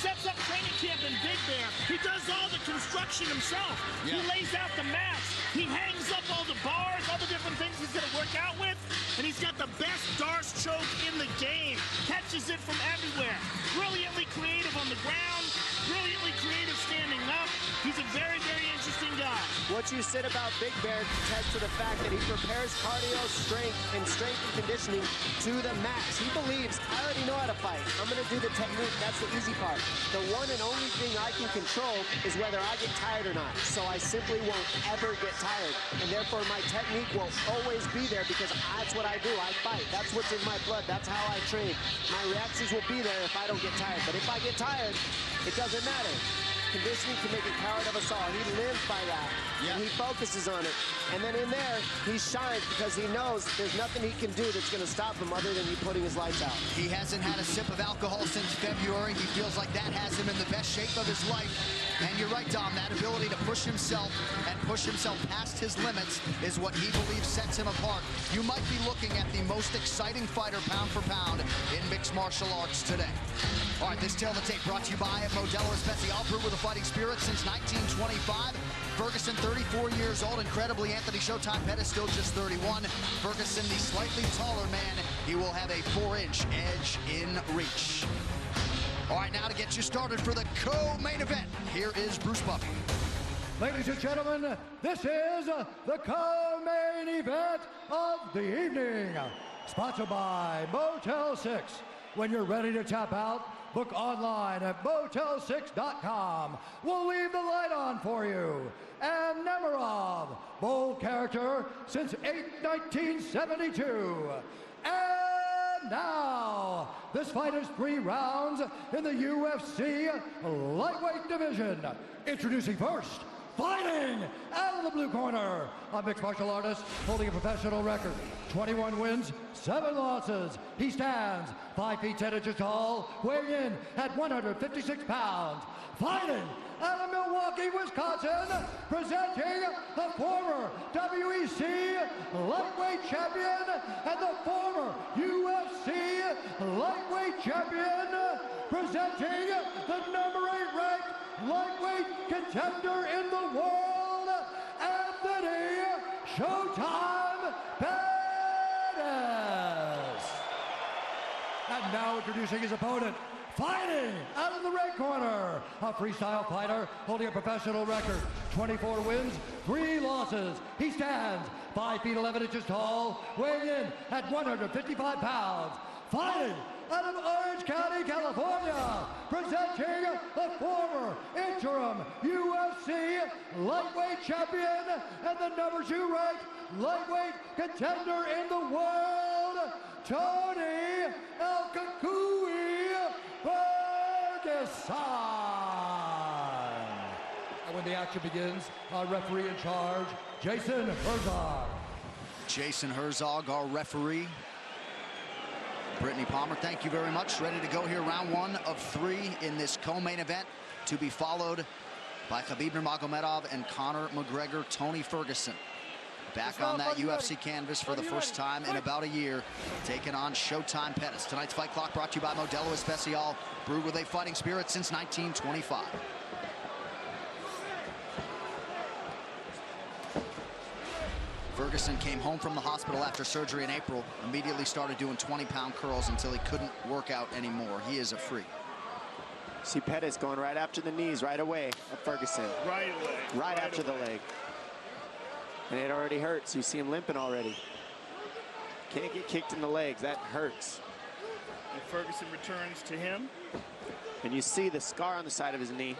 sets up training camp in Big Bear. He does all the construction himself. Yeah. He lays out the mats. He hangs up all the bars, all the different things he's going to work out with. And he's got the best Darce choke in the game. Catches it from everywhere. Brilliantly creative on the ground. Brilliantly creative standing up. He's a very, very interesting guy. What you said about Big Bear attests to the fact that he prepares cardio, strength and conditioning to the max. He believes, I already know how to fight. I'm going to do the technique. That's the easy part. The one and only thing I can control is whether I get tired or not. So I simply won't ever get tired. And therefore, my technique will always be there because that's what I do. I fight. That's what's in my blood. That's how I train. My reactions will be there if I don't get tired. But if I get tired, it doesn't matter. Conditioning can make a coward of us all. He lives by that. Yeah. And he focuses on it. And then in there, he shines because he knows there's nothing he can do that's going to stop him other than you putting his lights out. He hasn't had a sip of alcohol since February. He feels like that has him in the best shape of his life. And you're right, Dom, that ability to push himself and push himself past his limits is what he believes sets him apart. You might be looking at the most exciting fighter pound for pound in mixed martial arts today. All right, this Tale of the Tape brought to you by Modelo Especial, brewed with a fighting spirit since 1925. Ferguson, 34 years old. Incredibly, Anthony Showtime Pettis still just 31. Ferguson, the slightly taller man, he will have a 4-inch edge in reach. All right, now to get you started for the co-main event, here is Bruce Buffy. Ladies and gentlemen, this is the co-main event of the evening. Sponsored by Motel 6. When you're ready to tap out, book online at motel6.com. We'll leave the light on for you. And Nemerov, bold character since 1972. And now, this fight is 3 rounds in the UFC lightweight division. Introducing first, fighting out of the blue corner, a mixed martial artist holding a professional record. 21 wins, 7 losses. He stands 5 feet 10 inches tall, weighing in at 156 pounds. Fighting out of Milwaukee, Wisconsin, presenting the former WEC lightweight champion and the former UFC lightweight champion, presenting the number 8 ranked lightweight contender in the world, Anthony Showtime Pettis. And now introducing his opponent, fighting out of the red corner, a freestyle fighter holding a professional record, 24 wins, 3 losses. He stands 5 feet 11 inches tall, weighing in at 155 pounds. Fighting out of Orange County, California, presenting the former interim UFC lightweight champion and the number 2 ranked lightweight contender in the world, Tony El Cucuy Ferguson. And when the action begins, our referee in charge, Jason Herzog. Jason Herzog, our referee. Brittany Palmer, thank you very much. Ready to go here, round 1 of 3 in this co-main event, to be followed by Khabib Nurmagomedov and Conor McGregor. Tony Ferguson back on that UFC canvas for the first time in about a year, taking on Showtime Pettis. Tonight's Fight Clock brought to you by Modelo Especial, brewed with a fighting spirit since 1925. Ferguson came home from the hospital after surgery in April, immediately started doing 20-pound curls until he couldn't work out anymore. He is a freak. See Pettis going right after the knees right away at Ferguson. Right away. Right after the leg. And it already hurts. You see him limping already. Can't get kicked in the legs. That hurts. And Ferguson returns to him. And you see the scar on the side of his knee.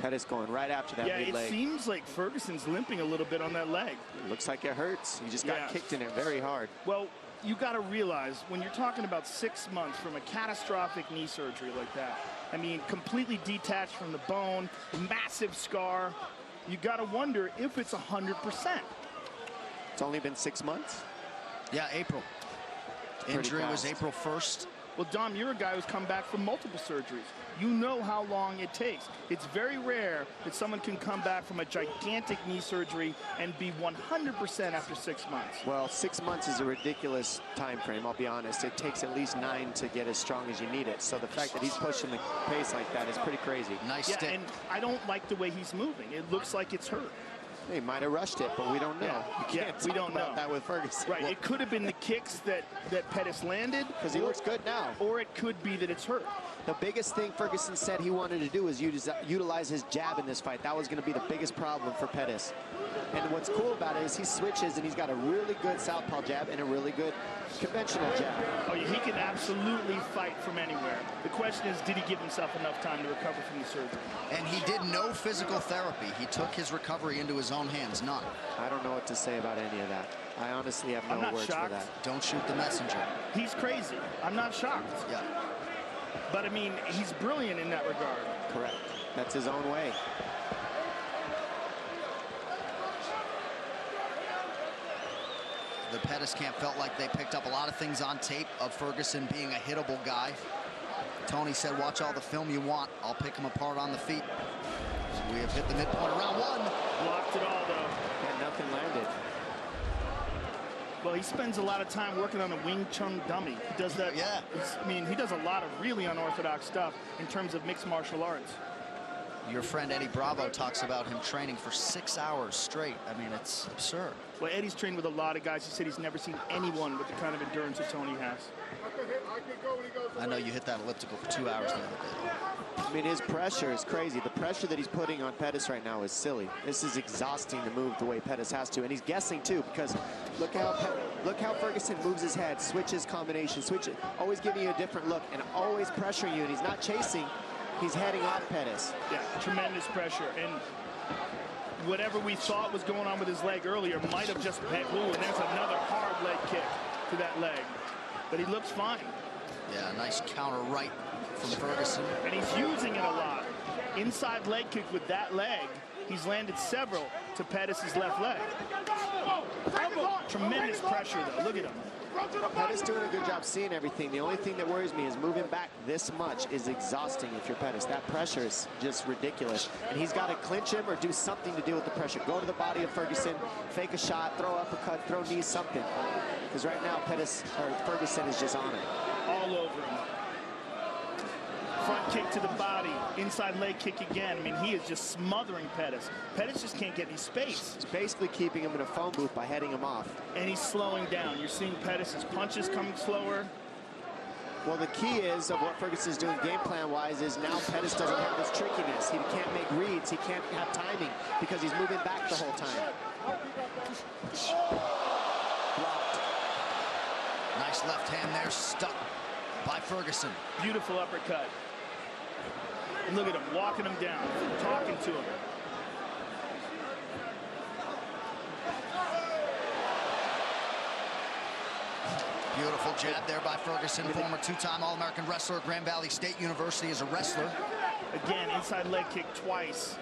Pettis going right after that lead leg. Yeah, it seems like Ferguson's limping a little bit on that leg. It looks like it hurts. He just got kicked in it very hard. Well, you got to realize when you're talking about 6 months from a catastrophic knee surgery like that, I mean, completely detached from the bone, massive scar, you got to wonder if it's 100%. It's only been 6 months? Yeah, April. Injury was April 1st. Well, Dom, you're a guy who's come back from multiple surgeries. You know how long it takes. It's very rare that someone can come back from a gigantic knee surgery and be 100% after 6 months. Well, 6 months is a ridiculous time frame, I'll be honest. It takes at least 9 to get as strong as you need it. So the fact that he's pushing the pace like that is pretty crazy. Nice yeah, stick. And I don't like the way he's moving. It looks like it's hurt. He might have rushed it, but we don't know. Yeah, we don't know that with Ferguson. Right, it could have been the kicks that Pettis landed. Because he looks good now. Or it could be that it's hurt. The biggest thing Ferguson said he wanted to do was utilize his jab in this fight. That was going to be the biggest problem for Pettis. And what's cool about it is he switches and he's got a really good southpaw jab and a really good conventional jab. Oh, yeah, he can absolutely fight from anywhere. The question is, did he give himself enough time to recover from the surgery? And he did no physical therapy. He took his recovery into his own hands, none. I don't know what to say about any of that. I honestly have no words for that. Don't shoot the messenger. He's crazy. I'm not shocked. Yeah. But, I mean, he's brilliant in that regard. Correct. That's his own way. The Pettis camp felt like they picked up a lot of things on tape of Ferguson being a hittable guy. Tony said, watch all the film you want. I'll pick him apart on the feet. So we have hit the midpoint of round 1. Blocked it all, though. Yeah, nothing landed. Well, he spends a lot of time working on a Wing Chun dummy. He does that. Yeah. I mean, he does a lot of really unorthodox stuff in terms of mixed martial arts. Your friend Eddie Bravo talks about him training for 6 hours straight. I mean, it's absurd. Well, Eddie's trained with a lot of guys. He said he's never seen anyone with the kind of endurance that Tony has. I know you hit that elliptical for 2 hours the other day. I mean, his pressure is crazy. The pressure that he's putting on Pettis right now is silly. This is exhausting to move the way Pettis has to, and he's guessing too, because look how Ferguson moves his head, switches combination, switches, always giving you a different look, and always pressuring you, and he's not chasing. He's heading off Pettis. Yeah, tremendous pressure, and whatever we thought was going on with his leg earlier might have just been, ooh, and there's another hard leg kick to that leg. But he looks fine. Yeah, nice counter right from Ferguson. And he's using it a lot. Inside leg kick with that leg, he's landed several to Pettis' left leg. Tremendous pressure, though. Look at him. Pettis doing a good job seeing everything. The only thing that worries me is moving back this much is exhausting if you're Pettis. That pressure is just ridiculous. And he's got to clinch him or do something to deal with the pressure. Go to the body of Ferguson, fake a shot, throw uppercut, throw knees, something. Because right now Ferguson is just on it. All over him. Front kick to the body, inside leg kick again. I mean, he is just smothering Pettis. Pettis just can't get any space. He's basically keeping him in a phone booth by heading him off. And he's slowing down. You're seeing Pettis' punches coming slower. Well, the key is of what Ferguson's doing game plan-wise is now Pettis doesn't have this trickiness. He can't make reads. He can't have timing because he's moving back the whole time. Blocked. Nice left hand there, stuck by Ferguson. Beautiful uppercut. And look at him, walking him down, talking to him. Beautiful jab there by Ferguson, former two-time All-American wrestler at Grand Valley State University as a wrestler. Again, inside leg kick twice.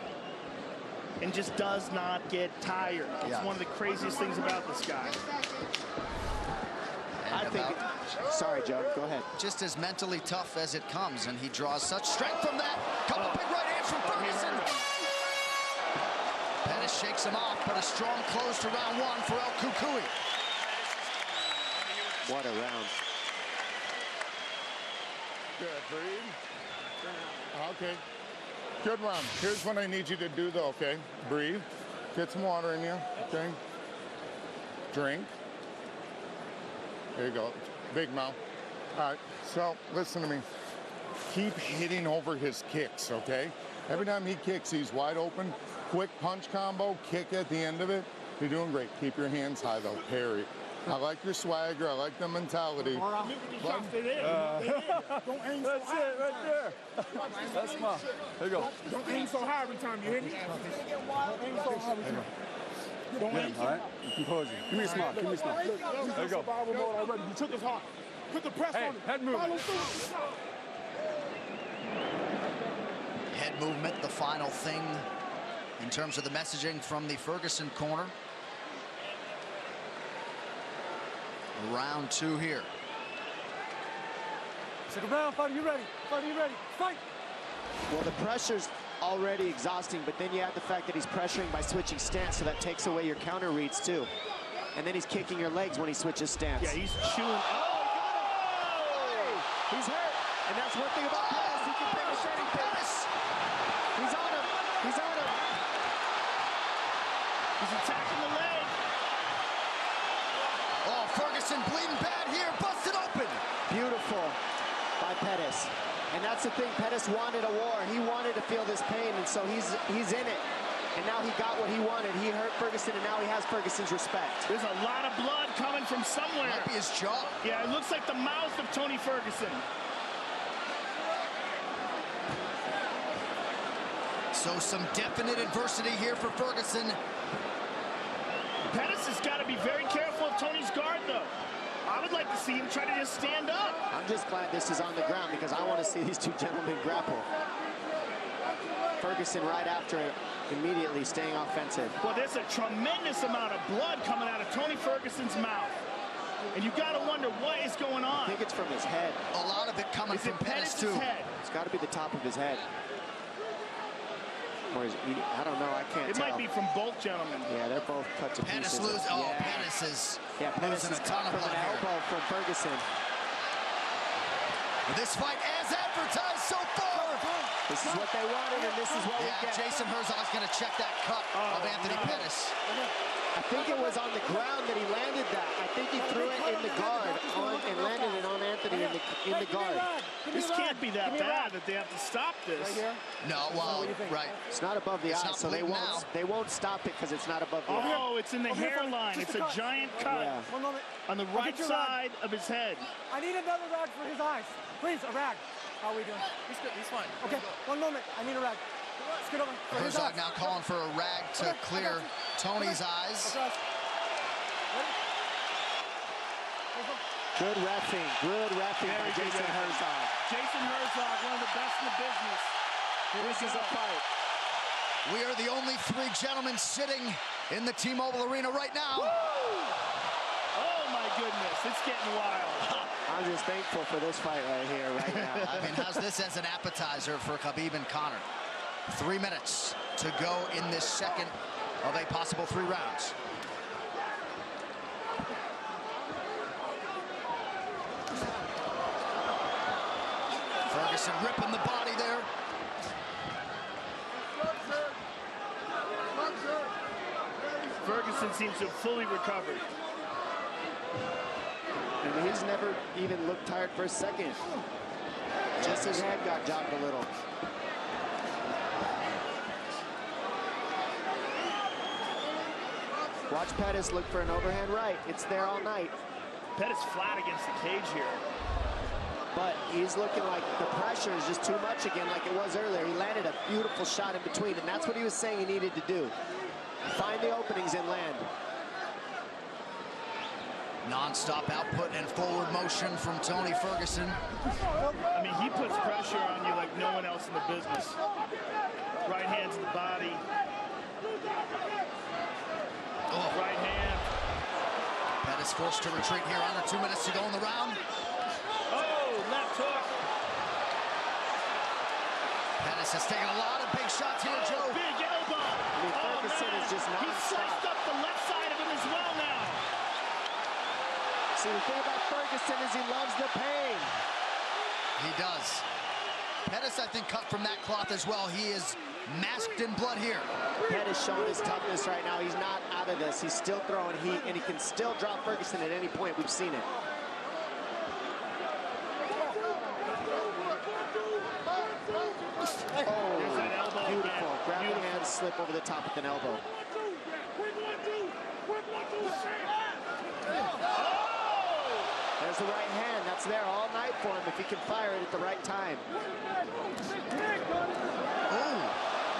And just does not get tired. It's one of the craziest things about this guy. I think, sorry, Joe, go ahead. Just as mentally tough as it comes, and he draws such strength from that. Couple big right hands from Ferguson. Pettis shakes him off, but a strong close to round 1 for El Cucuy. What a round. Good, breathe. Okay. Good round. Here's what I need you to do, though, okay? Breathe. Get some water in you, okay? Drink. There you go. Big mouth. All right, so listen to me. Keep hitting over his kicks, okay? Every time he kicks, he's wide open. Quick punch combo, kick at the end of it. You're doing great. Keep your hands high, though. Parry. I like your swagger. I like the mentality. Don't aim so high. It right there. That's my. There you go. Don't aim so high every time you hit me. Don't aim so high every time. Don't let him, all right? Composure. Give me a smile. Give me a smile. There you go. Survival mode already. You took his heart. Put the press on him. Head movement. Follow through. Head movement, the final thing in terms of the messaging from the Ferguson corner. Round 2 here. Second round, fighter, you ready? Fighter, you ready? Fight! Well, the pressure's already exhausting, but then you add the fact that he's pressuring by switching stance, so that takes away your counter reads too. And then he's kicking your legs when he switches stance. Yeah, he's chewing. He's hurt, and that's one thing about Pettis. He can finish anything. He's on him. He's on him. He's attacking the leg. Oh, Ferguson bleeding bad here, busted open. Beautiful by Pettis. And that's the thing, Pettis wanted a war. He wanted to feel this pain, and so he's in it. And now he got what he wanted. He hurt Ferguson, and now he has Ferguson's respect. There's a lot of blood coming from somewhere. Might be his jaw. Yeah, it looks like the mouth of Tony Ferguson. So some definite adversity here for Ferguson. Pettis has got to be very careful of Tony's guard, though. I would like to see him try to just stand up. I'm just glad this is on the ground because I want to see these two gentlemen grapple. Ferguson right after it, immediately staying offensive. Well, there's a tremendous amount of blood coming out of Tony Ferguson's mouth. And you got to wonder what is going on. I think it's from his head. A lot of it coming from Pettis, too. Head? It's got to be the top of his head. Or is he, I don't know, I can't tell. It might be from both gentlemen. Yeah, they're both cut to Pettis pieces. loses. Oh, yeah. Pettis is losing a ton of from blood an elbow from Ferguson. This fight as advertised so far. This is what they wanted, and this is what we get. Jason Herzog's going to check that cut of Anthony Pettis. I think it was on the ground that he landed that. I think he threw it in the guard and landed it on Anthony in the guard. This can't be that bad that they have to stop this. No, well, right. It's not above the eye, so they won't stop it because it's not above the eye. Oh, it's in the hairline. It's a giant cut on the right side of his head. I need another rag for his eyes. Please, a rag. How are we doing? He's good. He's fine. Okay, one moment. I need a rag. Scoot over. Herzog now calling for a rag to clear Tony's eyes. Good reffing by Jason Herzog. Jason Herzog, one of the best in the business. This is a fight. We are the only 3 gentlemen sitting in the T-Mobile Arena right now. Oh my goodness, it's getting wild. I'm just thankful for this fight right here, right now. I mean, how's this as an appetizer for Khabib and Conor? 3 minutes to go in this second of a possible 3 rounds. Ferguson ripping the body there. Ferguson seems to have fully recovered. And he's never even looked tired for a second. Just his head got jogged a little. Watch Pettis look for an overhand right. It's there all night. Pettis flat against the cage here. But he's looking like the pressure is just too much again like it was earlier. He landed a beautiful shot in between, and that's what he was saying he needed to do. Find the openings and land. Non-stop output and forward motion from Tony Ferguson. I mean, he puts pressure on you like no one else in the business. Right hand to the body. Oh. Right hand. Pettis forced to retreat here. Under 2 minutes to go in the round. Oh, left hook. Pettis has taken a lot of big shots here, Joe. Big elbow. I mean, Ferguson is just He sliced non-stop. up the left side of him as well now. See, the thing about Ferguson is he loves the pain. He does. Pettis, I think, cut from that cloth as well. He is masked in blood here. Pettis showing his toughness right now. He's not out of this. He's still throwing heat, and he can still drop Ferguson at any point. We've seen it. Oh, beautiful. Grab the hand, slip over the top with an elbow. There's the right hand. That's there all night for him if he can fire it at the right time. Oh,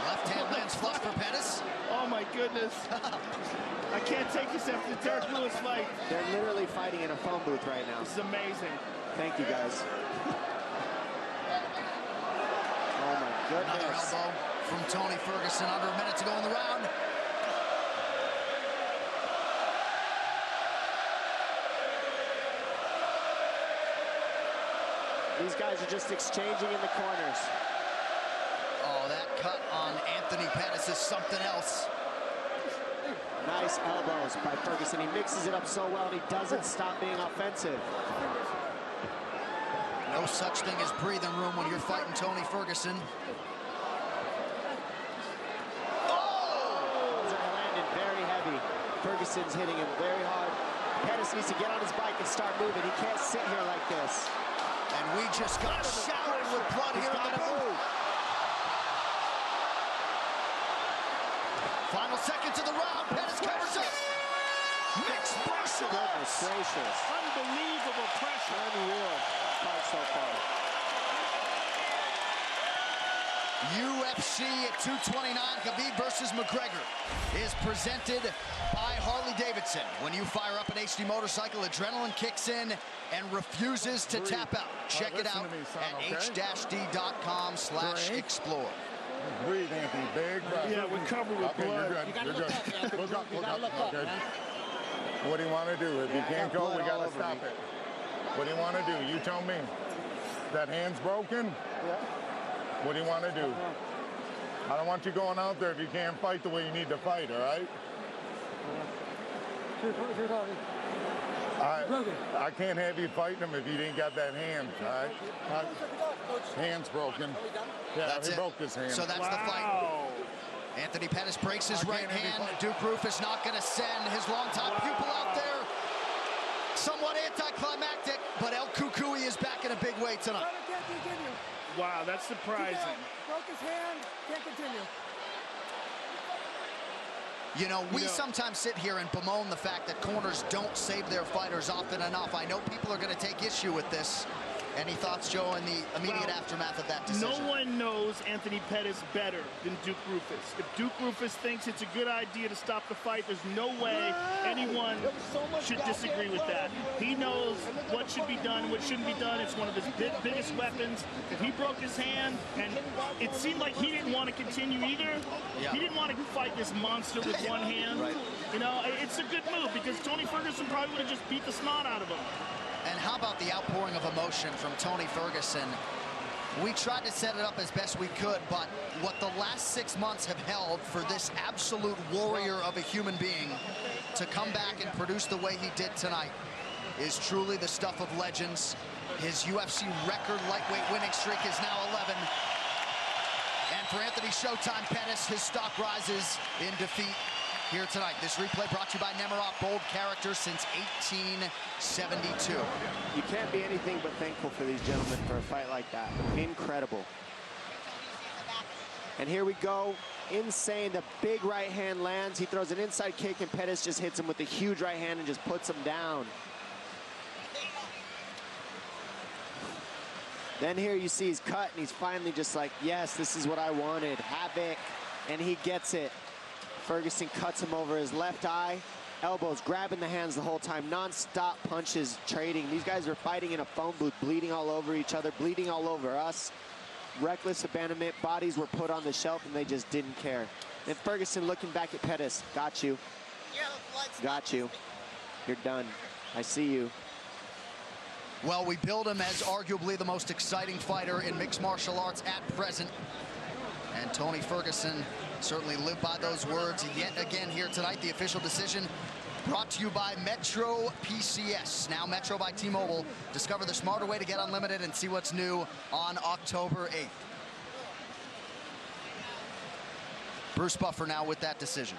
left hand lands flush for Pettis. Oh my goodness. I can't take this after the Derek Lewis fight. They're literally fighting in a phone booth right now. This is amazing. Thank you, guys. Oh, my goodness. Another elbow from Tony Ferguson. Under a minute to go in the round. These guys are just exchanging in the corners. Oh, that cut on Anthony Pettis is something else. Nice elbows by Ferguson. He mixes it up so well, and he doesn't stop being offensive. No such thing as breathing room when you're fighting Tony Ferguson. Oh! Those are landing very heavy. Ferguson's hitting him very hard. Pettis needs to get on his bike and start moving. He can't sit here like this. And we just got showered with blood here in the booth. Final seconds of the round. Pettis covers up. Mixed martial arts. Gracious. Unbelievable pressure. Unreal fight so far. UFC at 229, Khabib versus McGregor is presented by Harley-Davidson. When you fire up an HD motorcycle, adrenaline kicks in and refuses to tap out. Check it out at h-d.com/explore. Breathe, Anthony. Big breath. Yeah, we're covered with blood. You're good. You're good. Look up. Look up. Okay. What do you want to do? If you can't go, we got to stop it. What do you want to do? You tell me. That hand's broken? Yeah. What do you want to do? I don't want you going out there if you can't fight the way you need to fight, all right? I can't have you fighting him if you didn't got that hand, all right? Hand's broken. Yeah, That's he it. broke his hand. So that's the fight. Anthony Pettis breaks his right hand. Duke Roufus not going to send his longtime pupil out there. Somewhat anticlimactic, but El Cucuy is back in a big way tonight. Can't continue. Wow, that's surprising. Broke his hand, can't continue. You know, we sometimes sit here and bemoan the fact that corners don't save their fighters often enough. I know people are going to take issue with this. Any thoughts, Joe, in the immediate aftermath of that decision? No one knows Anthony Pettis better than Duke Roufus. If Duke Roufus thinks it's a good idea to stop the fight, there's no way anyone should disagree with that. He knows what should be done and what shouldn't be done. It's one of his biggest weapons. If he broke his hand, and it seemed like he didn't want to continue either. Yeah. He didn't want to fight this monster with one hand. Right. You know, it's a good move because Tony Ferguson probably would have just beat the snot out of him. And how about the outpouring of emotion from Tony Ferguson? We tried to set it up as best we could, but what the last 6 months have held for this absolute warrior of a human being to come back and produce the way he did tonight is truly the stuff of legends. His UFC record lightweight winning streak is now 11. And for Anthony Showtime Pettis, his stock rises in defeat here tonight. This replay brought to you by Nemiroff, bold character since 1872. You can't be anything but thankful for these gentlemen for a fight like that. Incredible. And here we go. Insane. The big right hand lands. He throws an inside kick, and Pettis just hits him with a huge right hand and just puts him down. Then here you see he's cut, and he's finally just like, yes, this is what I wanted. Havoc. And he gets it. Ferguson cuts him over his left eye. Elbows, grabbing the hands the whole time. Non-stop punches, trading. These guys are fighting in a phone booth, bleeding all over each other, bleeding all over us. Reckless abandonment. Bodies were put on the shelf, and they just didn't care. And Ferguson looking back at Pettis. Got you. Got you. You're done. I see you. Well, we build him as arguably the most exciting fighter in mixed martial arts at present. And Tony Ferguson certainly lived by those words yet again here tonight. The official decision brought to you by Metro PCS, now Metro by T-Mobile. Discover the smarter way to get unlimited and see what's new on October 8th. Bruce Buffer now with that decision.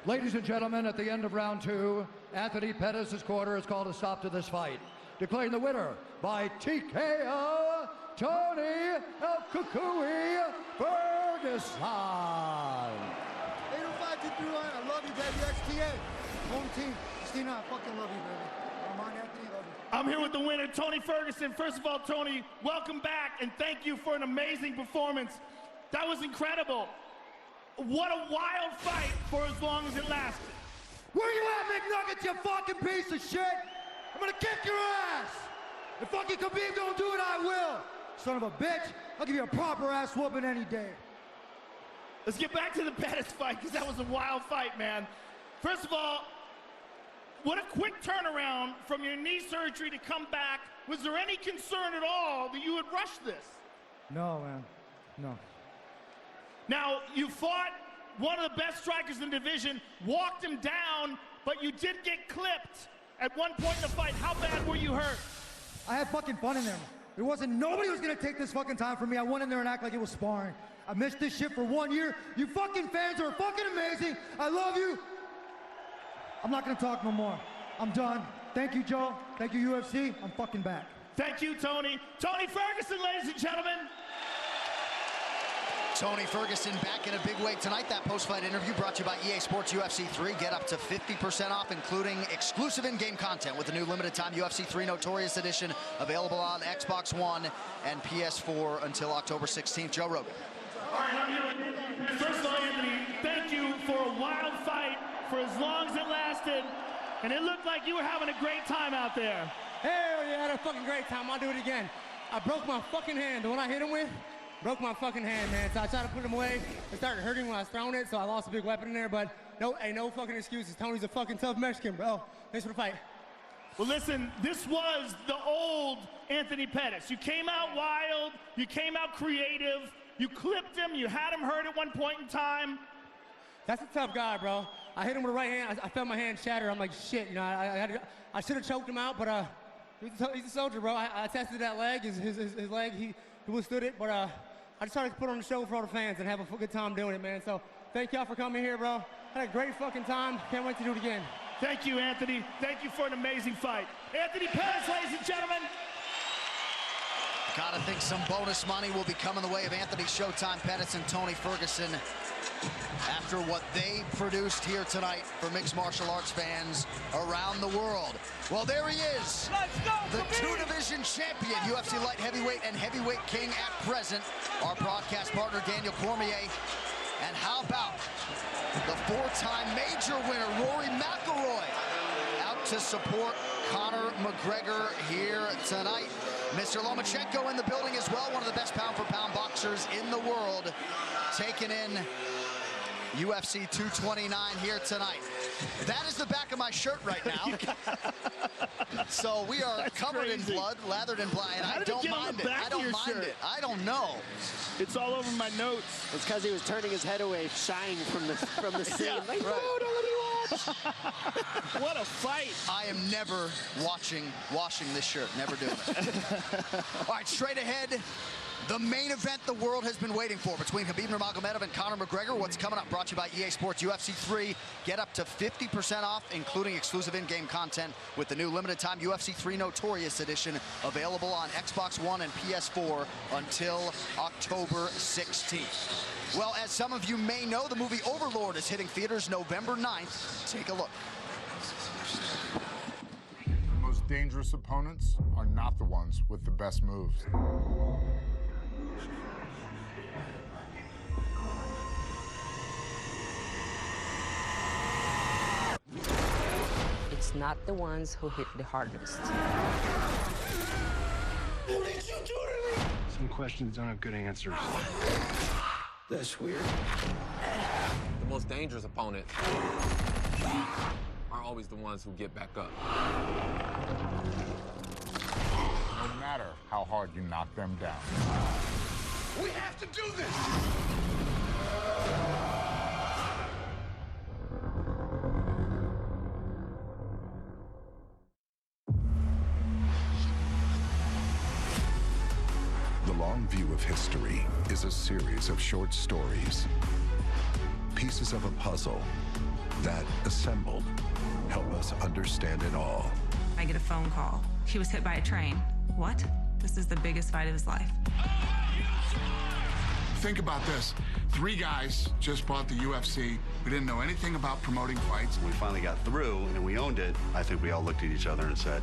Ladies and gentlemen, at the end of round 2, Anthony Pettis' corner has called a stop to this fight, declaring the winner by TKO, Tony El Cucuy Ferguson. 805-231, I love you, baby. XTA, home team. Christina, I fucking love you, baby. Come on, Anthony, love you. I'm here with the winner, Tony Ferguson. First of all, Tony, welcome back, and thank you for an amazing performance. That was incredible. What a wild fight for as long as it lasted. Where you at, McNuggets, you fucking piece of shit? I'm gonna kick your ass. If fucking Khabib don't do it, I will. Son of a bitch, I'll give you a proper ass whooping any day. Let's get back to the Pettis fight, because that was a wild fight, man. First of all, what a quick turnaround from your knee surgery to come back. Was there any concern at all that you would rush this? No, man, no. Now, you fought one of the best strikers in the division, walked him down, but you did get clipped at one point in the fight. How bad were you hurt? I had fucking fun in there. There wasn't nobody was gonna take this fucking time from me. I went in there and act like it was sparring. I missed this shit for 1 year. You fucking fans are fucking amazing. I love you. I'm not gonna talk no more. I'm done. Thank you, Joe. Thank you, UFC. I'm fucking back. Thank you, Tony. Tony Ferguson, ladies and gentlemen. Tony Ferguson back in a big way tonight. That post-fight interview brought to you by EA Sports UFC 3. Get up to 50% off, including exclusive in-game content with the new limited-time UFC 3 Notorious Edition, available on Xbox One and PS4 until October 16th. Joe Rogan. All right, first of all, Anthony, thank you for a wild fight for as long as it lasted, and it looked like you were having a great time out there. Hell yeah, I had a fucking great time. I'll do it again. I broke my fucking hand. The one I hit him with, broke my fucking hand, man. So I tried to put him away. It started hurting when I was throwing it, so I lost a big weapon in there, but no fucking excuses. Tony's a fucking tough Mexican, bro. Thanks for the fight. Well, listen, this was the old Anthony Pettis. You came out wild, you came out creative, you clipped him, you had him hurt at one point in time. That's a tough guy, bro. I hit him with the right hand. I felt my hand shatter. I'm like, shit, you know, I should have choked him out, but he's a soldier, bro. I tested that leg, his leg, he withstood it, but I just tried to put on a show for all the fans and have a good time doing it, man. So thank y'all for coming here, bro. Had a great fucking time. Can't wait to do it again. Thank you, Anthony. Thank you for an amazing fight. Anthony Pettis, ladies and gentlemen. Gotta think some bonus money will be coming the way of Anthony Showtime Pettis and Tony Ferguson after what they produced here tonight for mixed martial arts fans around the world. Well, there he is. Let's go, the two-division champion, UFC light heavyweight and heavyweight king at present, our broadcast partner, Daniel Cormier. And how about the four-time major winner, Rory McIlroy, out to support Conor McGregor here tonight. Mr. Lomachenko in the building as well, one of the best pound-for-pound boxers in the world, taking in UFC 229 here tonight. That is the back of my shirt right now. So we are That's covered crazy. in blood, lathered in blood, and I don't mind it. I don't mind it. I don't know. It's all over my notes. It's because he was turning his head away, shying from the scene. Yeah, like, right. no, don't let me watch. What a fight. I am never washing this shirt. Never doing it. All right, straight ahead. The main event the world has been waiting for between Khabib Nurmagomedov and Conor McGregor. What's coming up? Brought to you by EA Sports UFC 3. Get up to 50% off, including exclusive in-game content with the new limited-time UFC 3 Notorious Edition, available on Xbox One and PS4 until October 16th. Well, as some of you may know, the movie Overlord is hitting theaters November 9th. Take a look. The most dangerous opponents are not the ones with the best moves. It's not the ones who hit the hardest. What did you do to me? Some questions don't have good answers. That's weird. The most dangerous opponents are always the ones who get back up. No matter how hard you knock them down. We have to do this! The Long View of History is a series of short stories, pieces of a puzzle that, assembled, help us understand it all. I get a phone call. He was hit by a train. What? This is the biggest fight of his life. Think about this. 3 guys just bought the UFC. We didn't know anything about promoting fights. When we finally got through and we owned it, I think we all looked at each other and said,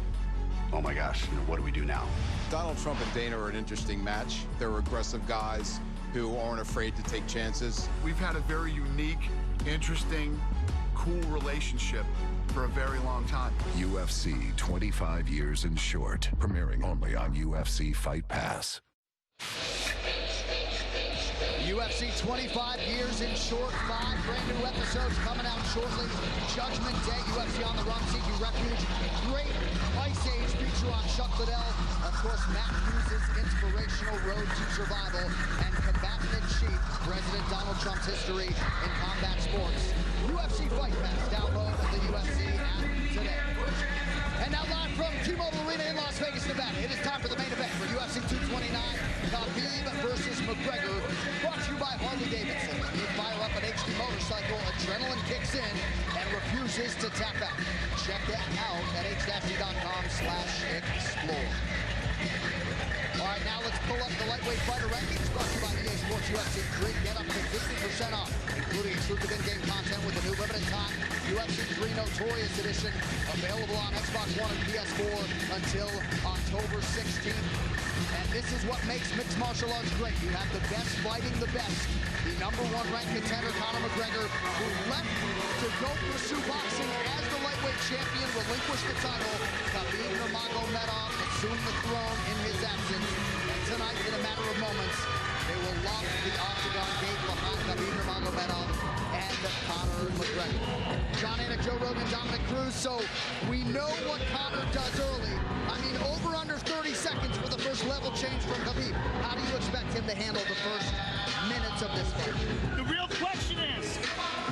oh my gosh, what do we do now? Donald Trump and Dana are an interesting match. They're aggressive guys who aren't afraid to take chances. We've had a very unique, interesting, cool relationship for a very long time. UFC 25 Years in Short, premiering only on UFC Fight Pass. UFC 25 Years in Short, 5 brand new episodes coming out shortly. Judgment Day, UFC on the Run, Seeking Refuge. Great Ice Age feature on Chuck Liddell. Of course, Matt Hughes' inspirational Road to Survival. And Combatant-in-Chief, President Donald Trump's history in combat sports. UFC Fight Pass. Download the UFC app today. And now live from T-Mobile Arena in Las Vegas, Nevada. It is time for the main event for UFC 229, Khabib versus McGregor. Brought to you by Harley-Davidson. When you fire up an HD motorcycle, adrenaline kicks in and refuses to tap out. Check that out at h-d.com/explore. All right, now let's pull up the lightweight fighter rankings brought to you by EA Sports UFC 3. Get up to 50% off, including exclusive in-game content with the new limited time UFC 3 Notorious Edition, available on Xbox One and PS4 until October 16th. And this is what makes mixed martial arts great. You have the best fighting the best. The #1 ranked contender, Conor McGregor, who left to go pursue boxing as the lightweight champion, relinquished the title. Khabib Nurmagomedov assumed the throne in his absence. And tonight, in a matter of moments, they will lock the octagon gate behind Khabib Nurmagomedov and Conor McGregor. John Anik, Joe Rogan, Dominic Cruz. So we know what Conor does early. I mean, over under 30 seconds for the first level change from Khabib. How do you expect him to handle the first minutes of this fight? The real question is,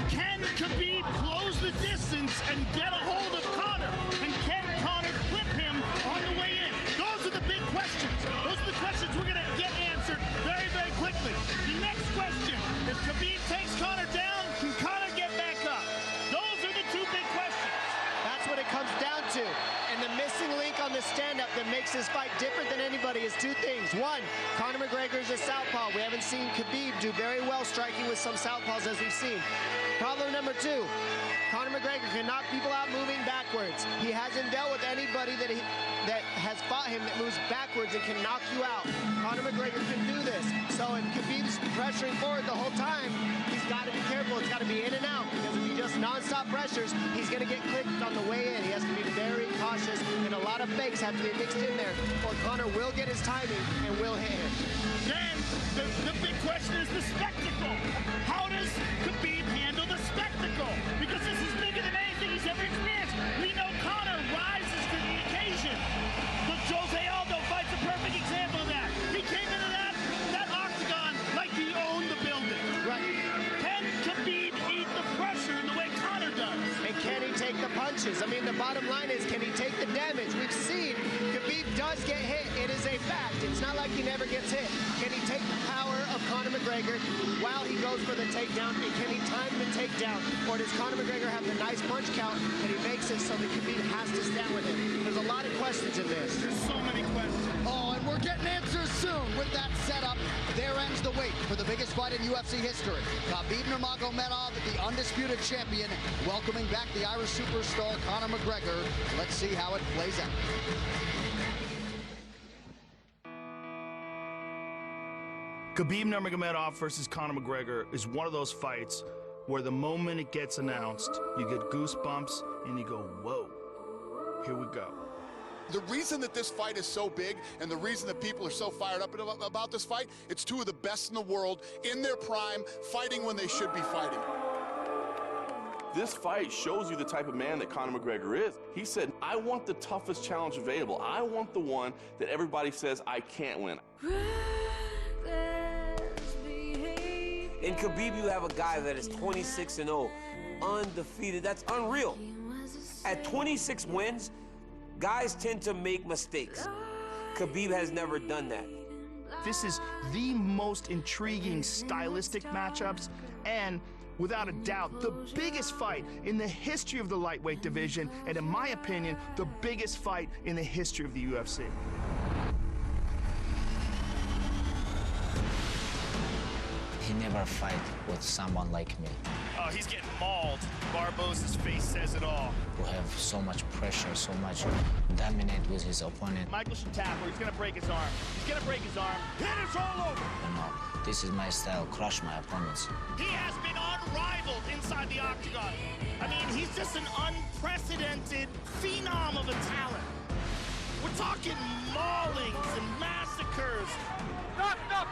can Khabib close the distance and get a hold of Conor? And can Conor clip him on the way in? Those are the big questions. Those are the questions we're going to get answered very, very quickly. The next question, if Khabib takes Conor down, can Conor get back up? Those are the two big questions. That's what it comes down to. And the missing link on the stand-up that makes this fight different than anybody is two things. One, Conor McGregor is a southpaw. We haven't seen Khabib do very well striking with some southpaws as we've seen. Problem number two, Conor McGregor can knock people out moving backwards. He hasn't dealt with anybody that has fought him that moves backwards and can knock you out. Conor McGregor can do this. So if Khabib's pressuring forward the whole time, he's got to be careful. It's got to be in and out, because if he just non-stop pressures, he's going to get clipped on the way in. He has to be very cautious, and a lot of fakes have to be mixed in there, or Conor will get his timing and will hit him. Then the big question is the spectacle. How does Khabib handle the spectacle? Because this is bigger than anything he's ever experienced. We know Conor rises to the occasion. The Jose Aldo fight's a perfect example of that. He came into that octagon like he owned the building. Right. Can Khabib eat the pressure in the way Conor does? And can he take the punches? I mean, the bottom line is, can he take the damage? We've seen Khabib does get hit. It is a fact. It's not like he never gets hit. Can he take the power of Conor McGregor while he goes for the takedown? And can he time the takedown? Or does Conor McGregor have the nice punch count and he makes it so that Khabib has to stand with him? There's a lot of questions in this. There's so many questions. Oh, and we're getting answers soon. With that setup, there ends the wait for the biggest fight in UFC history. Khabib Nurmagomedov, the undisputed champion, welcoming back the Irish superstar Conor McGregor. Let's see how it plays out. Khabib Nurmagomedov versus Conor McGregor is one of those fights where the moment it gets announced, you get goosebumps and you go, whoa, here we go. The reason that this fight is so big and the reason that people are so fired up about this fight, it's two of the best in the world in their prime, fighting when they should be fighting. This fight shows you the type of man that Conor McGregor is. He said, I want the toughest challenge available. I want the one that everybody says I can't win. In Khabib, you have a guy that is 26-0, undefeated. That's unreal. At 26 wins, guys tend to make mistakes. Khabib has never done that. This is the most intriguing stylistic matchups, and without a doubt, the biggest fight in the history of the lightweight division, and in my opinion, the biggest fight in the history of the UFC. He never fight with someone like me. Oh, he's getting mauled. Barbosa's face says it all. Who have so much pressure, so much dominate with his opponent. Michael should tap or he's gonna break his arm. He's gonna break his arm. Hit is all over. You know, this is my style, crush my opponents. He has been unrivaled inside the octagon. I mean, he's just an unprecedented phenom of a talent. We're talking maulings and massacres. Stop!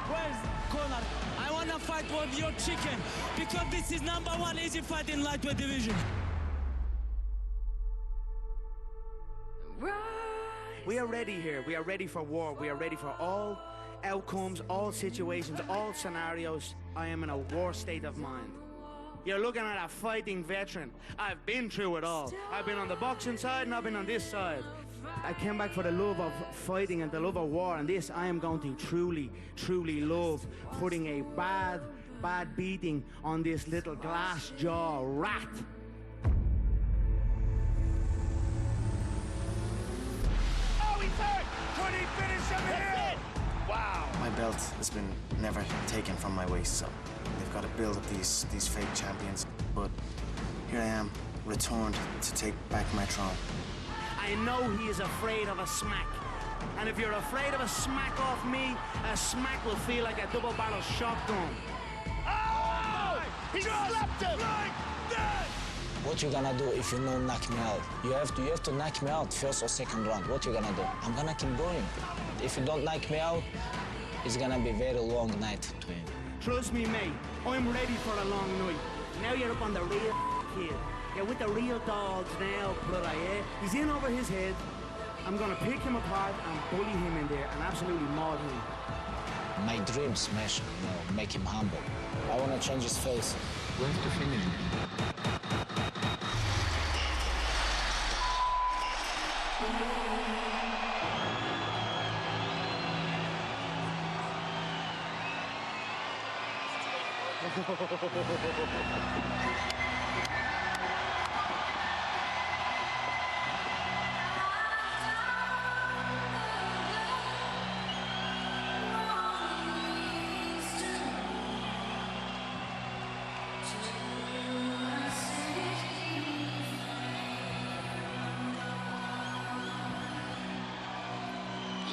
Where's Conor? I want to fight with your chicken because this is #1 easy fight in lightweight division. We are ready here. We are ready for war. We are ready for all outcomes, all situations, all scenarios. I am in a war state of mind. You're looking at a fighting veteran. I've been through it all. I've been on the boxing side and I've been on this side. I came back for the love of fighting and the love of war, and this I am going to truly, truly love, putting a bad beating on this little glass jaw rat. Oh, he's hurt! Could he finish him here? Wow. My belt has been never taken from my waist, so they've got to build up these fake champions. But here I am, returned to take back my throne. I know he is afraid of a smack. And if you're afraid of a smack off me, a smack will feel like a double-barrel shotgun. Oh! He slapped him! Like that! What you gonna do if you no knock me out? You have to knock me out first or second round. What you gonna do? I'm gonna keep going. If you don't knock me out, it's gonna be a very long night to you. Trust me, mate. I'm ready for a long night. Now you're up on the real kid. You're with the real dogs now, brother, yeah? He's in over his head. I'm gonna pick him apart and bully him in there and absolutely maul him. My dream smash him, make him humble. I wanna change his face. We have to finish him.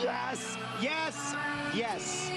Yes, yes, yes.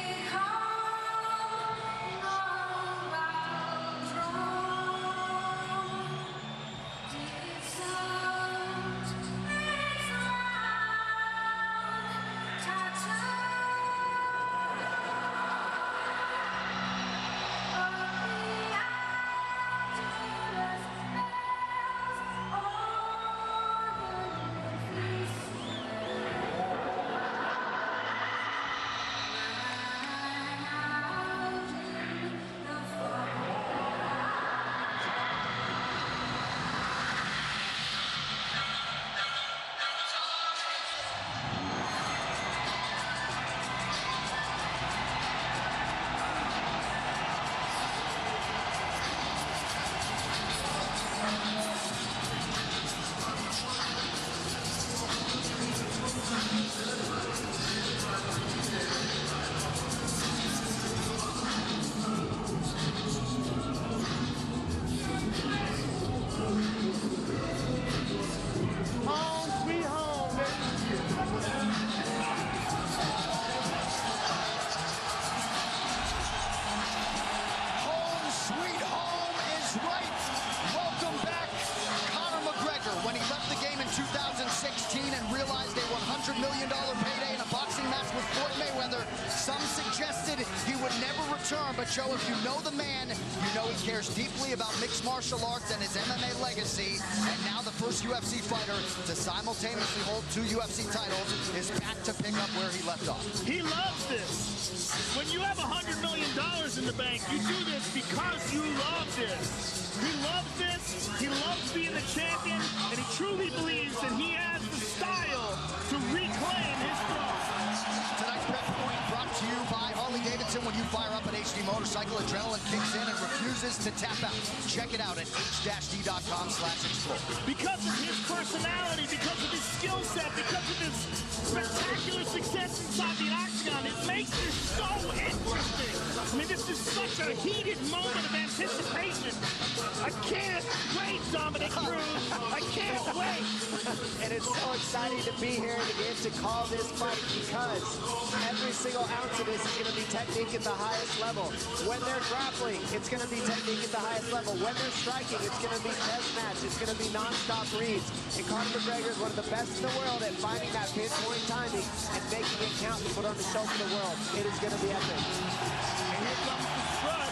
When he left the game in 2016 and realized a $100 million payday in a boxing match with Floyd Mayweather, some suggested he would never return. But Joe, if you know the man, you know he cares deeply about mixed martial arts and his MMA legacy. And now the first UFC fighter to simultaneously hold 2 UFC titles is back to pick up where he left off. He loves this. When you have $100 million in the bank, you do this because you love this. He loves this, he loves being the champion, and he truly believes that he has the style to reclaim his throne. Tonight's bet point brought to you by Harley-Davidson. When you fire up an HD motorcycle, adrenaline kicks in and refuses to tap out. Check it out at h-d.com/explore. Because of his personality, because of his skill set, because of his spectacular success inside the octagon, it makes this so interesting. I mean, this is such a heated moment of anticipation. I can't wait, Dominic Cruz. I can't wait. And it's so exciting to be here and to get to call this fight because every single ounce of this is going to be technique. technique at the highest level. When they're grappling, it's going to be technique at the highest level. When they're striking, it's going to be test match. It's going to be non-stop reads. And Conor McGregor is one of the best in the world at finding that pinpoint timing and making it count to put on the show for the world. It is going to be epic. And here comes the strut.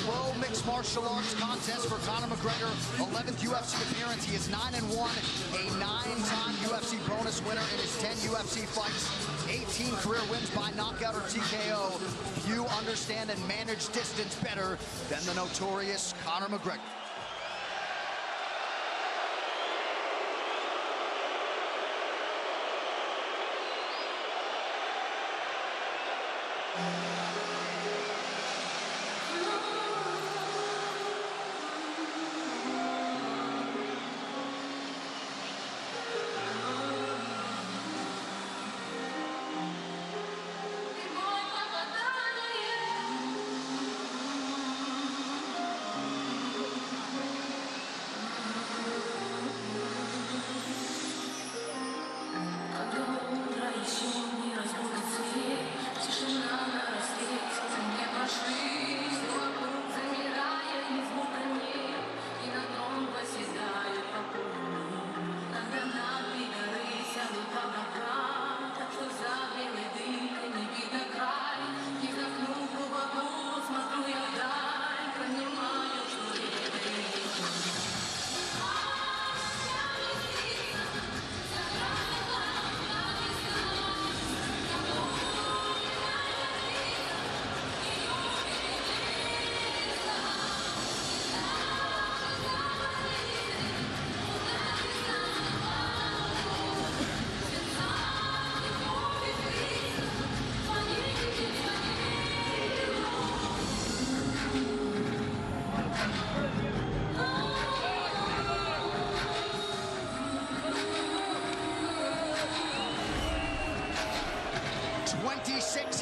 Pro Mixed Martial Arts contest for Conor McGregor, 11th UFC appearance. He is 9-1, a 9-time UFC bonus winner in his 10 UFC fights, 18 career wins by knockout or TKO. Few understand and manage distance better than the notorious Conor McGregor.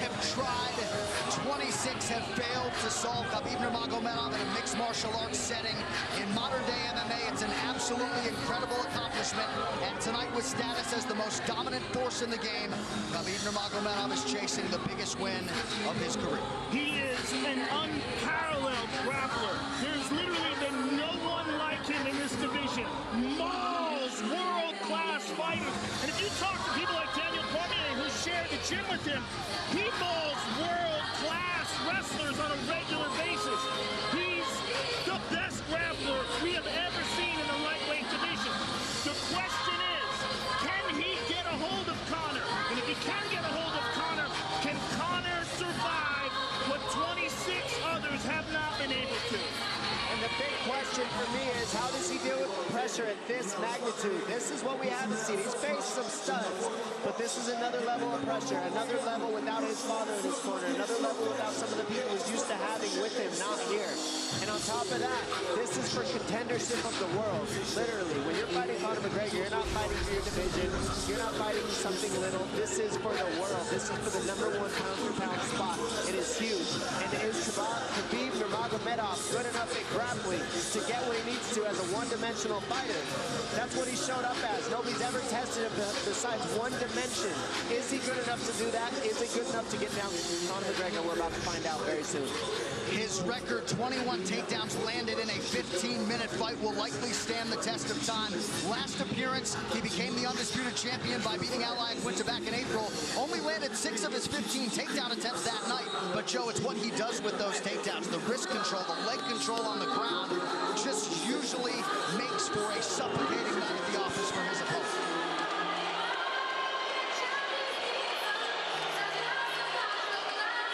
Have tried, 26 have failed to solve Khabib Nurmagomedov in a mixed martial arts setting. In modern-day MMA, it's an absolutely incredible accomplishment. And tonight, with status as the most dominant force in the game, Khabib Nurmagomedov is chasing the biggest win of his career. He is an unparalleled grappler. There's literally been no one like him in this division. Mauls world-class fighters. And if you talk to people like Daniel Cormier, who shared the gym with him, he mauls world-class wrestlers on a regular basis. He's the best grappler we have ever seen in the lightweight division. The question is, can he get a hold of Conor? And if he can get a hold of Conor, can Conor survive what 26 others have not been able to? And the big question for me is, how does he deal with pressure at this magnitude? This is what we haven't seen. He's faced some studs, but this is another level of pressure, another level without his father in his corner, another level without some of the people he's used to having with him, not here. And on top of that, this is for contendership of the world. Literally, when you're fighting Conor McGregor, you're not fighting for your division. You're not fighting something little. This is for the world. This is for the #1 pound-for-pound spot. It is huge. And is Khabib Nurmagomedov good enough at grappling to get what he needs to as a one-dimensional fighter? That's what he showed up as. Nobody's ever tested him besides one dimension. Is he good enough to do that? Is he good enough to get down Conor McGregor? We're about to find out very soon. His record, 21 takedowns landed in a 15-minute fight, will likely stand the test of time. Last appearance, he became the undisputed champion by beating Al Iaquinta back in April. Only landed 6 of his 15 takedown attempts that night. But, Joe, it's what he does with those takedowns. The wrist control, the leg control on the ground, just usually makes for a suffocating night at the office for his opponent.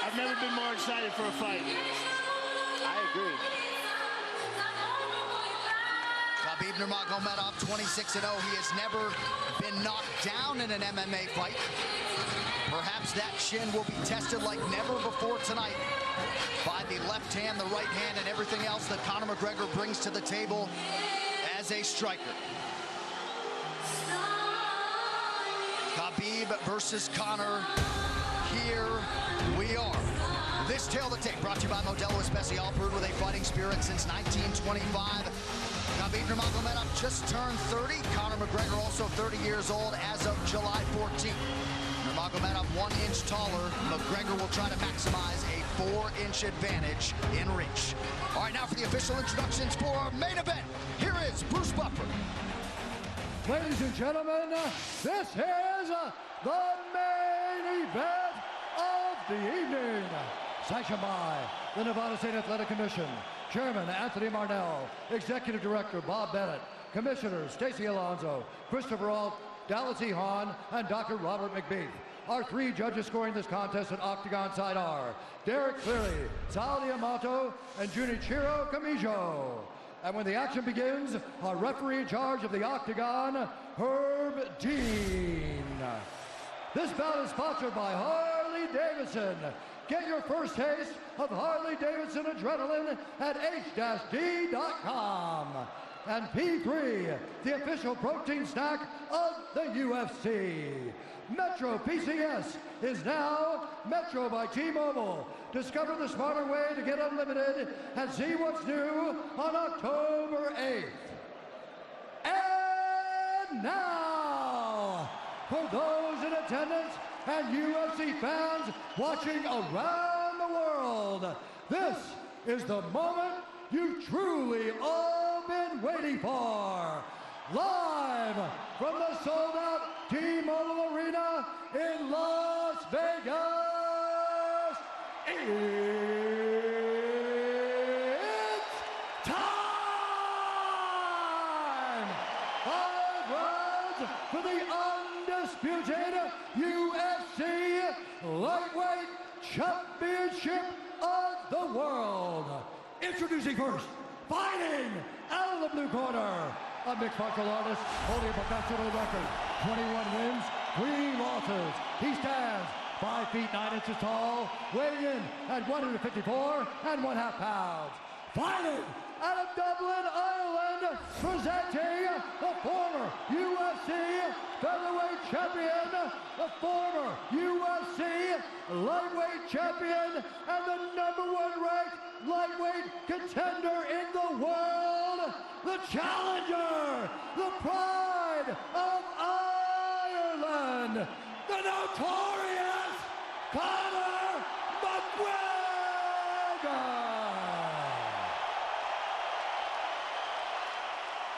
I've never been more excited for a fight. I agree. Khabib Nurmagomedov, 26-0. He has never been knocked down in an MMA fight. Perhaps that chin will be tested like never before tonight by the left hand, the right hand, and everything else that Conor McGregor brings to the table as a striker. Khabib versus Conor. Here we are. This Tale of the Tape brought to you by Modelo Especial, brewed with a fighting spirit since 1925. Khabib Nurmagomedov just turned 30. Conor McGregor also 30 years old as of July 14th. Nurmagomedov 1 inch taller. McGregor will try to maximize a 4-inch advantage in reach. All right, now for the official introductions for our main event. Here is Bruce Buffer. Ladies and gentlemen, this is the main event of the evening. Sanctioned by the Nevada State Athletic Commission, Chairman Anthony Marnell, Executive Director Bob Bennett, Commissioners Stacey Alonso, Christopher Alt, Dallas E. Hahn, and Dr. Robert McBeath. Our 3 judges scoring this contest at Octagon side are Derek Cleary, Sal Diamato, and Junichiro Kamijo. And when the action begins, our referee in charge of the Octagon, Herb Dean. This bout is sponsored by Harley Davidson. Get your first taste of Harley Davidson adrenaline at h-d.com. And P3, the official protein snack of the UFC. Metro PCS is now Metro by T-Mobile. Discover the smarter way to get unlimited and see what's new on October 8th. And now, for those in attendance and UFC fans watching around the world, this is the moment you've truly all been waiting for. Live from the sold-out T-Mobile Arena in Las Vegas, it's time! 5 rounds for the undisputed UFC Lightweight Championship of the world. Introducing first, fighting out of the blue corner, a mixed martial artist holding a professional record, 21 wins, 3 losses. He stands 5 feet 9 inches tall, weighing in at 154 1/2 pounds. Fighting out of Dublin, Ireland, presenting the former UFC featherweight champion, the former UFC lightweight champion, and the #1 ranked lightweight contender in the world, the challenger, the pride of Ireland, the notorious Conor McGregor.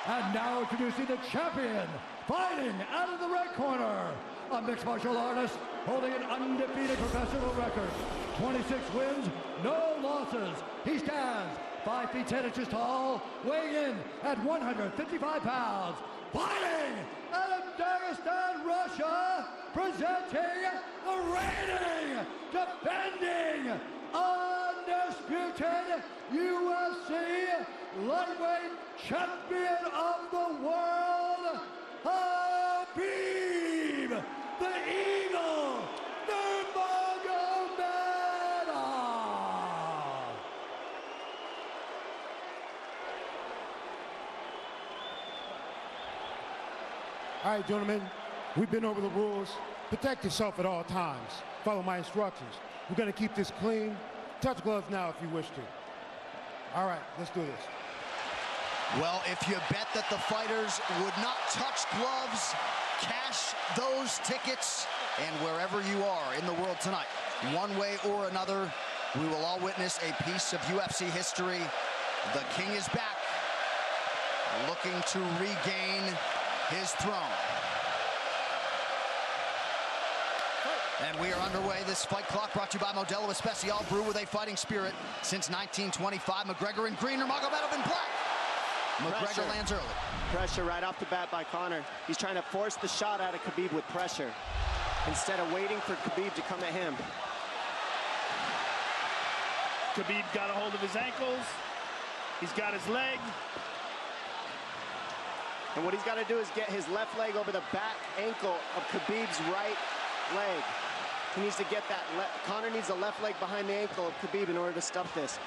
And now introducing the champion, fighting out of the red corner, a mixed martial artist holding an undefeated professional record, 26 wins, no losses. He stands 5 feet 10 inches tall, weighing in at 155 pounds. Fighting out of Dagestan, Russia, presenting the reigning, defending, undisputed UFC lightweight champion of the world, Khabib, the Eagle, Nurmagomedov. All right, gentlemen, we've been over the rules. Protect yourself at all times. Follow my instructions. We're going to keep this clean. Touch gloves now if you wish to. All right, let's do this. Well, if you bet that the fighters would not touch gloves, cash those tickets, and wherever you are in the world tonight, one way or another, we will all witness a piece of UFC history. The King is back, looking to regain his throne. And we are underway. This fight clock brought to you by Modelo Especial, brew with a fighting spirit since 1925. McGregor in green, Nurmagomedov in black. McGregor lands early. Pressure right off the bat by Conor. He's trying to force the shot out of Khabib with pressure instead of waiting for Khabib to come at him. Khabib got a hold of his ankles. He's got his leg. And what he's got to do is get his left leg over the back ankle of Khabib's right leg. He needs to get that. Conor needs the left leg behind the ankle of Khabib in order to stop this.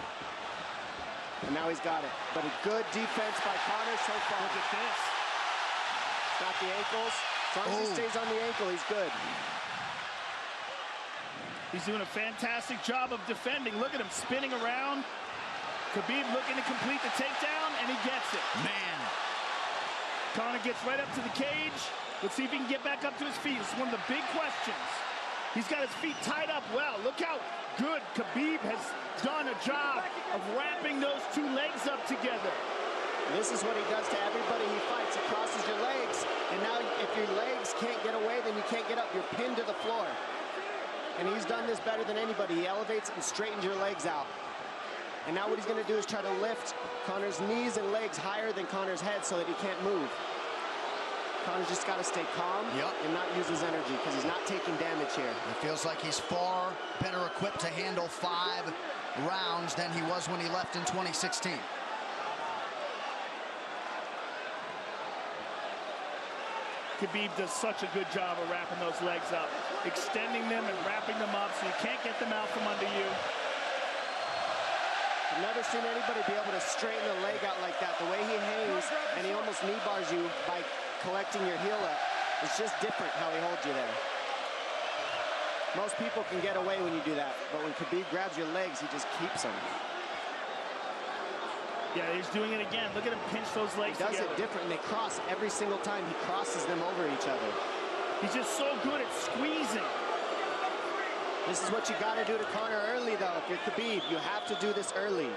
And now he's got it. But a good defense by Conor so far. Look at this. Got the ankles. As long as he stays on the ankle, he's good. He's doing a fantastic job of defending. Look at him spinning around. Khabib looking to complete the takedown, and he gets it. Man. Conor gets right up to the cage. Let's see if he can get back up to his feet. It's one of the big questions. He's got his feet tied up well. Look how good Khabib has done a job of wrapping those two legs up together. This is what he does to everybody he fights. He crosses your legs, and now if your legs can't get away, then you can't get up. You're pinned to the floor. And he's done this better than anybody. He elevates and straightens your legs out. And now what he's going to do is try to lift Conor's knees and legs higher than Conor's head so that he can't move. Conor's just got to stay calm and not use his energy because he's not taking damage here. It feels like he's far better equipped to handle 5 rounds than he was when he left in 2016. Khabib does such a good job of wrapping those legs up, extending them and wrapping them up so you can't get them out from under you. I've never seen anybody be able to straighten a leg out like that. The way he hangs and he almost knee bars you by collecting your heel up. It's just different how he holds you there. Most people can get away when you do that, but when Khabib grabs your legs, he just keeps them. Yeah, he's doing it again. Look at him pinch those legs together. He does it different, and they cross every single time. He crosses them over each other. He's just so good at squeezing. This is what you got to do to Conor early, though. If you're Khabib, you have to do this early.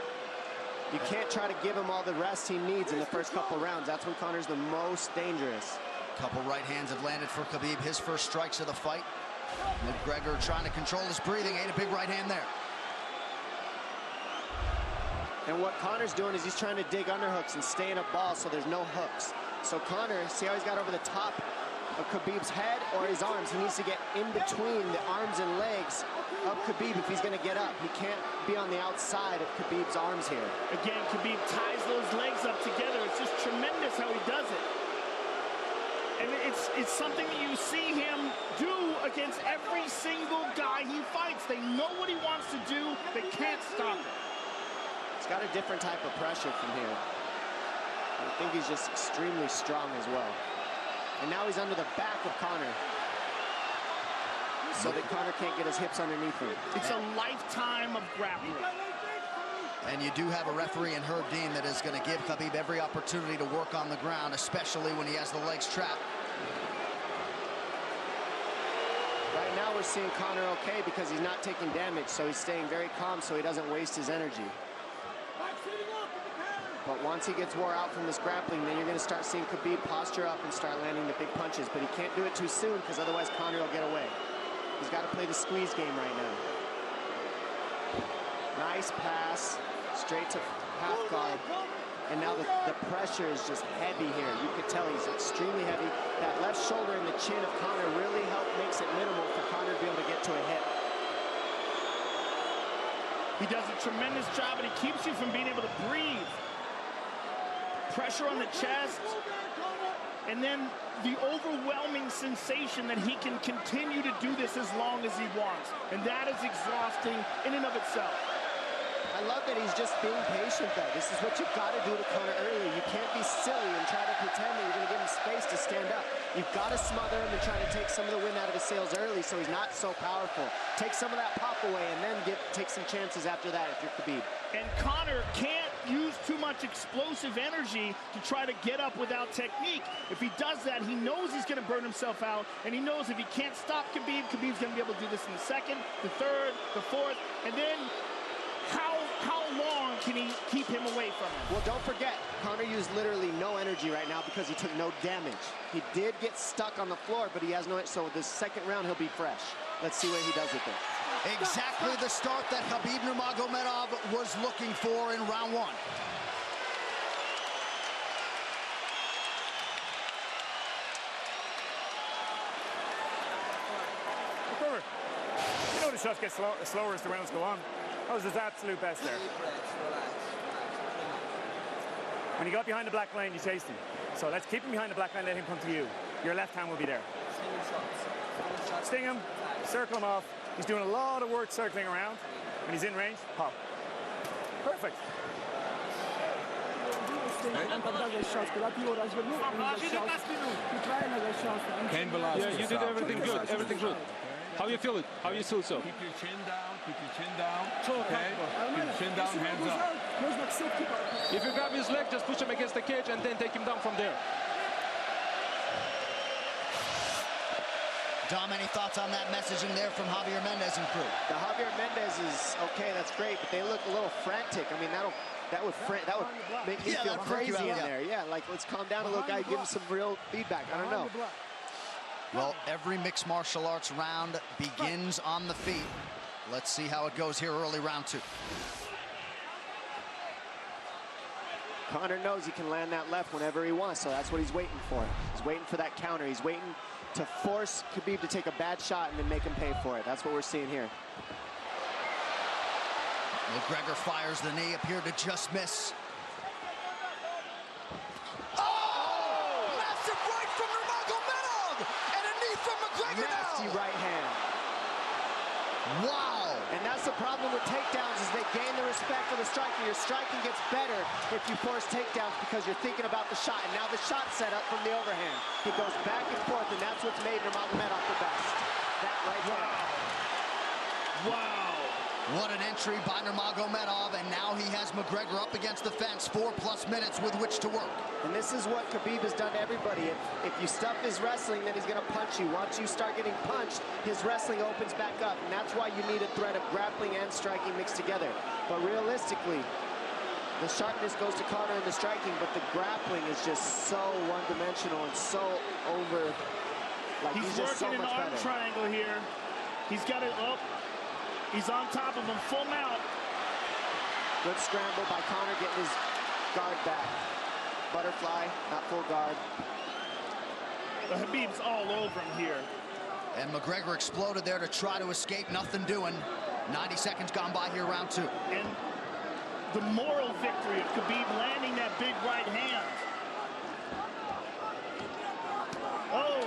You can't try to give him all the rest he needs in the first couple rounds. That's when Conor's the most dangerous. Couple right hands have landed for Khabib. His first strikes of the fight. McGregor trying to control his breathing. Ate a big right hand there. And what Conor's doing is he's trying to dig underhooks and stay in a ball so there's no hooks. So Conor, see how he's got over the top of Khabib's head or his arms? He needs to get in between the arms and legs of Khabib if he's going to get up. He can't be on the outside of Khabib's arms here. Again, Khabib ties those legs up together. It's just tremendous how he does it. And it's something that you see him do against every single guy he fights. They know what he wants to do. They can't stop it. He's got a different type of pressure from here. I think he's just extremely strong as well. And now he's under the back of Conor, so that Conor can't get his hips underneath him. It's a lifetime of grappling. And you do have a referee in Herb Dean that is going to give Khabib every opportunity to work on the ground, especially when he has the legs trapped. Right now we're seeing Conor okay because he's not taking damage, so he's staying very calm so he doesn't waste his energy. But once he gets wore out from this grappling, then you're going to start seeing Khabib posture up and start landing the big punches. But he can't do it too soon because otherwise Conor will get away. He's got to play the squeeze game right now. Nice pass, straight to half guard. And now the pressure is just heavy here. You could tell he's extremely heavy. That left shoulder and the chin of Conor really makes it minimal for Conor to be able to get to a hip. He does a tremendous job, and he keeps you from being able to breathe. Pressure on the chest, and then the overwhelming sensation that he can continue to do this as long as he wants. And that is exhausting in and of itself. I love that he's just being patient, though. This is what you've got to do to Conor early. You can't be silly and try to pretend that you're going to give him space to stand up. You've got to smother him and try to take some of the wind out of his sails early so he's not so powerful. Take some of that pop away and then take some chances after that if you're Khabib. And Conor can't use too much explosive energy to try to get up without technique. If he does that, he knows he's going to burn himself out, and he knows if he can't stop Khabib, Khabib's going to be able to do this in the second, the third, the fourth, and then how long can he keep him away from him? Well, don't forget, Conor used literally no energy right now because he took no damage. He did get stuck on the floor, but he has no, so this second round he'll be fresh. Let's see what he does with it. Exactly the start that Khabib Nurmagomedov was looking for in round 1. You know the shots get slower as the rounds go on. That was his absolute best there. When he got behind the black lane, you chased him. So let's keep him behind the black line, let him come to you. Your left hand will be there. Sting him, circle him off. He's doing a lot of work circling around. When he's in range, pop. Perfect. Yeah, you did everything good, everything good. How you feel it? How you feel so? Keep your chin down, keep your chin down. Okay? Keep your chin down, hands up. If you grab his leg, just push him against the cage and then take him down from there. Dom, any thoughts on that messaging there from Javier Mendez and crew? The Javier Mendez is okay, that's great, but they look a little frantic. I mean, that would make me feel crazy in there. Yeah, like, let's calm down a little guy, give him some real feedback. I don't know. Well, every mixed martial arts round begins on the feet. Let's see how it goes here early round 2. Conor knows he can land that left whenever he wants, so that's what he's waiting for. He's waiting for that counter. He's waiting to force Khabib to take a bad shot and then make him pay for it. That's what we're seeing here. McGregor fires the knee, appeared to just miss. Massive right from Nurmagomedov! And a knee from McGregor now! Nasty right hand. Wow! And that's the problem with takedowns, is they gain the respect of the striker. Your striking gets better if you force takedowns because you're thinking about the shot. And now the shot set up from the overhand. He goes back and forth, and that's what's made Nurmagomedov the best. That right hand. Wow! What an entry by Nurmagomedov, and now he has McGregor up against the fence. 4+ minutes with which to work. And this is what Khabib has done to everybody. If you stuff his wrestling, then he's going to punch you. Once you start getting punched, his wrestling opens back up. And that's why you need a threat of grappling and striking mixed together. But realistically, the sharpness goes to Conor in the striking, but the grappling is just so one-dimensional and so over. Like, he's just so working much an arm better. triangle here. He's got it up. He's on top of him, full mount. Good scramble by Conor, getting his guard back. Butterfly, not full guard. But Khabib's all over him here. And McGregor exploded there to try to escape, nothing doing. 90 seconds gone by here, round 2. And the moral victory of Khabib landing that big right hand. Oh,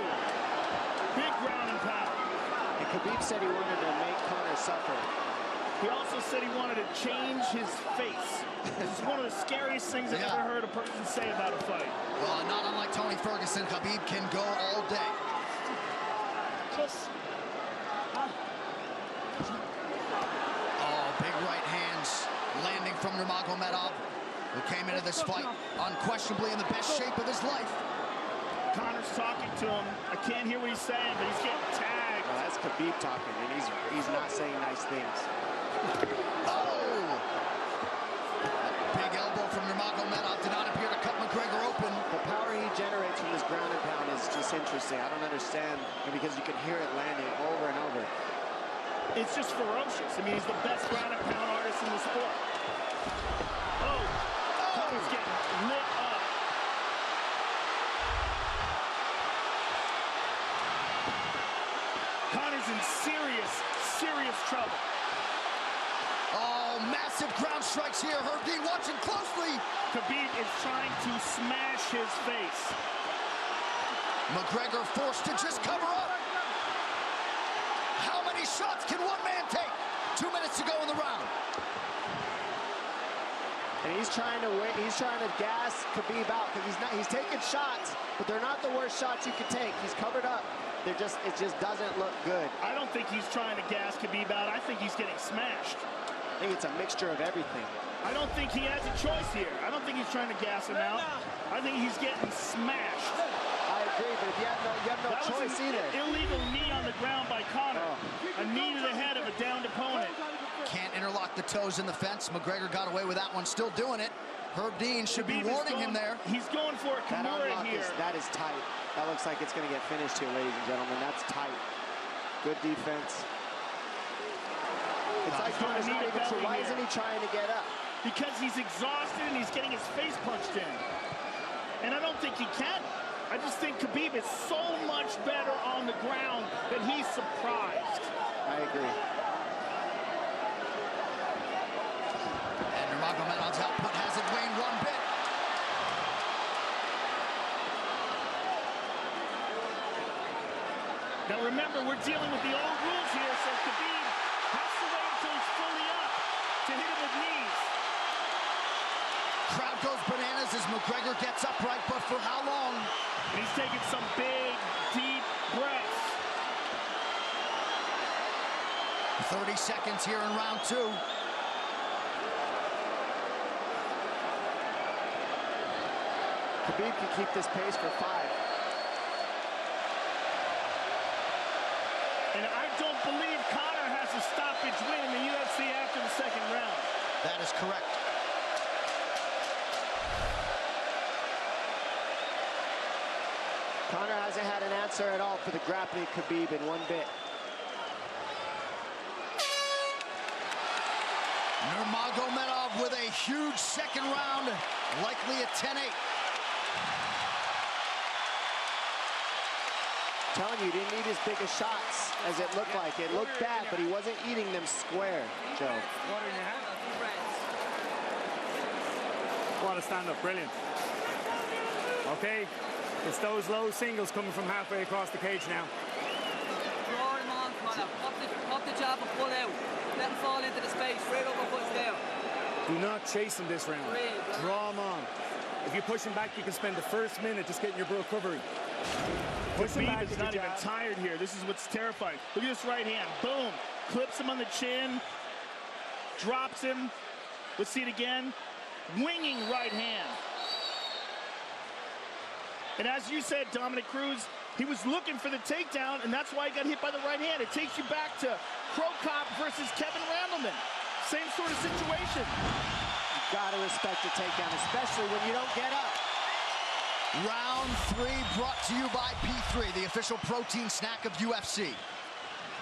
big ground and pound. And Khabib said he wanted to make Conor suffer. He also said he wanted to change his face. This is one of the scariest things I've ever heard a person say about a fight. Well, not unlike Tony Ferguson, Khabib can go all day. Oh, big right hands landing from Nurmagomedov, who came into this fight unquestionably in the best shape of his life. Conor's talking to him. I can't hear what he's saying, but he's getting tagged. Well, that's Khabib talking, and he's not saying nice things. Oh! Big elbow from Nurmagomedov did not appear to cut McGregor open. The power he generates from this ground and pound is just interesting. I don't understand, because you can hear it landing over and over. It's just ferocious. I mean, he's the best ground and pound artist in the sport. Oh! Conor's getting lit up. Conor's in serious trouble. Oh, massive ground strikes here. Herb Dean watching closely. Khabib is trying to smash his face. McGregor forced to just cover up. How many shots can one man take? 2 minutes to go in the round. And he's trying to wait. He's trying to gas Khabib out because he's taking shots, but they're not the worst shots you could take. He's covered up. It just doesn't look good. I don't think he's trying to gas Khabib out. I think he's getting smashed. I think it's a mixture of everything. I don't think he has a choice here. I don't think he's trying to gas him out. I think he's getting smashed. I agree, but if you have no choice either. Illegal knee on the ground by Conor. A knee to the head of a downed opponent. Can't interlock the toes in the fence. McGregor got away with that one, still doing it. Herb Dean should be warning him there. He's going for a Kimura here. That is tight. That looks like it's going to get finished here, ladies and gentlemen. That's tight. Good defense. It's like Conor's not even sure. Why isn't he trying to get up? Because he's exhausted and he's getting his face punched in. And I don't think he can. I just think Khabib is so much better on the ground that he's surprised. I agree. And Nurmagomedov's output hasn't waned one bit. Now remember, we're dealing with the old rules here, so Khabib has to wait until he's fully up to hit him with knees. Crowd goes bananas as McGregor gets upright, but for how long? And he's taking some big, deep breaths. 30 seconds here in round 2. Khabib can keep this pace for 5. And I don't believe Conor has a stoppage win in the UFC after the second round. That is correct. Conor hasn't had an answer at all for the grappling Khabib in one bit. Nurmagomedov with a huge second round, likely a 10-8. Telling you, he didn't need as big of shots as it looked like. It looked bad, but he wasn't eating them square, Joe. What a stand-up, brilliant. Okay, it's those low singles coming from halfway across the cage now. Draw him on, Conor. Pop the jab and pull out. Let him fall into the space. Straight uppercuts there. Do not chase him this round. Draw him on. If you push him back, you can spend the first minute just getting your recovery. Khabib is not even tired here. This is what's terrifying. Look at this right hand. Boom. Clips him on the chin. Drops him. Let's see it again. Winging right hand. And as you said, Dominic Cruz, he was looking for the takedown, and that's why he got hit by the right hand. It takes you back to Crow Cop versus Kevin Randleman. Same sort of situation. You gotta respect the takedown, especially when you don't get up. Round 3 brought to you by P3, the official protein snack of UFC.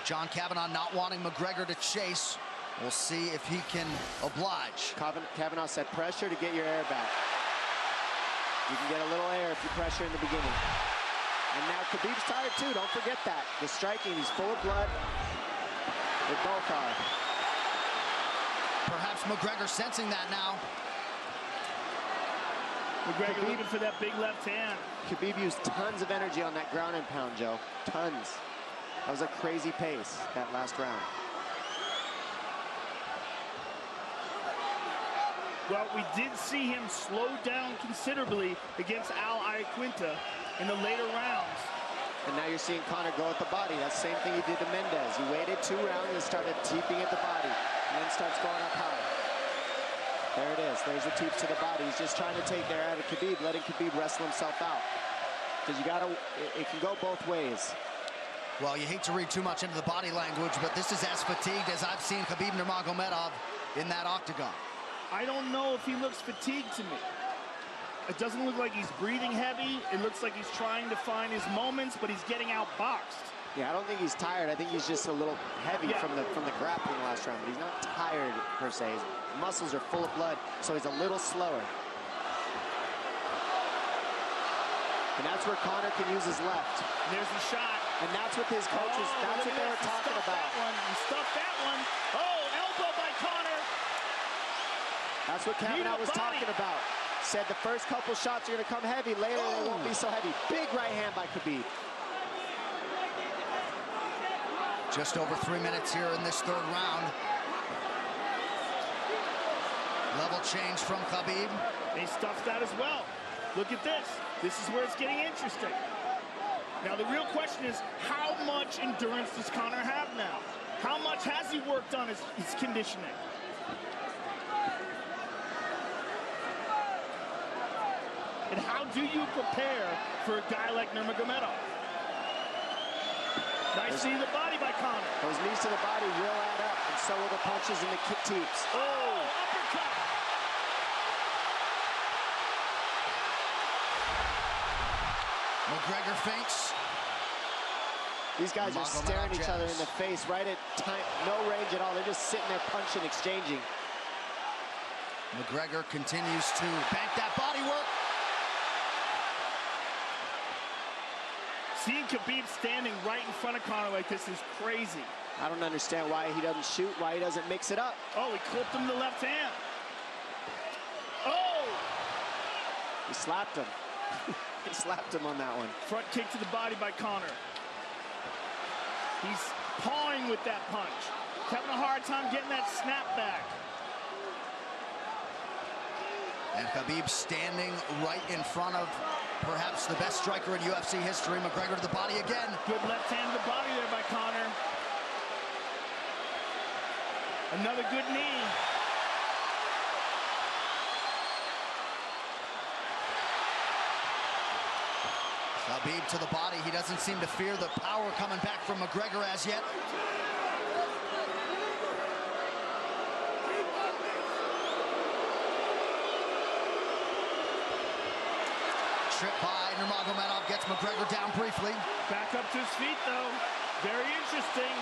John Kavanagh not wanting McGregor to chase. We'll see if he can oblige. Kavanagh said pressure to get your air back. You can get a little air if you pressure in the beginning. And now Khabib's tired too, don't forget that. The striking, he's full of blood. They both are. Perhaps McGregor sensing that now. McGregor looking for that big left hand. Khabib used tons of energy on that ground and pound, Joe. Tons. That was a crazy pace, that last round. Well, we did see him slow down considerably against Al Iaquinta in the later rounds. And now you're seeing Conor go at the body. That's the same thing he did to Mendez. He waited 2 rounds and started teeping at the body, and then starts going up high. There it is. There's the teeps to the body. He's just trying to take their out of Khabib, letting Khabib wrestle himself out. Because you gotta, it can go both ways. Well, you hate to read too much into the body language, but this is as fatigued as I've seen Khabib Nurmagomedov in that octagon. I don't know if he looks fatigued to me. It doesn't look like he's breathing heavy. It looks like he's trying to find his moments, but he's getting outboxed. Yeah, I don't think he's tired. I think he's just a little heavy from the grappling last round, but he's not tired per se. His muscles are full of blood, so he's a little slower. And that's where Conor can use his left. There's the shot. And that's what his coaches, that's what they were talking about. He stuffed that one. Oh, elbow by Conor. That's what Kavanagh was talking about. Said the first couple shots are going to come heavy. Later, they won't be so heavy. Big right hand by Khabib. Just over 3 minutes here in this 3rd round. Level change from Khabib. He stuffed that as well. Look at this. This is where it's getting interesting. Now, the real question is, how much endurance does Conor have now? How much has he worked on his conditioning? And how do you prepare for a guy like Nurmagomedov? Nice seeing the body by Conor. Those knees to the body will add up, and so will the punches and the kick teeps. Oh, uppercut. McGregor feints. These guys are staring each other in the face right at time, no range at all. They're just sitting there punching, exchanging. McGregor continues to bank that body work. Seeing Khabib standing right in front of Conor like this is crazy. I don't understand why he doesn't shoot, why he doesn't mix it up. Oh, he clipped him the left hand. Oh! He slapped him. He slapped him on that one. Front kick to the body by Conor. He's pawing with that punch. He's having a hard time getting that snap back. And Khabib standing right in front of perhaps the best striker in UFC history. McGregor to the body again. Good left hand to the body there by Conor. Another good knee. Khabib to the body. He doesn't seem to fear the power coming back from McGregor as yet. Trip by Nurmagomedov gets McGregor down briefly. Back up to his feet, though. Very interesting.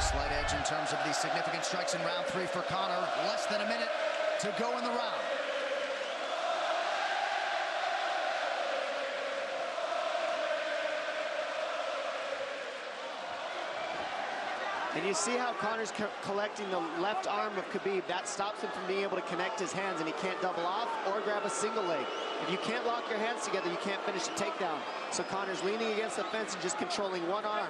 Slight edge in terms of the significant strikes in round 3 for Conor. Less than a minute to go in the round. And you see how Conor's collecting the left arm of Khabib. That stops him from being able to connect his hands, and he can't double off or grab a single leg. If you can't lock your hands together, you can't finish a takedown. So Conor's leaning against the fence and just controlling one arm.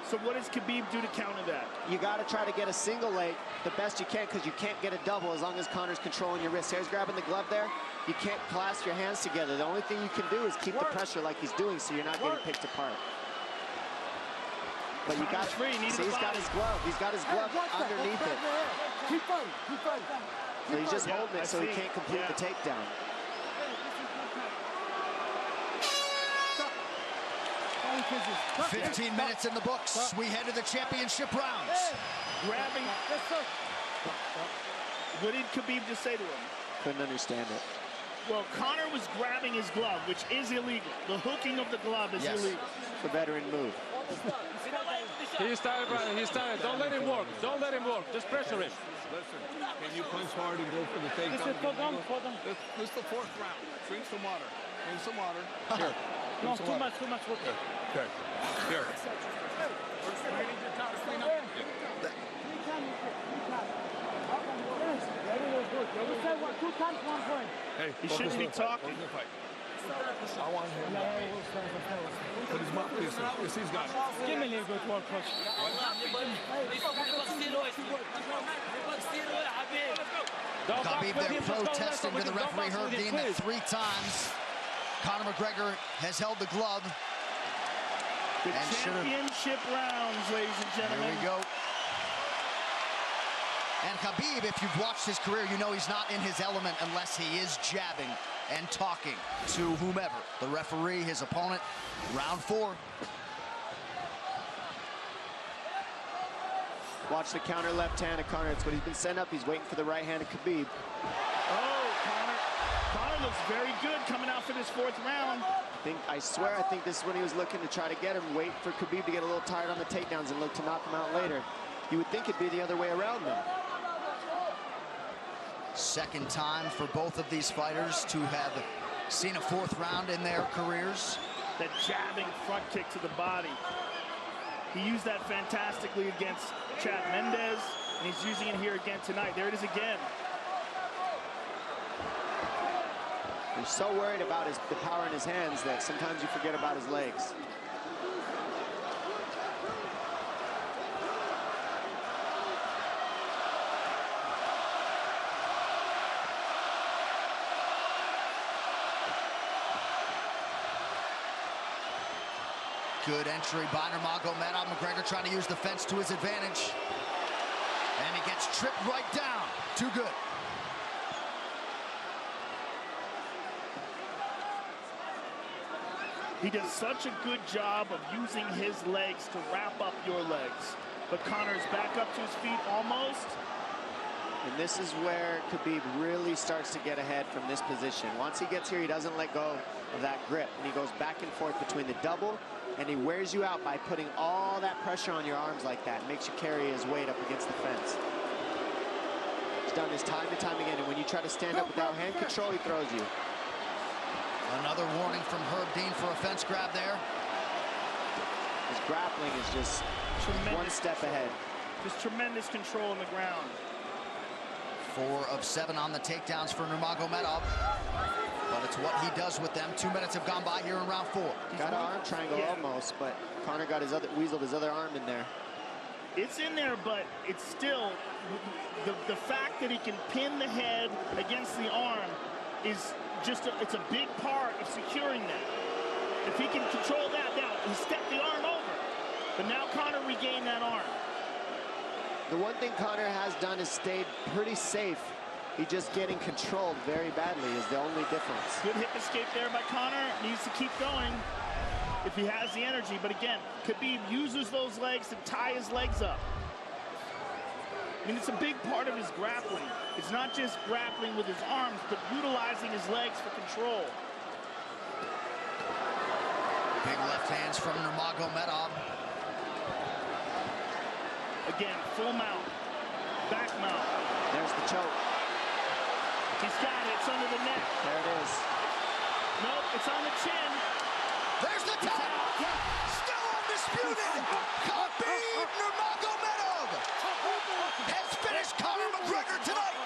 So what does Khabib do to counter that? You got to try to get a single leg the best you can, because you can't get a double as long as Conor's controlling your wrist. Here's grabbing the glove there. You can't clasp your hands together. The only thing you can do is keep the pressure like he's doing, so you're not getting picked apart. But you got see, he's got his glove. He's got his glove underneath it. Keep fighting, keep fighting. So he's just holding it so he can't complete the takedown. Yeah. 15 minutes in the books. We head to the championship rounds. Grabbing. What did Khabib just say to him? Couldn't understand it. Well, Conor was grabbing his glove, which is illegal. The hooking of the glove is illegal. It's a veteran move. He started. Don't let him work. Don't let him work. Just pressure him. Listen, can you punch hard and go for the takedown? This is the 4th round. Drink some water. Drink some water. Here. No, too much water. Okay. Here. Hey, he shouldn't be talking. I want him. Put his mouth. Yes, he's got it. Give me a little bit more push. Khabib there protesting to the referee, Herb Dean, that 3 times Conor McGregor has held the glove. The championship rounds, ladies and gentlemen. Here we go. And Khabib, if you've watched his career, you know he's not in his element unless he is jabbing and talking to whomever. The referee, his opponent, round 4. Watch the counter left hand of Conor. It's what he's been set up. He's waiting for the right hand of Khabib. Oh, Conor looks very good coming out for this 4th round. I swear, I think this is when he was looking to try to get him, wait for Khabib to get a little tired on the takedowns and look to knock him out later. You would think it'd be the other way around, though. Second time for both of these fighters to have seen a 4th round in their careers. That jabbing front kick to the body. He used that fantastically against Chad Mendes, and he's using it here again tonight. There it is again. He's so worried about the power in his hands that sometimes you forget about his legs. Good entry by Nurmagomedov. McGregor trying to use the fence to his advantage. And he gets tripped right down. Too good. He does such a good job of using his legs to wrap up your legs. But Conor's back up to his feet almost. And this is where Khabib really starts to get ahead from this position. Once he gets here, he doesn't let go of that grip. And he goes back and forth between the double, and he wears you out by putting all that pressure on your arms like that. Makes you carry his weight up against the fence. He's done this time and time again. And when you try to stand up without hand control, he throws you. Another warning from Herb Dean for a fence grab there. He's grappling is just one step ahead. Just tremendous control on the ground. 4 of 7 on the takedowns for Nurmagomedov. But it's what he does with them. 2 minutes have gone by here in round 4. Got an arm triangle almost, but Conor got weaseled his other arm in there. It's in there, but it's still, the fact that he can pin the head against the arm is just, it's a big part of securing that. If he can control that, now he stepped the arm over, but now Conor regained that arm. The one thing Conor has done is stayed pretty safe. He's just getting controlled very badly is the only difference. Good hip escape there by Conor. Needs to keep going if he has the energy. But again, Khabib uses those legs to tie his legs up. I mean, it's a big part of his grappling. It's not just grappling with his arms, but utilizing his legs for control. Big left hands from Nurmagomedov. Again, full mount, back mount. There's the choke. He's got it, it's under the neck. There it is. Nope, it's on the chin. There's the tap. Still undisputed. Khabib Nurmagomedov has finished Conor McGregor tonight.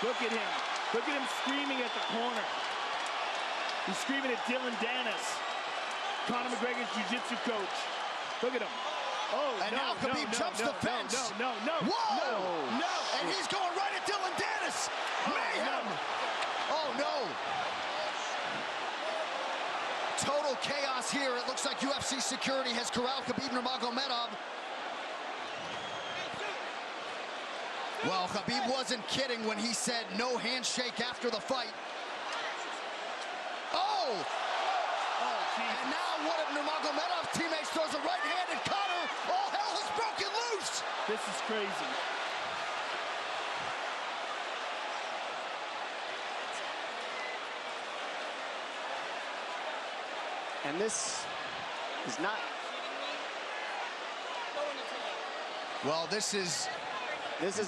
Look at him. Look at him screaming at the corner. He's screaming at Dylan Dennis, Conor McGregor's jiu-jitsu coach. Look at him. Oh, and now Khabib jumps the fence. No. Whoa! No! And he's going right at Dylan Dennis. Mayhem! Oh, no. Total chaos here. It looks like UFC security has corralled Khabib Nurmagomedov. Well, Khabib wasn't kidding when he said no handshake after the fight. Oh! And now one of Nurmagomedov's teammates throws a right hand at Conor. All hell has broken loose. This is crazy. And this is not... Well, this is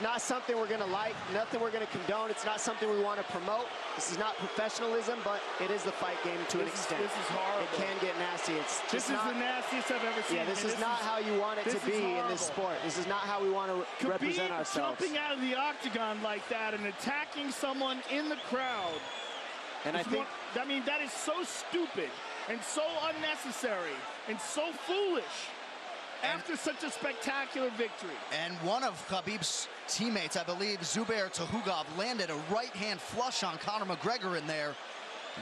not something we're going to like, nothing we're going to condone. It's not something we want to promote. This is not professionalism, but it is the fight game to an extent. This is horrible. It can get nasty. This is the nastiest I've ever seen. Yeah, this is not how you want it to be in this sport. This is not how we want to represent ourselves. Jumping out of the octagon like that and attacking someone in the crowd. And I mean, that is so stupid and so unnecessary and so foolish. After such a spectacular victory. And one of Khabib's teammates, I believe, Zubair Tuhugov, landed a right-hand flush on Conor McGregor in there.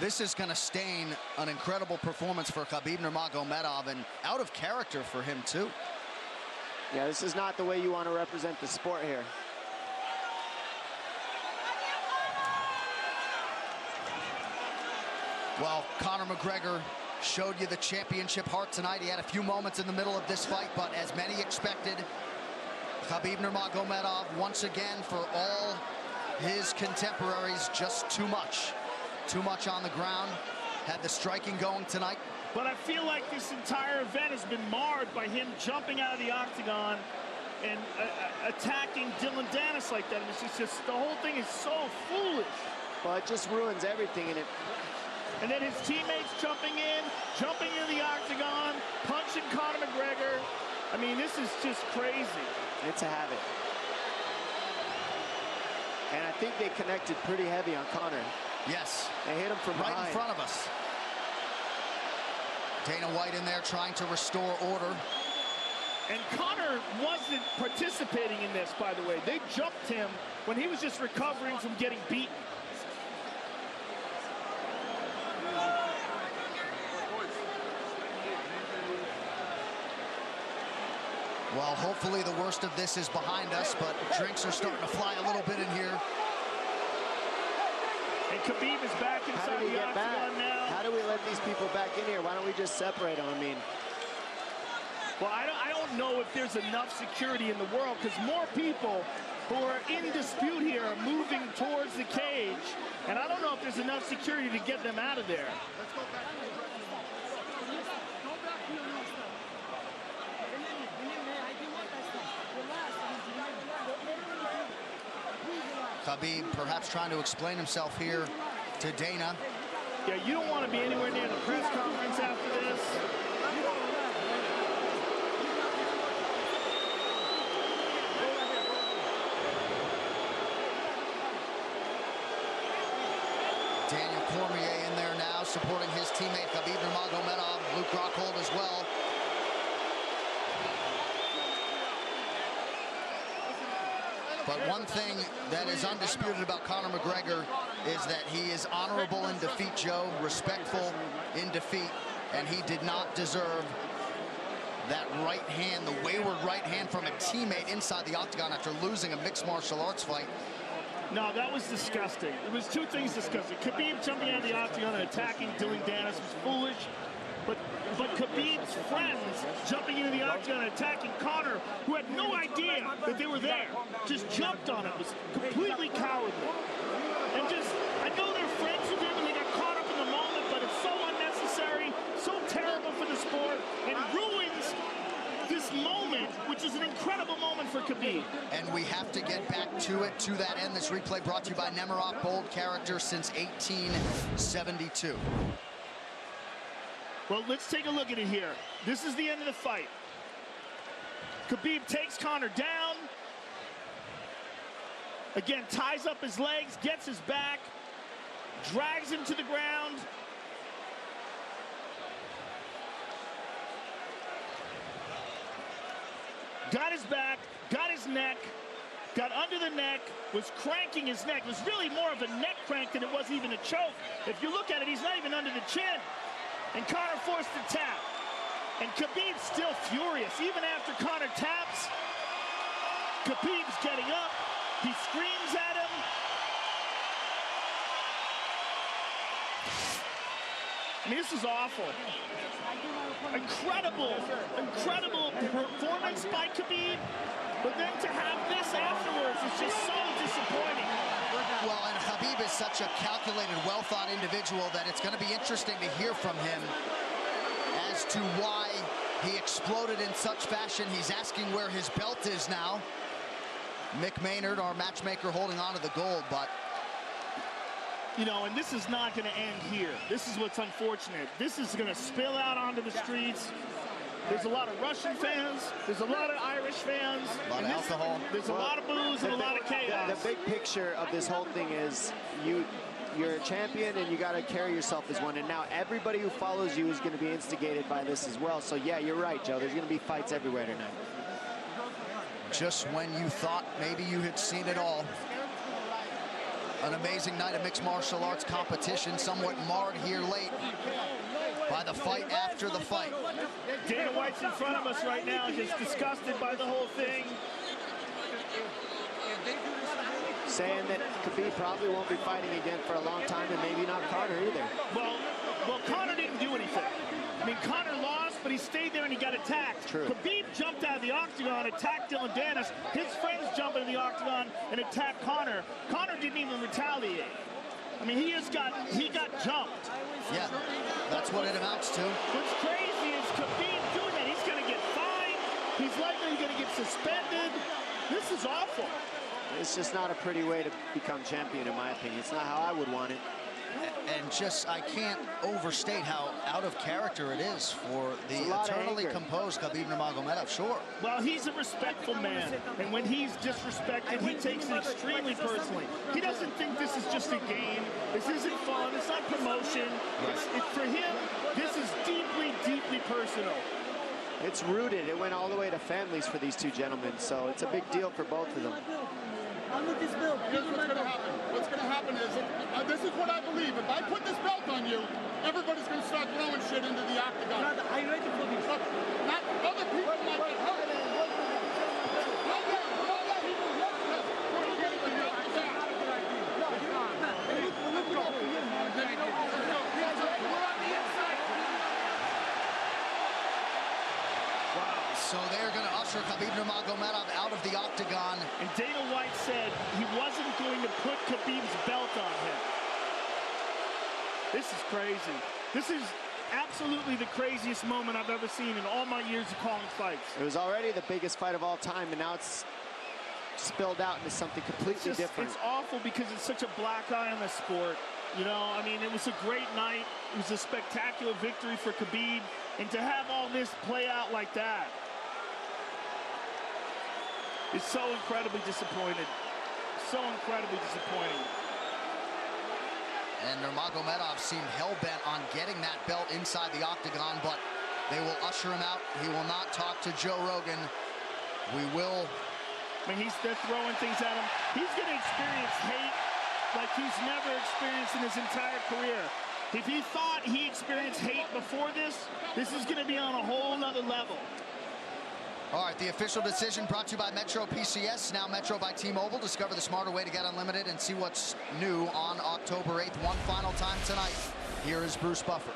This is going to stain an incredible performance for Khabib Nurmagomedov, and out of character for him, too. Yeah, this is not the way you want to represent the sport here. Well, Conor McGregor showed you the championship heart tonight. He had a few moments in the middle of this fight, but as many expected, Khabib Nurmagomedov, once again, for all his contemporaries, just too much. Too much on the ground. Had the striking going tonight. But I feel like this entire event has been marred by him jumping out of the octagon and attacking Dylan Dennis like that. And it's just the whole thing is so foolish. Well, it just ruins everything in it. And then his teammates jumping into the octagon, punching Conor McGregor. I mean, this is just crazy. It's a habit. And I think they connected pretty heavy on Conor. Yes. They hit him from right behind. in front of us. Dana White in there trying to restore order. And Conor wasn't participating in this, by the way. They jumped him when he was just recovering from getting beaten. Well, hopefully the worst of this is behind us, but drinks are starting to fly a little bit in here. And Khabib is back inside the octagon now. How do we let these people back in here? Why don't we just separate them? I mean, well, I don't know if there's enough security in the world, because more people who are in dispute here are moving towards the cage, and I don't know if there's enough security to get them out of there. Khabib perhaps trying to explain himself here to Dana. Yeah, you don't want to be anywhere near the press conference after this. Daniel Cormier in there now, supporting his teammate Khabib Nurmagomedov. Luke Rockhold as well. But one thing that is undisputed about Conor McGregor is that he is honorable in defeat, Joe, respectful in defeat, and he did not deserve that right hand, the wayward right hand from a teammate inside the octagon after losing a mixed martial arts fight. No, that was disgusting. It was two things disgusting. Khabib jumping out of the octagon and attacking Dylan Dennis was foolish. But Khabib's friends jumping into the octagon and attacking Conor, who had no idea that they were there, just jumped on him. It was completely cowardly. And just, I know they're friends with him and they got caught up in the moment, but it's so unnecessary, so terrible for the sport, and ruins this moment, which is an incredible moment for Khabib. And we have to get back to it, to that end. This replay brought to you by Nemiroff, bold character since 1872. Well, let's take a look at it here. This is the end of the fight. Khabib takes Conor down. Again, ties up his legs, gets his back, drags him to the ground. Got his back, got his neck, got under the neck, was cranking his neck. It was really more of a neck crank than it was even a choke. If you look at it, he's not even under the chin. And Conor forced the tap. And Khabib's still furious. Even after Conor taps, Khabib's getting up. He screams at him. I mean, this is awful. Incredible performance by Khabib. But then to have this afterwards is just so disappointing. Well, and Khabib is such a calculated, well-thought individual that it's going to be interesting to hear from him as to why he exploded in such fashion. He's asking where his belt is now. Mick Maynard, our matchmaker, holding on to the gold, but... You know, and this is not going to end here. This is what's unfortunate. This is going to spill out onto the streets. There's a lot of Russian fans. There's a lot of Irish fans. A lot of alcohol. There's a lot of booze and a lot of chaos. The big picture of this whole thing is you're a champion and you got to carry yourself as one. And now everybody who follows you is going to be instigated by this as well. So, yeah, you're right, Joe. There's going to be fights everywhere tonight. Just when you thought maybe you had seen it all. An amazing night of mixed martial arts competition, somewhat marred here late by the fight after the fight. Dana White's in front of us right now, just disgusted by the whole thing. Saying that Khabib probably won't be fighting again for a long time, and maybe not Conor either. Well, Conor didn't do anything. I mean, Conor lost, but he stayed there and he got attacked. True. Khabib jumped out of the octagon, attacked Dylan Dennis. His friends jumped into the octagon and attacked Conor. Conor didn't even retaliate. I mean, he got jumped. Yeah, that's what it amounts to. What's crazy is Khabib doing that. He's going to get fined. He's likely going to get suspended. This is awful. It's just not a pretty way to become champion, in my opinion. It's not how I would want it. And just, I can't overstate how out of character it is for the eternally composed Khabib Nurmagomedov, sure. Well, he's a respectful man, and when he's disrespected, he takes it extremely personally. He doesn't think this is just a game. This isn't fun. It's not promotion. For him, this is deeply, deeply personal. It's rooted. It went all the way to families for these two gentlemen, so it's a big deal for both of them. Here's what's going to happen. What's going to happen is, this is what I believe. If I put this belt on you, everybody's going to start throwing shit into the octagon. Are you ready for this? Not other people might get hurt. So they're going to usher Khabib Nurmagomedov out of the octagon. And Dana White said he wasn't going to put Khabib's belt on him. This is crazy. This is absolutely the craziest moment I've ever seen in all my years of calling fights. It was already the biggest fight of all time, and now it's spilled out into something completely different. It's awful because it's such a black eye on the sport. You know, I mean, it was a great night. It was a spectacular victory for Khabib. And to have all this play out like that is so incredibly disappointed. So incredibly disappointing. And Nurmagomedov seemed hell-bent on getting that belt inside the octagon, but they will usher him out. He will not talk to Joe Rogan. We will... I mean, they're throwing things at him. He's going to experience hate like he's never experienced in his entire career. If he thought he experienced hate before this is going to be on a whole nother level. All right, the official decision brought to you by Metro PCS, now Metro by T-Mobile. Discover the smarter way to get unlimited and see what's new on October 8th. One final time tonight. Here is Bruce Buffer.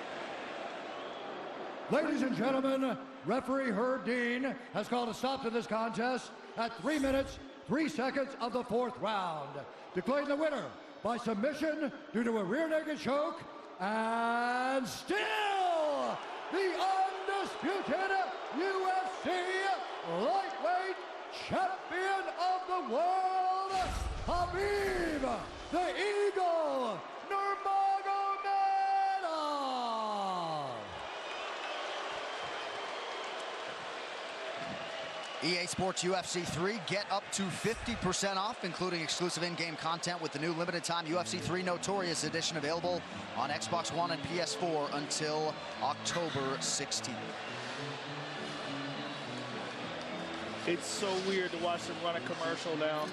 Ladies and gentlemen, referee Herb Dean has called a stop to this contest at 3 minutes, 3 seconds of the 4th round. Declaring the winner by submission due to a rear naked choke, and still the undisputed UFC lightweight champion of the world, Khabib, the Eagle, Nurmagomedov. EA Sports UFC 3, get up to 50% off, including exclusive in-game content with the new limited-time UFC 3 Notorious Edition available on Xbox One and PS4 until October 16th. It's so weird to watch them run a commercial now.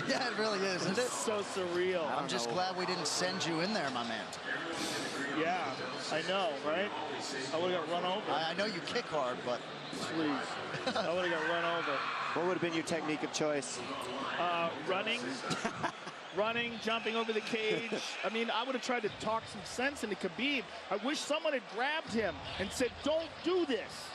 Yeah, it really is, isn't it? It's so surreal. I'm just glad we didn't send you in there, my man. Yeah, I know, right? I would have got run over. I know you kick hard, but... Please. I would have got run over. What would have been your technique of choice? Running. Running, jumping over the cage. I mean, I would have tried to talk some sense into Khabib. I wish someone had grabbed him and said, don't do this.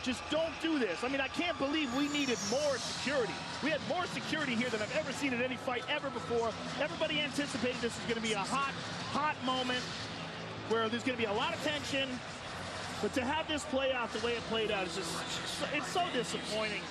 Just don't do this. I mean, I can't believe we needed more security. We had more security here than I've ever seen in any fight ever before. Everybody anticipated this was going to be a hot moment where there's going to be a lot of tension. But to have this play out the way it played out is just, it's so disappointing.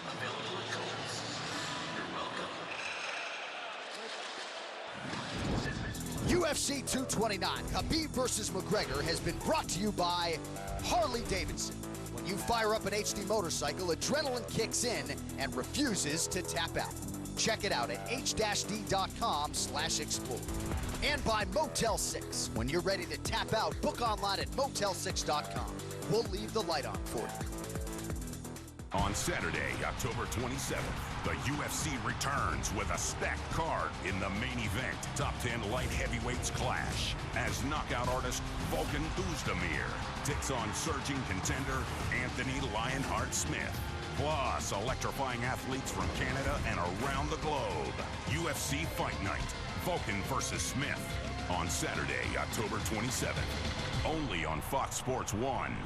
UFC 229, Khabib versus McGregor, has been brought to you by Harley-Davidson. When you fire up an HD motorcycle, adrenaline kicks in and refuses to tap out. Check it out at h-d.com/explore. And by Motel 6. When you're ready to tap out, book online at motel6.com. We'll leave the light on for you. On Saturday, October 27th, the UFC returns with a stacked card in the main event. Top 10 light heavyweights clash as knockout artist Volkan Oezdemir takes on surging contender Anthony Lionheart Smith. Plus, electrifying athletes from Canada and around the globe. UFC Fight Night, Volkan versus Smith. On Saturday, October 27th. Only on Fox Sports 1.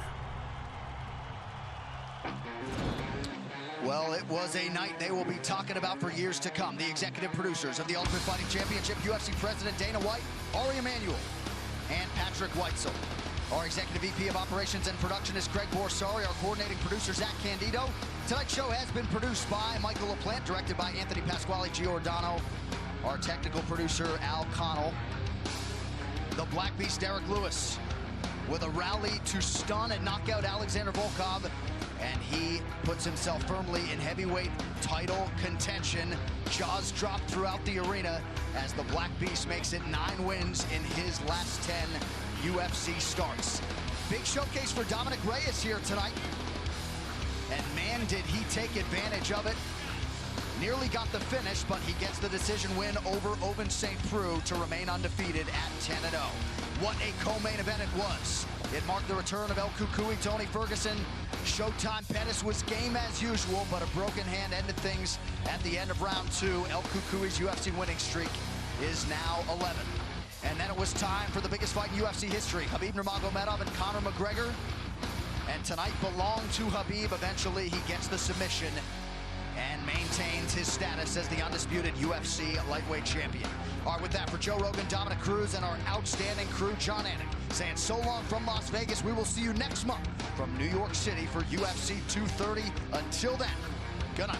Well, it was a night they will be talking about for years to come. The executive producers of the Ultimate Fighting Championship, UFC President Dana White, Ari Emanuel, and Patrick Weitzel. Our executive VP of Operations and Production is Greg Borsari. Our coordinating producer, Zach Candido. Tonight's show has been produced by Michael LaPlante, directed by Anthony Pasquale Giordano. Our technical producer, Al Connell. The Black Beast, Derek Lewis, with a rally to stun and knock out Alexander Volkov. And he puts himself firmly in heavyweight title contention. Jaws dropped throughout the arena as the Black Beast makes it 9 wins in his last 10 UFC starts. Big showcase for Dominic Reyes here tonight. And man, did he take advantage of it. Nearly got the finish, but he gets the decision win over Ovince St. Preux to remain undefeated at 10-0. What a co-main event it was. It marked the return of El Cucuy, Tony Ferguson. Showtime Pettis was game as usual, but a broken hand ended things at the end of round 2. El Cucuy's UFC winning streak is now 11. And then it was time for the biggest fight in UFC history. Khabib Nurmagomedov and Conor McGregor. And tonight belonged to Khabib. Eventually he gets the submission and maintains his status as the undisputed UFC lightweight champion. All right, with that, for Joe Rogan, Dominic Cruz, and our outstanding crew, John Anik, saying so long from Las Vegas. We will see you next month from New York City for UFC 230. Until then, good night.